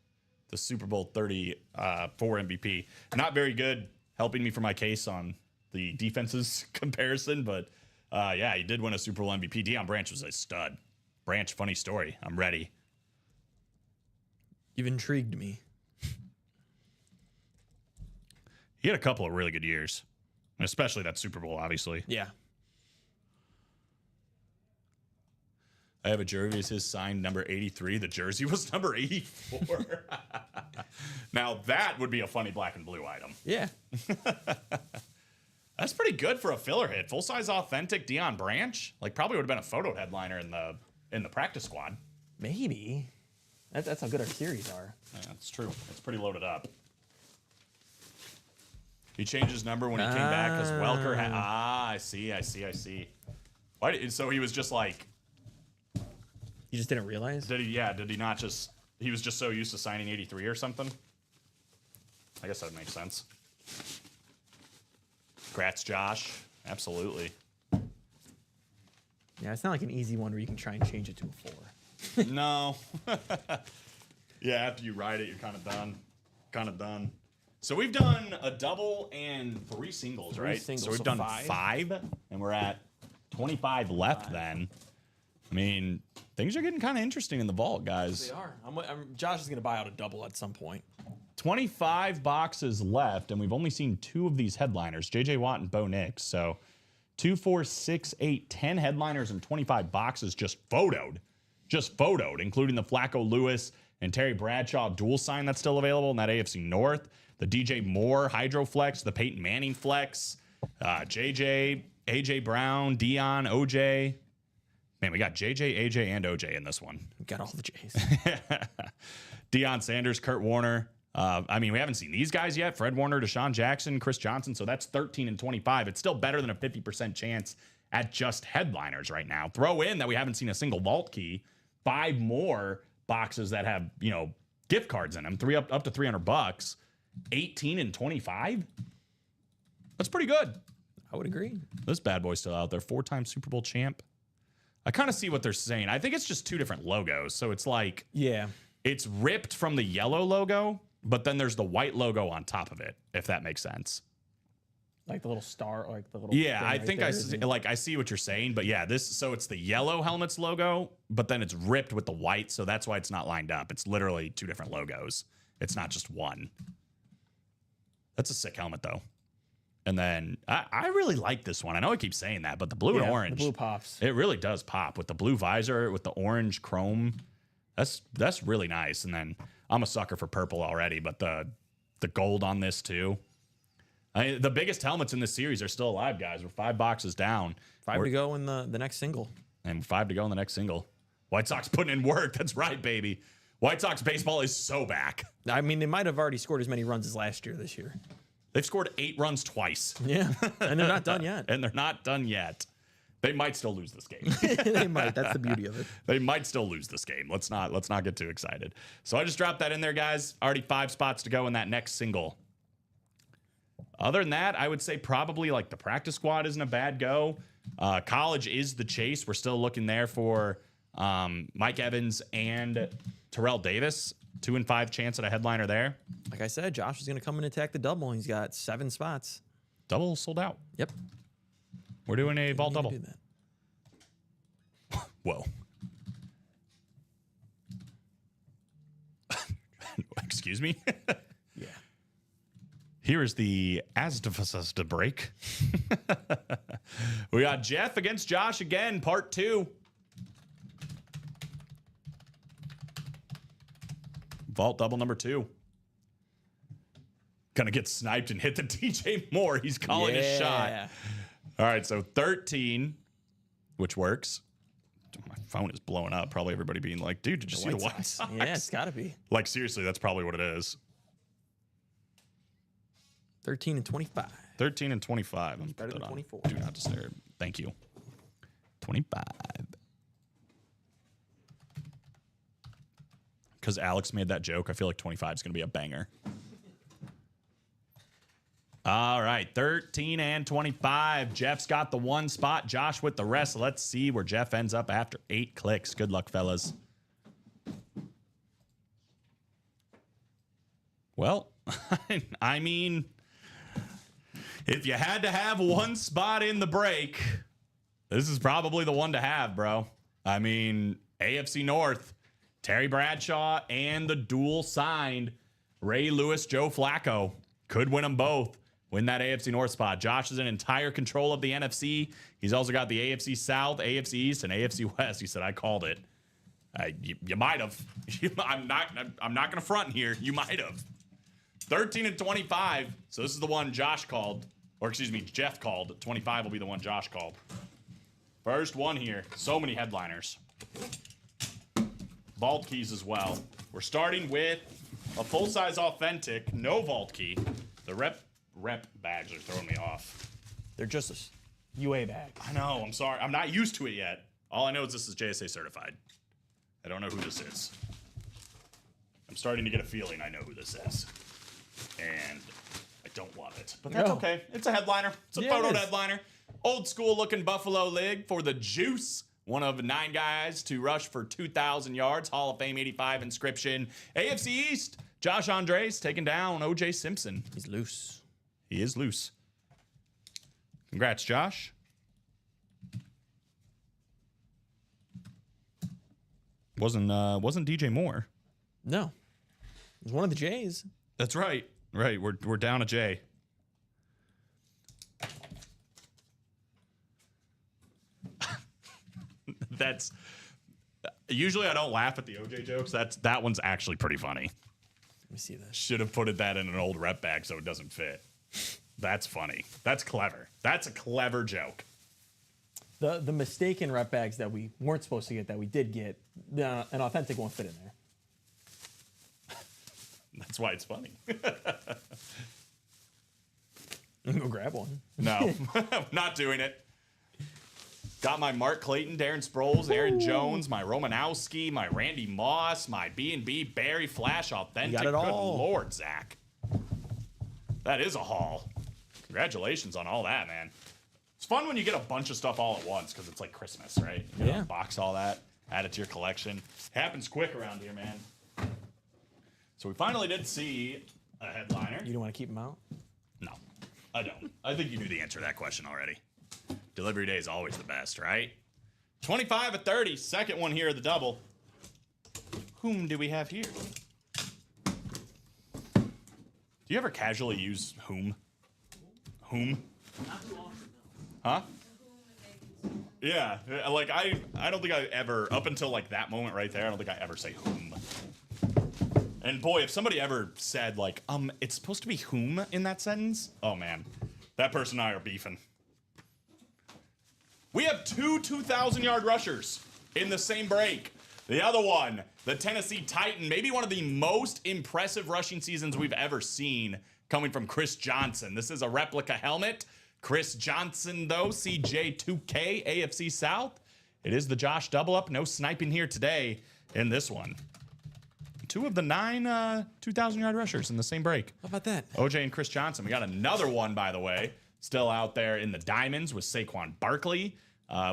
the Super Bowl 34 MVP. Not very good helping me for my case on the defenses comparison, but yeah, he did win a Super Bowl MVP. Deion Branch was a stud. Branch, funny story. I'm ready. You've intrigued me. He had a couple of really good years, and especially that Super Bowl, obviously. Yeah. I have a jersey. Is his signed number 83? The jersey was number 84. Now, that would be a funny black and blue item. Yeah. That's pretty good for a filler hit. Full-size authentic Deion Branch. Like, probably would have been a photo headliner in the practice squad. Maybe. That's how good our series are. Yeah, that's true. It's pretty loaded up. He changed his number when he came back because Welker had... I see. Why? So he was just like... You just didn't realize? Did he not just... He was just so used to signing 83 or something? I guess that makes sense. Congrats, Josh. Absolutely. Yeah, it's not like an easy one where you can try and change it to a 4. No. Yeah, after you ride it, you're kind of done. So we've done a double and 3 singles, right? Singles, so we've so done 5. 5, and we're at 25 left then. I mean, things are getting kind of interesting in the vault, guys. They are. Josh is going to buy out a double at some point. 25 boxes left, and we've only seen 2 of these headliners, J.J. Watt and Bo Nix. So 2, 4, 6, 8, 10 headliners and 25 boxes just photoed, including the Flacco Lewis and Terry Bradshaw dual sign that's still available in that AFC North, the DJ Moore Hydro Flex, the Peyton Manning Flex, JJ, AJ Brown, Deion, OJ. Man, we got JJ, AJ, and OJ in this one. Got all the J's. Deion Sanders, Kurt Warner. I mean, we haven't seen these guys yet. Fred Warner, Deshaun Jackson, Chris Johnson. So that's 13 and 25. It's still better than a 50% chance at just headliners right now. Throw in that we haven't seen a single vault key. 5 more boxes that have, gift cards in them. 3 up to $300. 18 and 25. That's pretty good. I would agree. This bad boy's still out there. 4-time Super Bowl champ. I kind of see what they're saying. I think it's just 2 different logos. So it's like, Yeah. it's ripped from the yellow logo, but then there's the white logo on top of it, if that makes sense. Like the little star, like the little. Yeah, thing I right think there, I isn't see, it? I see what you're saying, but yeah, so it's the yellow helmet's logo, but then it's ripped with the white, so that's why it's not lined up. It's literally 2 different logos. It's not just one. That's a sick helmet though. And then I really like this one. I know I keep saying that, but the blue and orange, The blue pops. it really does pop with the blue visor, with the orange chrome. That's really nice. And then I'm a sucker for purple already, but the gold on this too. The biggest helmets in this series are still alive, guys. We're 5 boxes down. 5 to go in the next single. And 5 to go in the next single. White Sox putting in work. That's right, baby. White Sox baseball is so back. I mean, they might have already scored as many runs as last year this year. They've scored 8 runs twice. Yeah, and they're not done yet. And they're not done yet. They might still lose this game. They might. That's the beauty of it. They might still lose this game. Let's not get too excited. So I just dropped that in there, guys. Already 5 spots to go in that next single. Other than that, I would say probably like the practice squad isn't a bad go. College is the chase. We're still looking there for Mike Evans and Terrell Davis. 2 and 5 chance at a headliner there. Like I said, Josh is going to come and attack the double. He's got 7 spots. Double sold out. Yep. We're doing a vault Need to double. do that. Whoa. Excuse me? Yeah. Here is the Asdafas to break. We got Jeff against Josh again, part 2. Vault double number 2. Gonna get sniped and hit the DJ Moore. He's calling his shot. All right, so 13, which works. My phone is blowing up. Probably everybody being like, dude, did you see the White Sox? Yeah, it's got to be. Like, seriously, that's probably what it is. 13 and 25. 13 and 25. I'm better than 24. Do not disturb. Thank you. 25. Because Alex made that joke, I feel like 25 is going to be a banger. All right, 13 and 25. Jeff's got the 1 spot. Josh with the rest. Let's see where Jeff ends up after 8 clicks. Good luck, fellas. Well, I mean, if you had to have 1 spot in the break, this is probably the one to have, bro. I mean, AFC North, Terry Bradshaw and the dual signed Ray Lewis, Joe Flacco. Could win them both. Win that AFC North spot. Josh is in entire control of the NFC. He's also got the AFC South, AFC East, and AFC West. He said, I called it. You might have. I'm not going to front here. You might have. 13 and 25. So this is the one Josh called. Or excuse me, Jeff called. 25 will be the one Josh called. First one here. So many headliners. Vault keys as well. We're starting with a full-size authentic, no vault key. The rep bags are throwing me off. They're just a UA bag. I know, I'm sorry. I'm not used to it yet. All I know is this is JSA certified. I don't know who this is. I'm starting to get a feeling I know who this is. And I don't love it. But that's No. okay. It's a headliner. It's a Yeah, it photoed is. headliner. Old school looking Buffalo Lig for the Juice. One of 9 guys to rush for 2,000 yards. Hall of Fame 85 inscription. AFC East. Josh Andres taking down O.J. Simpson. He's loose. He is loose. Congrats, Josh. Wasn't DJ Moore. No. He's one of the Jays. That's right. Right. We're down a J. That's usually I don't laugh at the OJ jokes. That one's actually pretty funny. Let me see this. Should have put that in an old rep bag so it doesn't fit. That's funny. That's clever. That's a clever joke. The mistaken rep bags that we weren't supposed to get that we did get, an authentic won't fit in there. That's why it's funny. You can go grab one. No, not doing it. Got my Mark Clayton, Darren Sproles, Aaron Jones, my Romanowski, my Randy Moss, my B&B Barry Flash Authentic. You got it all. Good Lord, Zach. That is a haul. Congratulations on all that, man. It's fun when you get a bunch of stuff all at once because it's like Christmas, right? You Yeah. Box all that, add it to your collection. Happens quick around here, man. So we finally did see a headliner. You don't want to keep them out? No, I don't. I think you knew the answer to that question already. Delivery day is always the best, right? 25 at 30. Second one here of the double. Whom do we have here? Do you ever casually use whom? Whom? Huh? Yeah, like I don't think I ever, up until like that moment right there, I don't think I ever say whom. And boy, if somebody ever said like, it's supposed to be whom in that sentence, oh man, that person and I are beefing. We have 2 2,000-yard rushers in the same break. The other one, the Tennessee Titan, maybe one of the most impressive rushing seasons we've ever seen, coming from Chris Johnson. This is a replica helmet. Chris Johnson, though, CJ2K, AFC South. It is the Josh double up. No sniping here today in this one. 2 of the 9 2,000-yard rushers in the same break. How about that? OJ and Chris Johnson. We got another one, by the way, still out there in the diamonds with Saquon Barkley.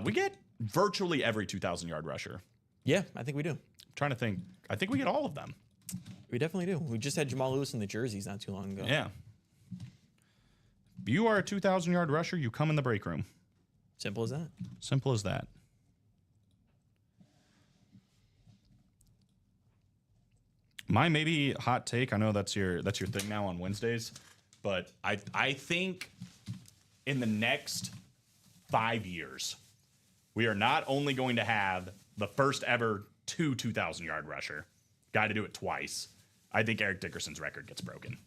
We get virtually every 2,000-yard rusher. Yeah, I think we do. I'm trying to think. I think we get all of them. We definitely do. We just had Jamal Lewis in the jerseys not too long ago. Yeah. If you are a 2,000-yard rusher, you come in the break room. Simple as that. Simple as that. My maybe hot take, I know that's your thing now on Wednesdays, but I think in the next 5 years, we are not only going to have the first ever 2,000-yard rusher, guy to do it twice. I think Eric Dickerson's record gets broken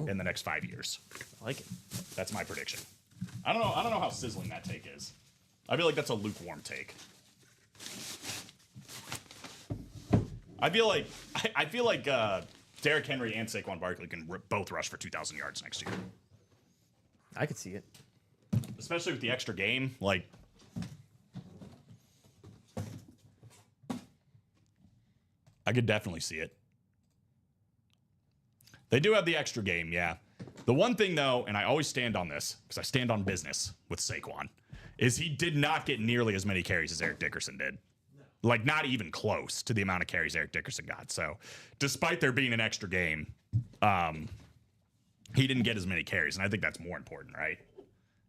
in the next 5 years. I like it. That's my prediction. I don't know how sizzling that take is. I feel like that's a lukewarm take. I feel like Derrick Henry and Saquon Barkley can both rush for 2,000 yards next year. I could see it. Especially with the extra game, like I could definitely see it. They do have the extra game, yeah. The one thing, though, and I always stand on this because I stand on business with Saquon, is he did not get nearly as many carries as Eric Dickerson did. Like, not even close to the amount of carries Eric Dickerson got. So, despite there being an extra game, he didn't get as many carries. And I think that's more important, right?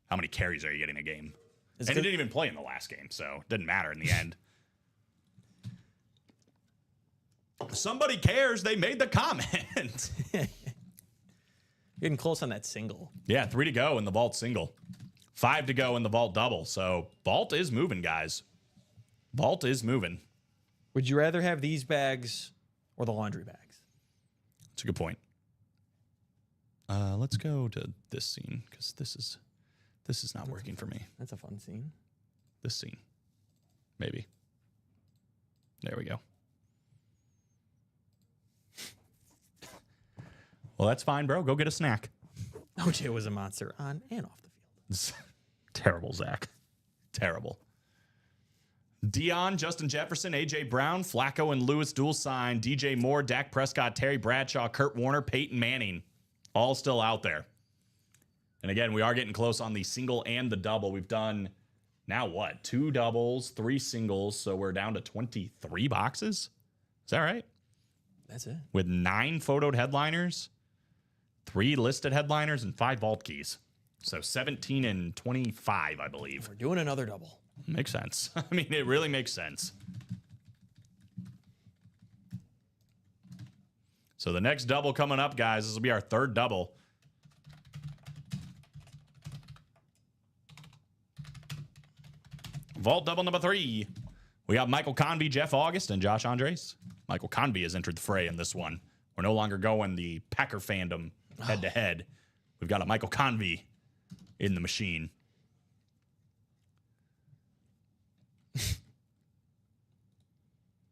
How many carries are you getting a game? And he didn't even play in the last game, so it didn't matter in the end. Somebody cares. They made the comment. Getting close on that single. Yeah, 3 to go in the vault single. 5 to go in the vault double. So vault is moving, guys. Vault is moving. Would you rather have these bags or the laundry bags? That's a good point. Let's go to this scene because this is not working for me. That's a fun scene. This scene. Maybe. There we go. Well, that's fine, bro. Go get a snack. OJ was a monster on and off the field. Terrible, Zach. Terrible. Dion, Justin Jefferson, A.J. Brown, Flacco and Lewis dual sign, DJ Moore, Dak Prescott, Terry Bradshaw, Kurt Warner, Peyton Manning. All still out there. And again, we are getting close on the single and the double. We've done, now what? 2 doubles, 3 singles. So we're down to 23 boxes. Is that right? That's it. With 9 photoed headliners, 3 listed headliners, and 5 vault keys. So 17 and 25, I believe. We're doing another double. Makes sense. I mean, it really makes sense. So the next double coming up, guys, this will be our 3rd double. Vault double number 3. We got Michael Convey, Jeff August, and Josh Andres. Michael Convey has entered the fray in this one. We're no longer going the Packer fandom head-to-head. We've got a Michael Convey in the machine.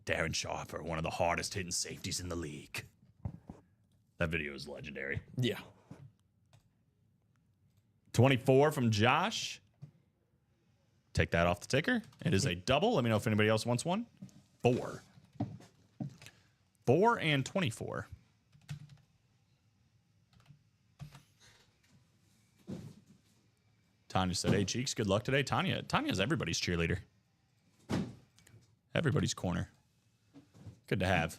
Darren Sharper, one of the hardest hitting safeties in the league. That video is legendary. Yeah. 24 from Josh. Take that off the ticker. It is a double. Let me know if anybody else wants one. 4. 4 and 24. Tanya said, hey, Cheeks, good luck today. Tanya's everybody's cheerleader. Everybody's corner. Good to have.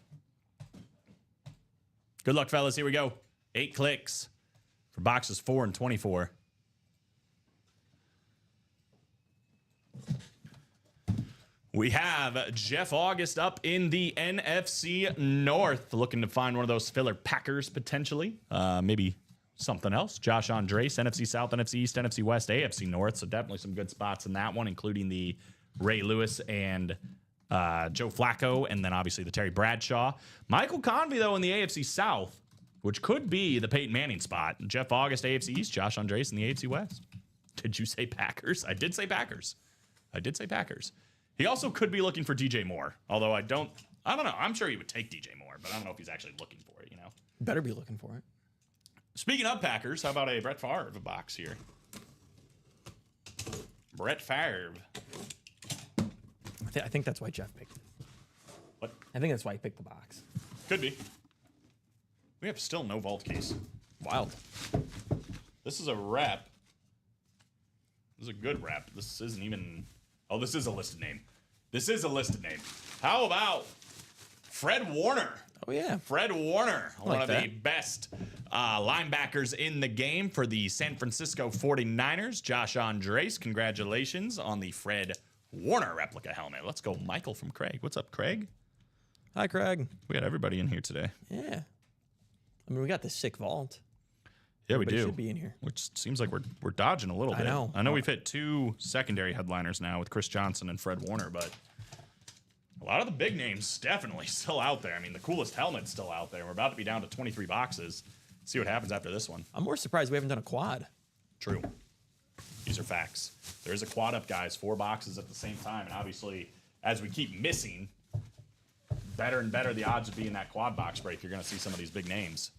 Good luck, fellas. Here we go. 8 clicks for boxes 4 and 24. We have Jeff August up in the NFC North, looking to find one of those filler Packers potentially. Maybe something else. Josh Andres, NFC South, NFC East, NFC West, AFC North. So definitely some good spots in that one, including the Ray Lewis and Joe Flacco, and then obviously the Terry Bradshaw. Michael Convey, though, in the AFC South, which could be the Peyton Manning spot. Jeff August, AFC East, Josh Andres in the AFC West. Did you say Packers? I did say Packers. He also could be looking for DJ Moore, although I don't know. I'm sure he would take DJ Moore, but I don't know if he's actually looking for it, you know? Better be looking for it. Speaking of Packers, how about a Brett Favre box here? Brett Favre. I think that's why Jeff picked it. What? I think that's why he picked the box. Could be. We have still no vault keys. Wild. This is a rep. This is a good rep. This isn't even... Oh, this is a listed name. How about Fred Warner. Oh, yeah. Fred Warner, one of the that. best linebackers in the game for the San Francisco 49ers. Josh Andres, congratulations on the Fred Warner replica helmet. Let's go, Michael from Craig. What's up, Craig? Hi, Craig. We got everybody in here today. Yeah. I mean, we got this sick vault. Yeah, Everybody we do. should be in here. Which seems like we're dodging a little I bit. know. I know we've hit 2 secondary headliners now with Chris Johnson and Fred Warner, but a lot of the big names definitely still out there. I mean, the coolest helmet's still out there. We're about to be down to 23 boxes. See what happens after this one. I'm more surprised we haven't done a quad. True. These are facts. There is a quad up, guys. 4 boxes at the same time. And obviously, as we keep missing, better and better the odds of being that quad box break. You're going to see some of these big names.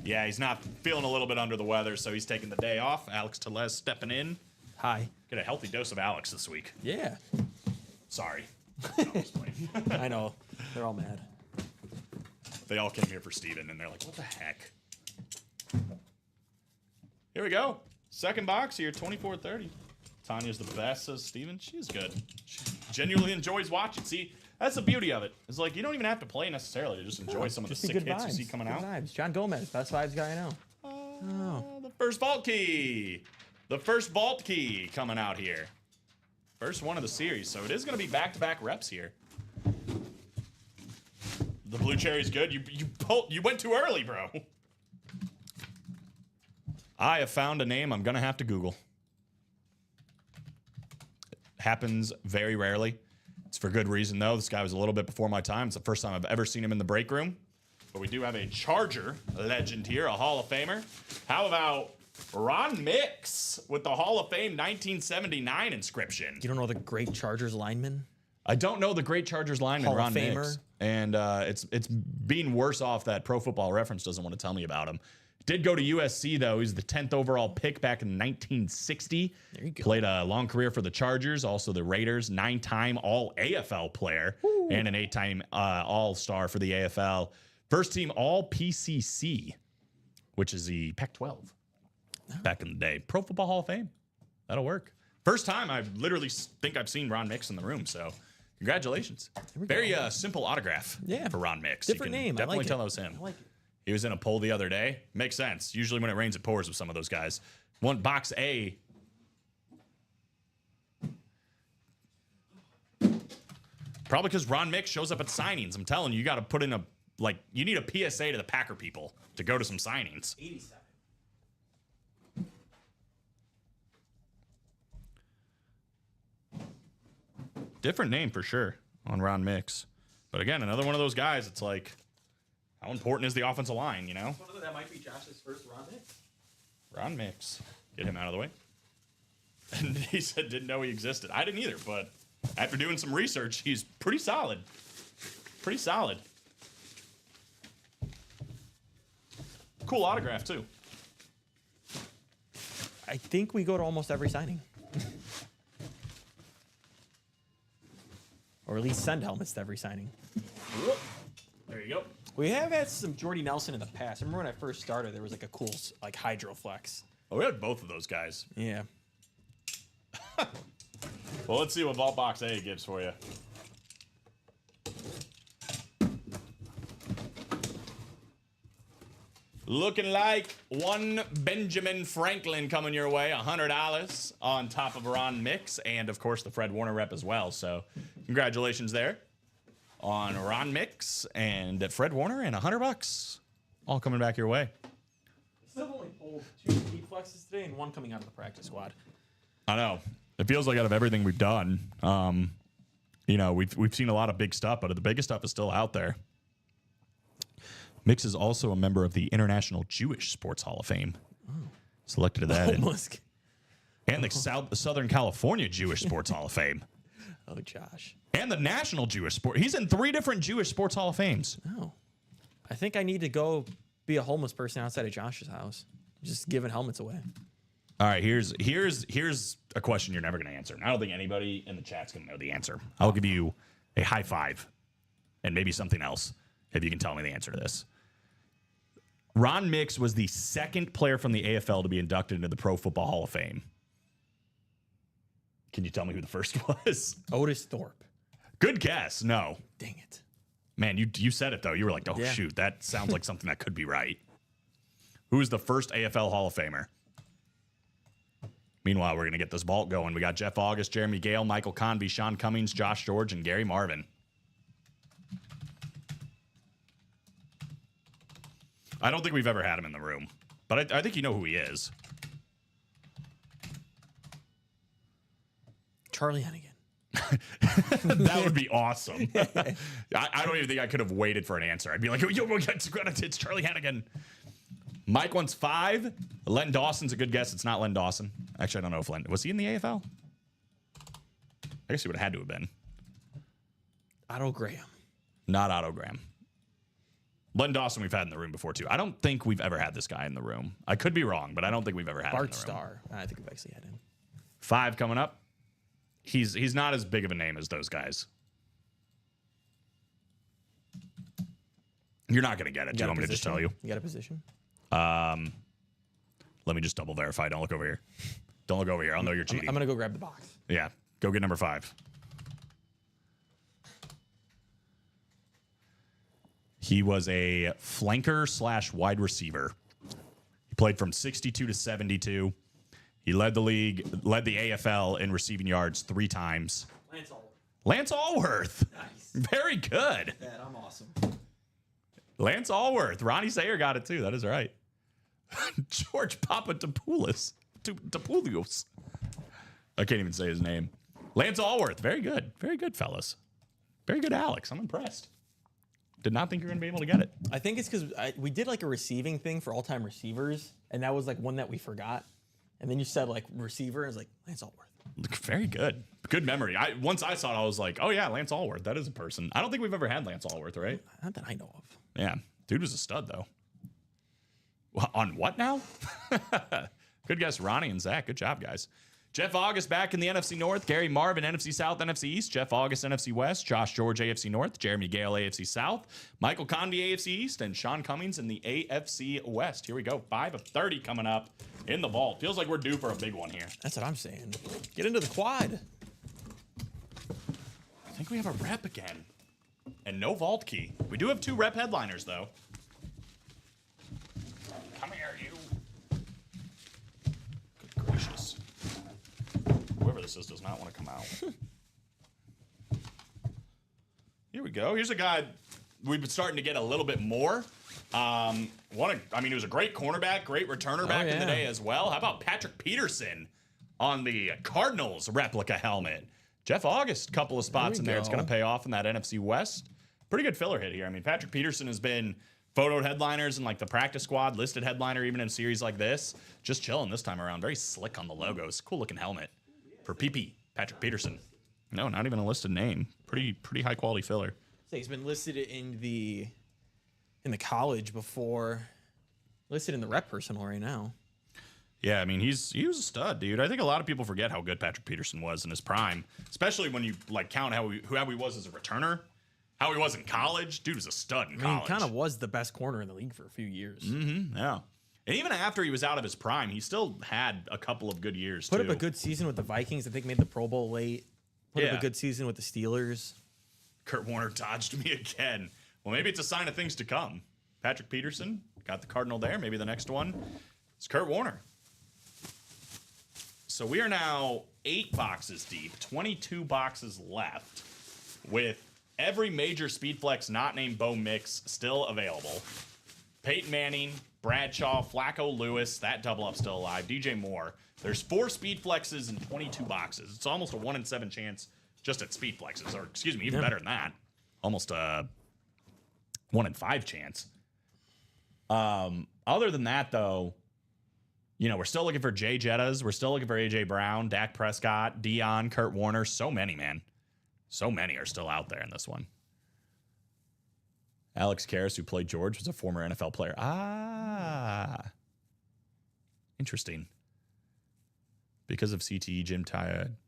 Yeah, he's not feeling a little bit under the weather, so he's taking the day off. Alex Tellez stepping in. Hi. Get a healthy dose of Alex this week. Yeah. Sorry. No, I'm just playing. I know. They're all mad. They all came here for Steven, and they're like, what the heck? Here we go. Second box here, 24-30. Tanya's the best, says Steven. She's good. She genuinely enjoys watching. See, that's the beauty of it. It's like you don't even have to play necessarily to just enjoy some of the Just be sick good hits vibes. you see coming Good out. vibes. John Gomez, best vibes guy I know. The first vault key. The first vault key coming out here. First one of the series. So it is going to be back-to-back reps here. The blue cherry's good. You went too early, bro. I have found a name I'm going to have to Google. Happens very rarely. It's for good reason, though. This guy was a little bit before my time. It's the first time I've ever seen him in the break room. But we do have a Charger legend here, a Hall of Famer. How about Ron Mix with the Hall of Fame 1979 inscription? You don't know the great Chargers lineman? I don't know the great Chargers lineman, Hall of Ron Famer. Mix. And it's being worse off that Pro Football Reference doesn't want to tell me about him. Did go to USC, though. He's the 10th overall pick back in 1960. There you go. Played a long career for the Chargers, also the Raiders, 9-time All-AFL player, and an 8-time All-Star for the AFL. First team All-PCC, which is the Pac-12 back in the day. Pro Football Hall of Fame. That'll work. First time I literally think I've seen Ron Mix in the room, so congratulations. Very simple autograph Yeah. for Ron Mix. Different You can name. I Definitely like tell it. it was him. I like it. He was in a poll the other day. Makes sense. Usually when it rains, it pours with some of those guys. One box A. Probably because Ron Mix shows up at signings. I'm telling you, you got to put in you need a PSA to the Packer people to go to some signings. 87. Different name for sure on Ron Mix. But again, another one of those guys, it's like, how important is the offensive line, you know? That might be Josh's first Ron Mix. Ron Mix. Get him out of the way. And he said didn't know he existed. I didn't either, but after doing some research, he's pretty solid. Pretty solid. Cool autograph, too. I think we go to almost every signing. Or at least send helmets to every signing. There you go. We have had some Jordy Nelson in the past. I remember when I first started, there was like a cool like Hydroflex. Oh, we had both of those guys. Yeah. Well, let's see what Vault Box A gives for you. Looking like one Benjamin Franklin coming your way, $100 on top of Ron Mix, and of course the Fred Warner rep as well. So congratulations there on Ron Mix and Fred Warner, and $100 all coming back your way. Still only pulled 2 speed flexes today and 1 coming out of the practice squad. I know. It feels like out of everything we've done, we've seen a lot of big stuff, but the biggest stuff is still out there. Mix is also a member of the International Jewish Sports Hall of Fame. Selected to that. Almost. And the Southern California Jewish Sports Hall of Fame. Oh, Josh. And the National Jewish Sport. He's in 3 different Jewish Sports Hall of Fames. Oh. I think I need to go be a homeless person outside of Josh's house. Just giving helmets away. All right, here's a question you're never going to answer. And I don't think anybody in the chat's going to know the answer. I'll give you a high five and maybe something else if you can tell me the answer to this. Ron Mix was the 2nd player from the AFL to be inducted into the Pro Football Hall of Fame. Can you tell me who the first was? Otis Thorpe. Good guess. No. Dang it. Man, you said it though. You were like, oh Yeah. shoot, that sounds like something that could be right. Who is the first AFL Hall of Famer? Meanwhile, we're gonna get this vault going. We got Jeff August, Jeremy Gale, Michael Convey, Sean Cummings, Josh George, and Gary Marvin. I don't think we've ever had him in the room, but I think you know who he is. Charlie Hennigan. That would be awesome. I don't even think I could have waited for an answer. I'd be like, yo, it's Charlie Hennigan. Mike wants 5. Len Dawson's a good guess. It's not Len Dawson. Actually, I don't know if Len... Was he in the AFL? I guess he would have had to have been. Otto Graham. Not Otto Graham. Len Dawson we've had in the room before, too. I don't think we've ever had this guy in the room. I could be wrong, but I don't think we've ever had him in Bart the room. Starr. I think we've actually had him. 5 coming up. He's not as big of a name as those guys. You're not going to get it. Do you want me to just tell you? You got a position? Let me just double verify. Don't look over here. Don't look over here. I'll know you're cheating. I'm going to go grab the box. Yeah. Go get number 5. He was a flanker / wide receiver. He played from 62 to 72. He led the league, led the AFL in receiving yards 3 times. Lance Allworth. Lance Allworth. Nice. Very good. Man, I'm awesome. Lance Allworth. Ronnie Sayer got it too. That is right. George Papadopoulos. Topoulios. I can't even say his name. Lance Allworth. Very good. Very good, fellas. Very good, Alex. I'm impressed. Did not think you were going to be able to get it. I think it's because we did like a receiving thing for all-time receivers, and that was like one that we forgot. And then you said like receiver, and I was like, Lance Allworth. Very good. Good memory. Once I saw it, I was like, oh yeah, Lance Allworth. That is a person. I don't think we've ever had Lance Allworth, right? Not that I know of. Yeah. Dude was a stud, though. On what now? Good guess, Ronnie and Zach. Good job, guys. Jeff August back in the NFC North. Gary Marvin, NFC South, NFC East. Jeff August, NFC West. Josh George, AFC North. Jeremy Gale, AFC South. Michael Convey, AFC East. And Sean Cummings in the AFC West. Here we go. 5 of 30 coming up in the vault. Feels like we're due for a big one here. That's what I'm saying. Get into the quad. I think we have a rep again. And no vault key. We do have 2 rep headliners, though. Come here, you. Good gracious. Whoever this is does not want to come out. Here we go. Here's a guy we've been starting to get a little bit more. He was a great cornerback, great returner back in the day as well. How about Patrick Peterson on the Cardinals replica helmet? Jeff August, couple of spots in there. It's going to pay off in that NFC West. Pretty good filler hit here. I mean, Patrick Peterson has been photoed headliners in like the practice squad, listed headliner even in a series like this. Just chilling this time around. Very slick on the logos. Cool looking helmet for PP, Patrick Peterson. No, not even a listed name. Pretty high quality filler. So he's been listed in the college before, listed in the rep personal right now. Yeah, I mean, he was a stud, dude. I think a lot of people forget how good Patrick Peterson was in his prime, especially when you like count how he was as a returner, how he was in college. Dude was a stud in college. He kind of was the best corner in the league for a few years. Mm-hmm, yeah. And even after he was out of his prime, he still had a couple of good years, Put up a good season with the Vikings. I think made the Pro Bowl late. Put up a good season with the Steelers. Kurt Warner dodged me again. Well, maybe it's a sign of things to come. Patrick Peterson got the Cardinal there. Maybe the next one is Kurt Warner. So we are now 8 boxes deep, 22 boxes left, with every major Speedflex not named Bo Mix still available. Peyton Manning, Bradshaw, Flacco, Lewis, that double up still alive. DJ Moore. There's 4 Speedflexes and 22 boxes. It's almost a 1 in 7 chance just at Speedflexes, or excuse me, even better than that. Almost a 1 in 5 chance. Other than that, though, you know, we're still looking for Jay Jettas. We're still looking for A.J. Brown, Dak Prescott, Dion, Kurt Warner. So many, man. So many are still out there in this one. Alex Karras, who played George, was a former NFL player. Ah. Interesting. Because of CTE, Jim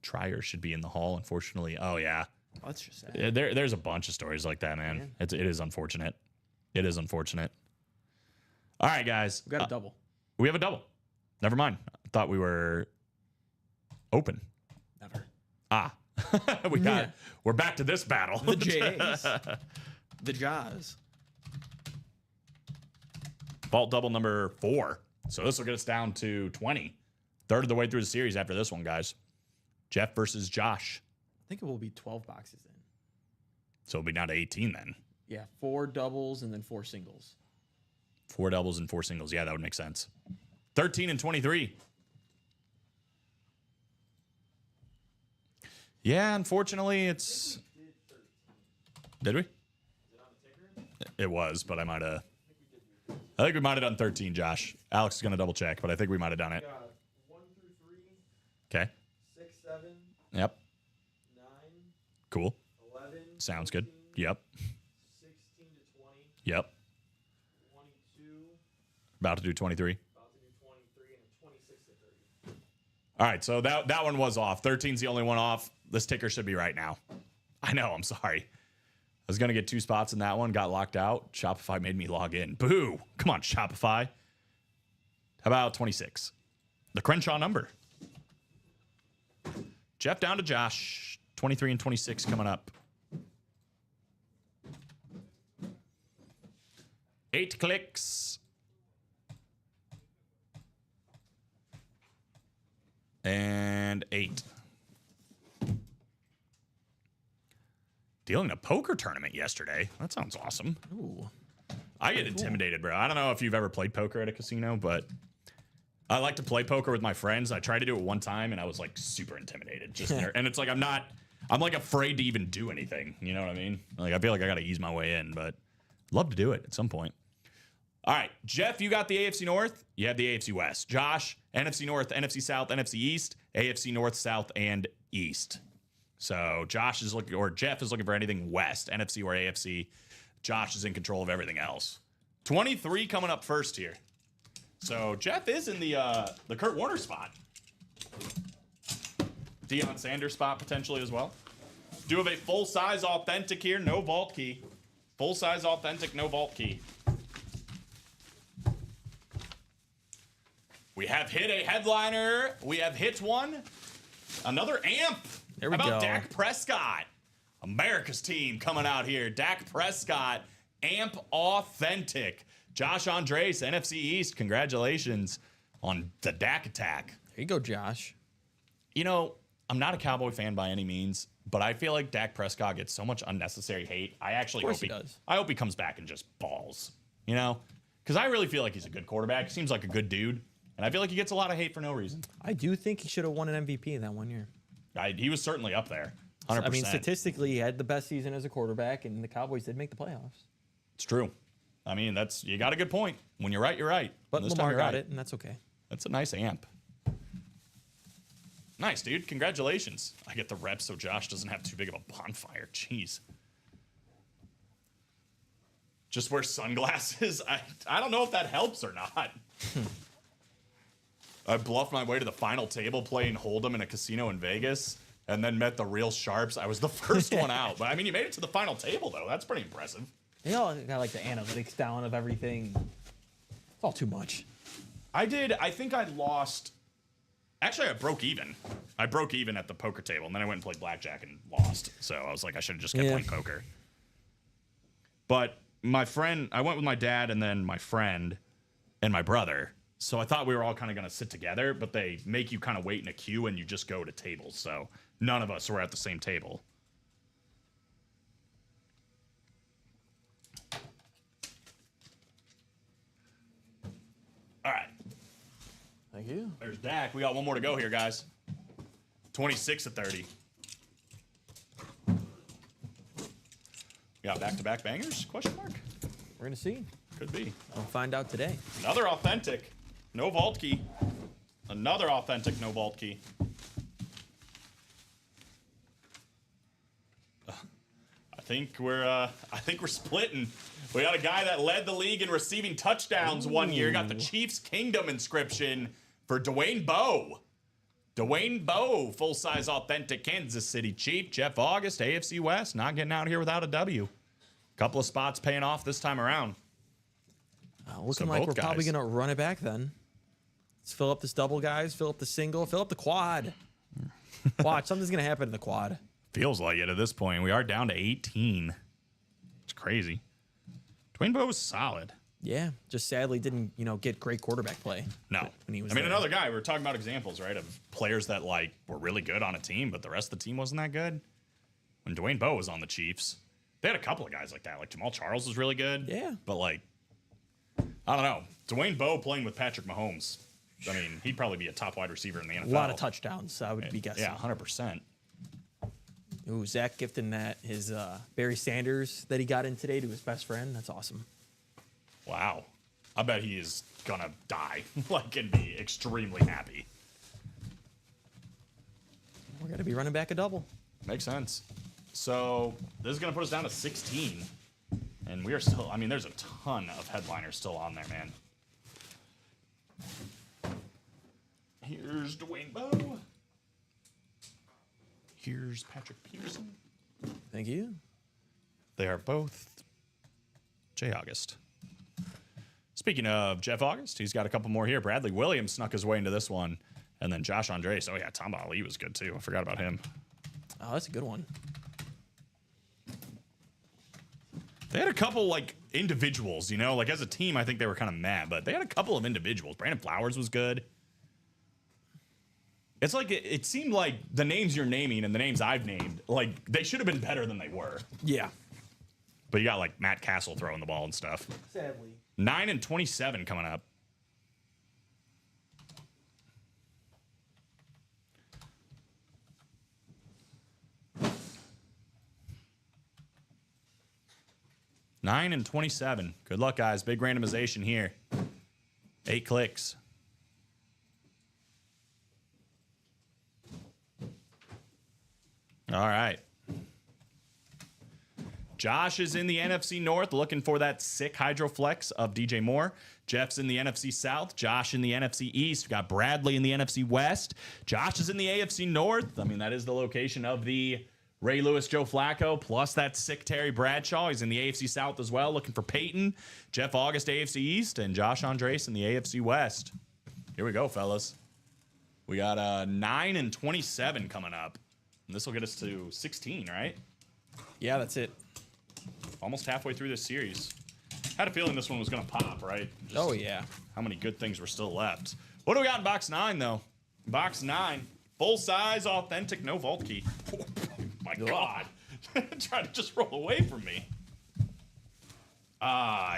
Trier should be in the Hall, unfortunately. Oh, yeah. Oh, that's just sad. There's a bunch of stories like that, man. It is unfortunate. It is unfortunate. All right, guys. We got a double. We have a double. Never mind. I thought we were open. Never. Ah. We're back to this battle. The Jays. The Jaws. Vault double number 4. So this will get us down to 20. Third of the way through the series after this one, guys. Jeff versus Josh. I think it will be 12 boxes then. So it'll be down to 18 then. Yeah, 4 doubles and then 4 singles. 4 doubles and 4 singles. Yeah, that would make sense. 13 and 23. Yeah, unfortunately, it's... Did we? It was, but I might have... I think we might have done 13, Josh. Alex is going to double check, but I think we might have done it. 1 through 3. Okay. 6, 7, Yep. 9, Cool. 11. Sounds good. Yep. 16 to 20. Yep. 22. About to do 23. About to do 23 and 26 to 30. All right, so that one was off. 13's the only one off. This ticker should be right now. I know, I'm sorry. I was going to get 2 spots in that one, got locked out. Shopify made me log in. Boo! Come on, Shopify. How about 26? The Crenshaw number. Jeff down to Josh. 23 and 26 coming up. 8 clicks. And 8. Dealing a poker tournament yesterday. That sounds awesome. Ooh. I get intimidated, bro. I don't know if you've ever played poker at a casino, but I like to play poker with my friends. I tried to do it one time and I was like super intimidated. Just there. And it's like I'm like afraid to even do anything. You know what I mean? Like I feel like I got to ease my way in, but I'd love to do it at some point. All right, Jeff, you got the AFC North. You have the AFC West. Josh, NFC North, NFC South, NFC East, AFC North, South, and East. So Jeff is looking for anything West, NFC or AFC. Josh is in control of everything else. 23 coming up first here. So Jeff is in the Kurt Warner spot. Deion Sanders spot potentially as well. Do have a full-size authentic here, no vault key. Full-size authentic, no vault key. We have hit a headliner. We have hit one. Another amp. There we How about go. Dak Prescott? America's team coming out here. Dak Prescott, amp authentic. Josh Andres, NFC East. Congratulations on the Dak attack. There you go, Josh. You know, I'm not a Cowboy fan by any means, but I feel like Dak Prescott gets so much unnecessary hate. I actually Of hope course he does. I hope he comes back and just balls. You know, because I really feel like he's a good quarterback. Seems like a good dude, and I feel like he gets a lot of hate for no reason. I do think he should have won an MVP in that one year. He was certainly up there, 100%. I mean, statistically, he had the best season as a quarterback, and the Cowboys did make the playoffs. It's true. I mean, you got a good point. When you're right, you're right. But And this time Lamar you're got right. it, and that's okay. That's a nice amp. Nice, dude. Congratulations. I get the reps so Josh doesn't have too big of a bonfire. Jeez. Just wear sunglasses. I don't know if that helps or not. I bluffed my way to the final table playing Hold'em in a casino in Vegas and then met the real sharps. I was the first one out. But I mean, you made it to the final table, though. That's pretty impressive. They all got like the analytics down of everything. It's all too much. I did. I think I lost. Actually, I broke even. I broke even at the poker table, and then I went and played blackjack and lost. So I was like, I should have just kept playing poker. But my friend, I went with my dad and then my friend and my brother. So I thought we were all kind of going to sit together, but they make you kind of wait in a queue and you just go to tables. So none of us were at the same table. All right. Thank you. There's Dak. We got one more to go here, guys. 26 to 30. We got back-to-back bangers? Question mark? We're going to see. Could be. We'll find out today. Another authentic. No vault key. Another authentic no vault key. I think we're splitting. We got a guy that led the league in receiving touchdowns one year. Got the Chiefs Kingdom inscription for Dwayne Bowe. Dwayne Bowe, full-size authentic Kansas City Chief. Jeff August, AFC West, not getting out here without a W. Couple of spots paying off this time around. Looking So like both we're probably guys. going to run it back then. Let's fill up this double, guys. Fill up the single. Fill up the quad. Watch, something's going to happen in the quad. Feels like it at this point. We are down to 18. It's crazy. Dwayne Bowe was solid. Yeah, just sadly didn't get great quarterback play. No. when he was I mean, there. another guy, we were talking about examples, right, of players that, like, were really good on a team, but the rest of the team wasn't that good. When Dwayne Bowe was on the Chiefs, they had a couple of guys like that. Like, Jamal Charles was really good. Yeah. But, like, I don't know. Dwayne Bowe playing with Patrick Mahomes, I mean, he'd probably be a top wide receiver in the NFL. A lot of touchdowns, I would be guessing. Yeah, 100%. Ooh, Zach gifting that his Barry Sanders that he got in today to his best friend. That's awesome. Wow. I bet he is gonna die, like, and be extremely happy. We're gonna be running back a double. Makes sense. So this is gonna put us down to 16, and we are still. I mean, there's a ton of headliners still on there, man. Here's Dwayne Bowe. Here's Patrick Peterson. Thank you. They are both Jay August. Speaking of Jeff August, he's got a couple more here. Bradley Williams snuck his way into this one. And then Josh Andres. Oh, yeah, Tom Ali was good, too. I forgot about him. Oh, that's a good one. They had a couple, like, individuals, like, as a team, I think they were kind of mad. But they had a couple of individuals. Brandon Flowers was good. It's like, it seemed like the names you're naming and the names I've named, like, they should have been better than they were. Yeah. But you got, like, Matt Castle throwing the ball and stuff. Sadly. 9 and 27 coming up. Nine and 27. Good luck, guys. Big randomization here. 8 clicks. All right. Josh is in the NFC North looking for that sick Hydroflex of DJ Moore. Jeff's in the NFC South. Josh in the NFC East. We got Bradley in the NFC West. Josh is in the AFC North. I mean, that is the location of the Ray Lewis, Joe Flacco, plus that sick Terry Bradshaw. He's in the AFC South as well, looking for Peyton. Jeff August, AFC East, and Josh Andres in the AFC West. Here we go, fellas. We got 9 and 27 coming up. And this will get us to 16, right? Yeah, that's it. Almost halfway through this series. Had a feeling this one was going to pop, right? Just Oh, yeah. how many good things were still left. What do we got in box 9, though? Box 9. Full-size, authentic, no vault key. Oh, my God. Trying to just roll away from me.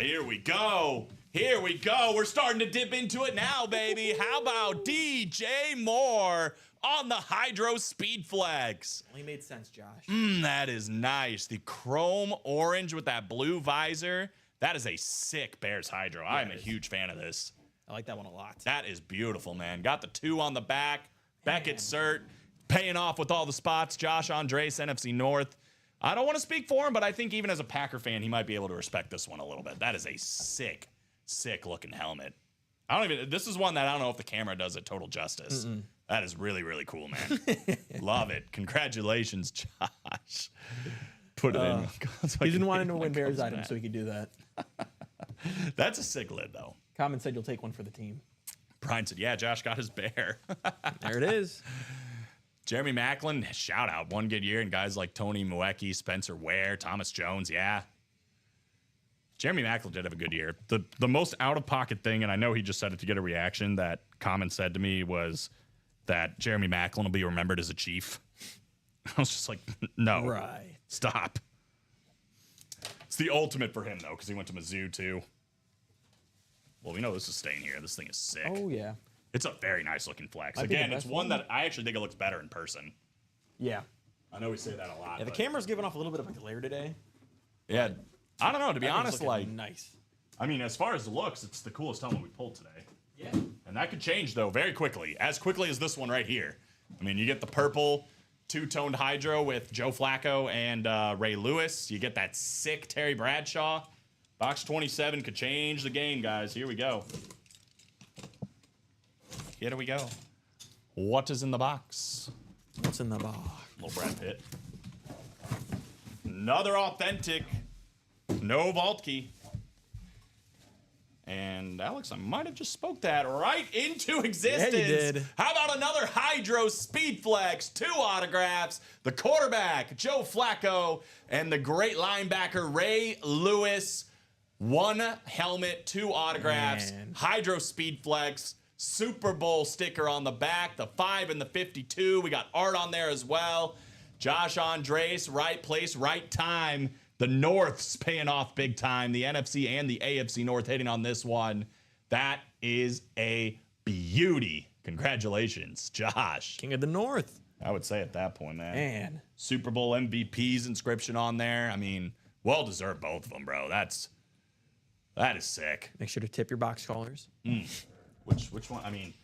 Here we go. Here we go. We're starting to dip into it now, baby. How about DJ Moore on the Hydro Speed Flex? Only made sense, Josh. That is nice. The chrome orange with that blue visor. That is a sick Bears Hydro. I'm a huge fan of this. I like that one a lot. That is beautiful, man. Got the 2 on the back. Beckett cert. Paying off with all the spots. Josh Andres, NFC North. I don't want to speak for him, but I think even as a Packer fan, he might be able to respect this one a little bit. That is a sick, sick looking helmet. This is one that I don't know if the camera does it total justice. That is really, really cool, man. Love it. Congratulations, Josh. Put it in. He didn't want to win Bears items, so he could do that. That's a sick lid, though. Common said you'll take one for the team. Brian said, yeah, Josh got his bear. There it is. Jeremy Maclin, shout out. One good year. And guys like Tony Muecki, Spencer Ware, Thomas Jones, yeah. Jeremy Maclin did have a good year. The most out-of-pocket thing, and I know he just said it to get a reaction, that Common said to me was that Jeremy Maclin will be remembered as a Chief. I was just like, no. Right. Stop. It's the ultimate for him, though, because he went to Mizzou, too. Well, we know this is staying here. This thing is sick. Oh, yeah. It's a very nice-looking flex. Might be the Again, it's best one one. that I actually think it looks better in person. Yeah. I know we say that a lot. Yeah, the but- camera's giving off a little bit of a glare today. Yeah, I don't know. To be That thing's honest, looking like, nice. I mean, as far as the looks, it's the coolest helmet we pulled today. Yeah. And that could change, though, very quickly. As quickly as this one right here. I mean, you get the purple two-toned Hydro with Joe Flacco and Ray Lewis. You get that sick Terry Bradshaw. Box 27 could change the game, guys. Here we go. Here we go. What is in the box? What's in the box? Little Brad Pitt. Another authentic. No vault key. And Alex, I might have just spoke that right into existence. Yeah, you did. How about another Hydro Speed Flex? 2 autographs. The quarterback, Joe Flacco, and the great linebacker, Ray Lewis. 1 helmet, 2 autographs. Man. Hydro Speed Flex. Super Bowl sticker on the back. The 5 and the 52. We got art on there as well. Josh Andres, right place, right time. The North's paying off big time. The NFC and the AFC North hitting on this one. That is a beauty. Congratulations, Josh. King of the North. I would say at that point, Man. Super Bowl MVP's inscription on there. I mean, well deserved both of them, bro. That is sick. Make sure to tip your box callers. Which one? I mean,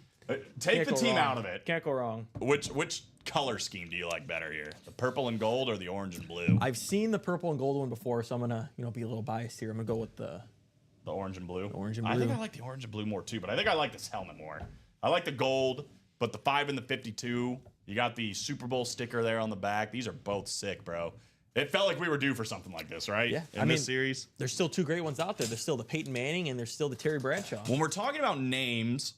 take the team out of it. Can't go wrong. Which color scheme do you like better here? The purple and gold or the orange and blue? I've seen the purple and gold one before, so I'm gonna, be a little biased here. I'm gonna go with the Orange and blue. orange and I think blue. I like the orange and blue more too, but I think I like this helmet more. I like the gold, but the 5 and the 52. You got the Super Bowl sticker there on the back. These are both sick, bro. It felt like we were due for something like this, right? Yeah, In this series. There's still 2 great ones out there. There's still the Peyton Manning and there's still the Terry Bradshaw. When we're talking about names,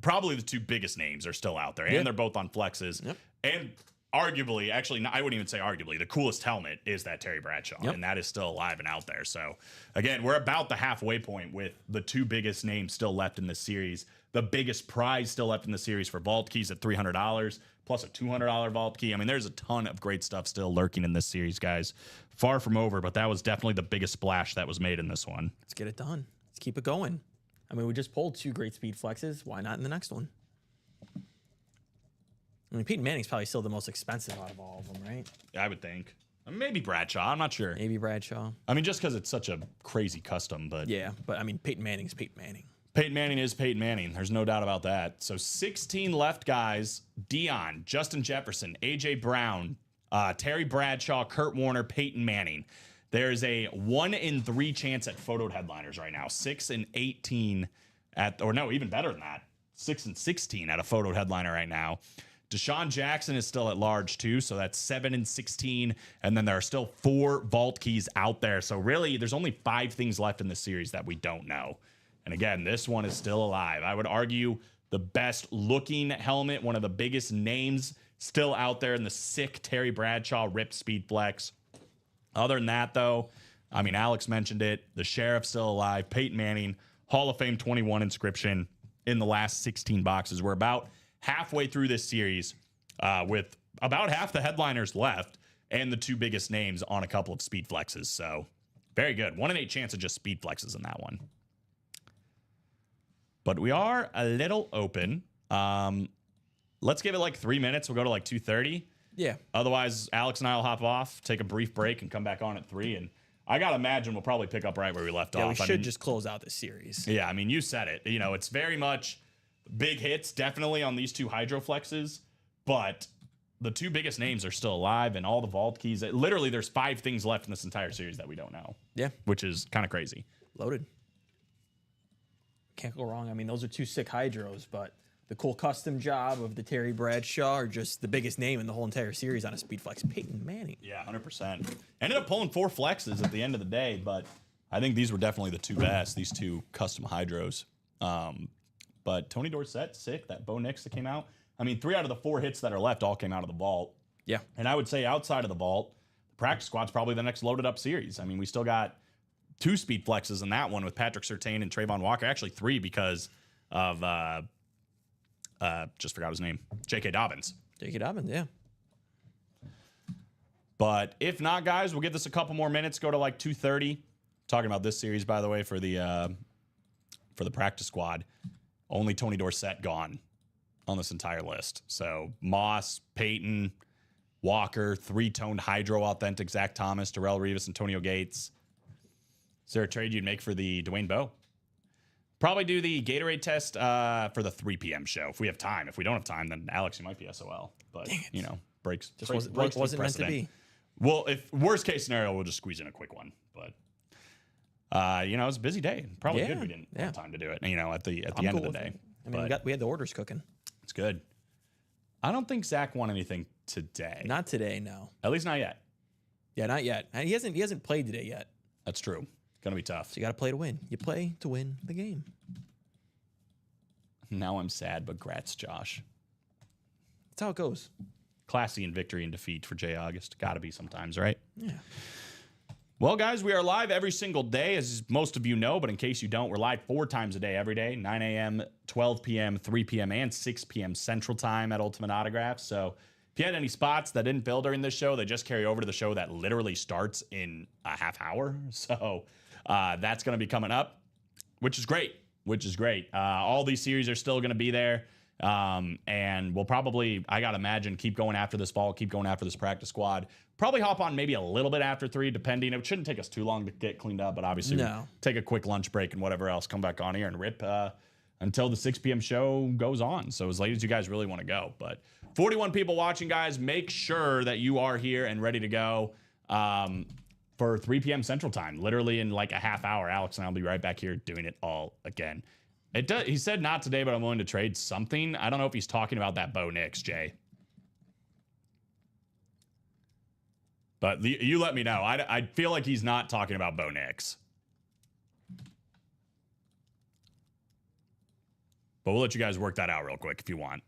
probably the 2 biggest names are still out there, Yeah. and they're both on flexes. Yep. And arguably, actually, no, I wouldn't even say arguably, the coolest helmet is that Terry Bradshaw, Yep. and that is still alive and out there. So, again, we're about the halfway point with the 2 biggest names still left in this series. The biggest prize still left in the series for vault keys at $300, plus a $200 vault key. I mean, there's a ton of great stuff still lurking in this series, guys. Far from over, but that was definitely the biggest splash that was made in this one. Let's get it done. Let's keep it going. I mean, we just pulled 2 great speed flexes. Why not in the next one? I mean, Peyton Manning's probably still the most expensive out of all of them, right? I would think. Maybe Bradshaw. I'm not sure. Maybe Bradshaw. I mean, just because it's such a crazy custom, but Yeah, but I mean, Peyton Manning's Peyton Manning. Peyton Manning is Peyton Manning. There's no doubt about that. So 16 left guys: Dion, Justin Jefferson, AJ Brown, Terry Bradshaw, Kurt Warner, Peyton Manning. There's a 1 in 3 chance at photoed headliners right now. 6 and 18 at, or no, even better than that. 6 and 16 at a photoed headliner right now. Deshaun Jackson is still at large too, so that's 7 and 16, and then there are still 4 vault keys out there. So really, there's only 5 things left in the series that we don't know. And again, this one is still alive. I would argue the best looking helmet, one of the biggest names still out there in the sick Terry Bradshaw ripped speed flex. Other than that, though, I mean, Alex mentioned it. The Sheriff's still alive. Peyton Manning, Hall of Fame 21 inscription in the last 16 boxes. We're about halfway through this series with about half the headliners left and the 2 biggest names on a couple of speed flexes. So very good. 1 in 8 chance of just speed flexes in that one. But we are a little open. Let's give it like 3 minutes. We'll go to like 2:30. Yeah. Otherwise, Alex and I will hop off, take a brief break, and come back on at 3. And I got to imagine we'll probably pick up right where we left Yeah, off. we I should mean, just close out this series. yeah, I mean, you said it. You know, it's very much big hits, definitely on these 2 Hydroflexes, but the 2 biggest names are still alive, and all the vault keys. Literally, there's 5 things left in this entire series that we don't know, Yeah. which is kind of crazy. Loaded. Can't go wrong. I mean, those are 2 sick hydros, but the cool custom job of the Terry Bradshaw are just the biggest name in the whole entire series on a speed flex. Peyton Manning. Yeah, 100%. Ended up pulling 4 flexes at the end of the day, but I think these were definitely the 2 best, these 2 custom hydros. But Tony Dorsett, sick. That Bo Nix that came out. I mean, 3 out of the 4 hits that are left all came out of the vault. Yeah. And I would say outside of the vault, the practice squad's probably the next loaded up series. I mean, we still got 2 speed flexes in that one with Patrick Surtain and Trayvon Walker. Actually 3 because of, just forgot his name, J.K. Dobbins. J.K. Dobbins, yeah. But if not, guys, we'll give this a couple more minutes, go to like 2:30. Talking about this series, by the way, for the practice squad. Only Tony Dorsett gone on this entire list. So Moss, Peyton, Walker, 3-toned Hydro Authentic, Zach Thomas, Darrell Revis, Antonio Gates. Is there a trade you'd make for the Dwayne Bowe? Probably do the Gatorade test for the 3 p.m. show if we have time. If we don't have time, then Alex, you might be SOL. But, you know, breaks. Just breaks wasn't the meant to precedent. be. Well, if worst case scenario, we'll just squeeze in a quick one. But you know, it was a busy day. Probably Yeah, good we didn't yeah. have time to do it. You know, at the I'm end cool of the with day. it. I mean, But we had the orders cooking. it's good. I don't think Zach won anything today. Not today, no. At least not yet. Yeah, not yet. And he hasn't played today yet. That's true. Gonna be tough. So you got to play to win. You play to win the game. Now I'm sad, but grats, Josh. That's how it goes. Classy in victory and defeat for Jay August. Gotta be sometimes, right? Yeah. Well, guys, we are live every single day, as most of you know, but in case you don't, we're live 4 times a day every day, 9 a.m., 12 p.m., 3 p.m., and 6 p.m. Central Time at Ultimate Autographs. So if you had any spots that didn't fill during this show, they just carry over to the show that literally starts in a half hour. So that's going to be coming up, which is great, all these series are still going to be there. And we'll probably, I gotta imagine, keep going after this fall, keep going after this practice squad. Probably hop on maybe a little bit after 3, depending. It shouldn't take us too long to get cleaned up, but obviously No. take a quick lunch break and whatever else, come back on here and rip until the 6 p.m. show goes on. So as late as you guys really want to go. But 41 people watching, guys. Make sure that you are here and ready to go for 3 p.m. Central Time. Literally in like a half hour, Alex and I'll be right back here doing it all again. It does. He said not today, but I'm willing to trade something. I don't know if he's talking about that Bo Nix, Jay. But you let me know. I feel like he's not talking about Bo Nix. But we'll let you guys work that out real quick if you want.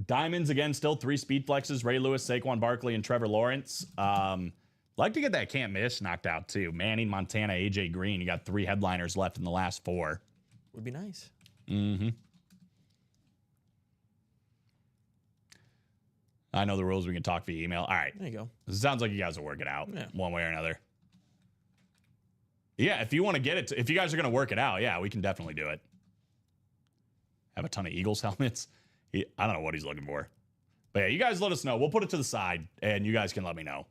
Diamonds, again, still 3 speed flexes. Ray Lewis, Saquon Barkley, and Trevor Lawrence. Like to get that can't miss knocked out too. Manning, Montana, AJ Green. You got 3 headliners left in the last 4. Would be nice. Mm-hmm. I know the rules. We can talk via email. All right. There you go. It sounds like you guys will work it out one way or another. Yeah, if you want to get it, if you guys are going to work it out, yeah, we can definitely do it. Have a ton of Eagles helmets. I don't know what he's looking for. But yeah, you guys let us know. We'll put it to the side, and you guys can let me know.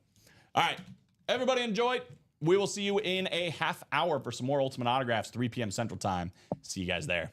All right. Everybody enjoy. We will see you in a half hour for some more Ultimate Autographs, 3 p.m. Central Time. See you guys there.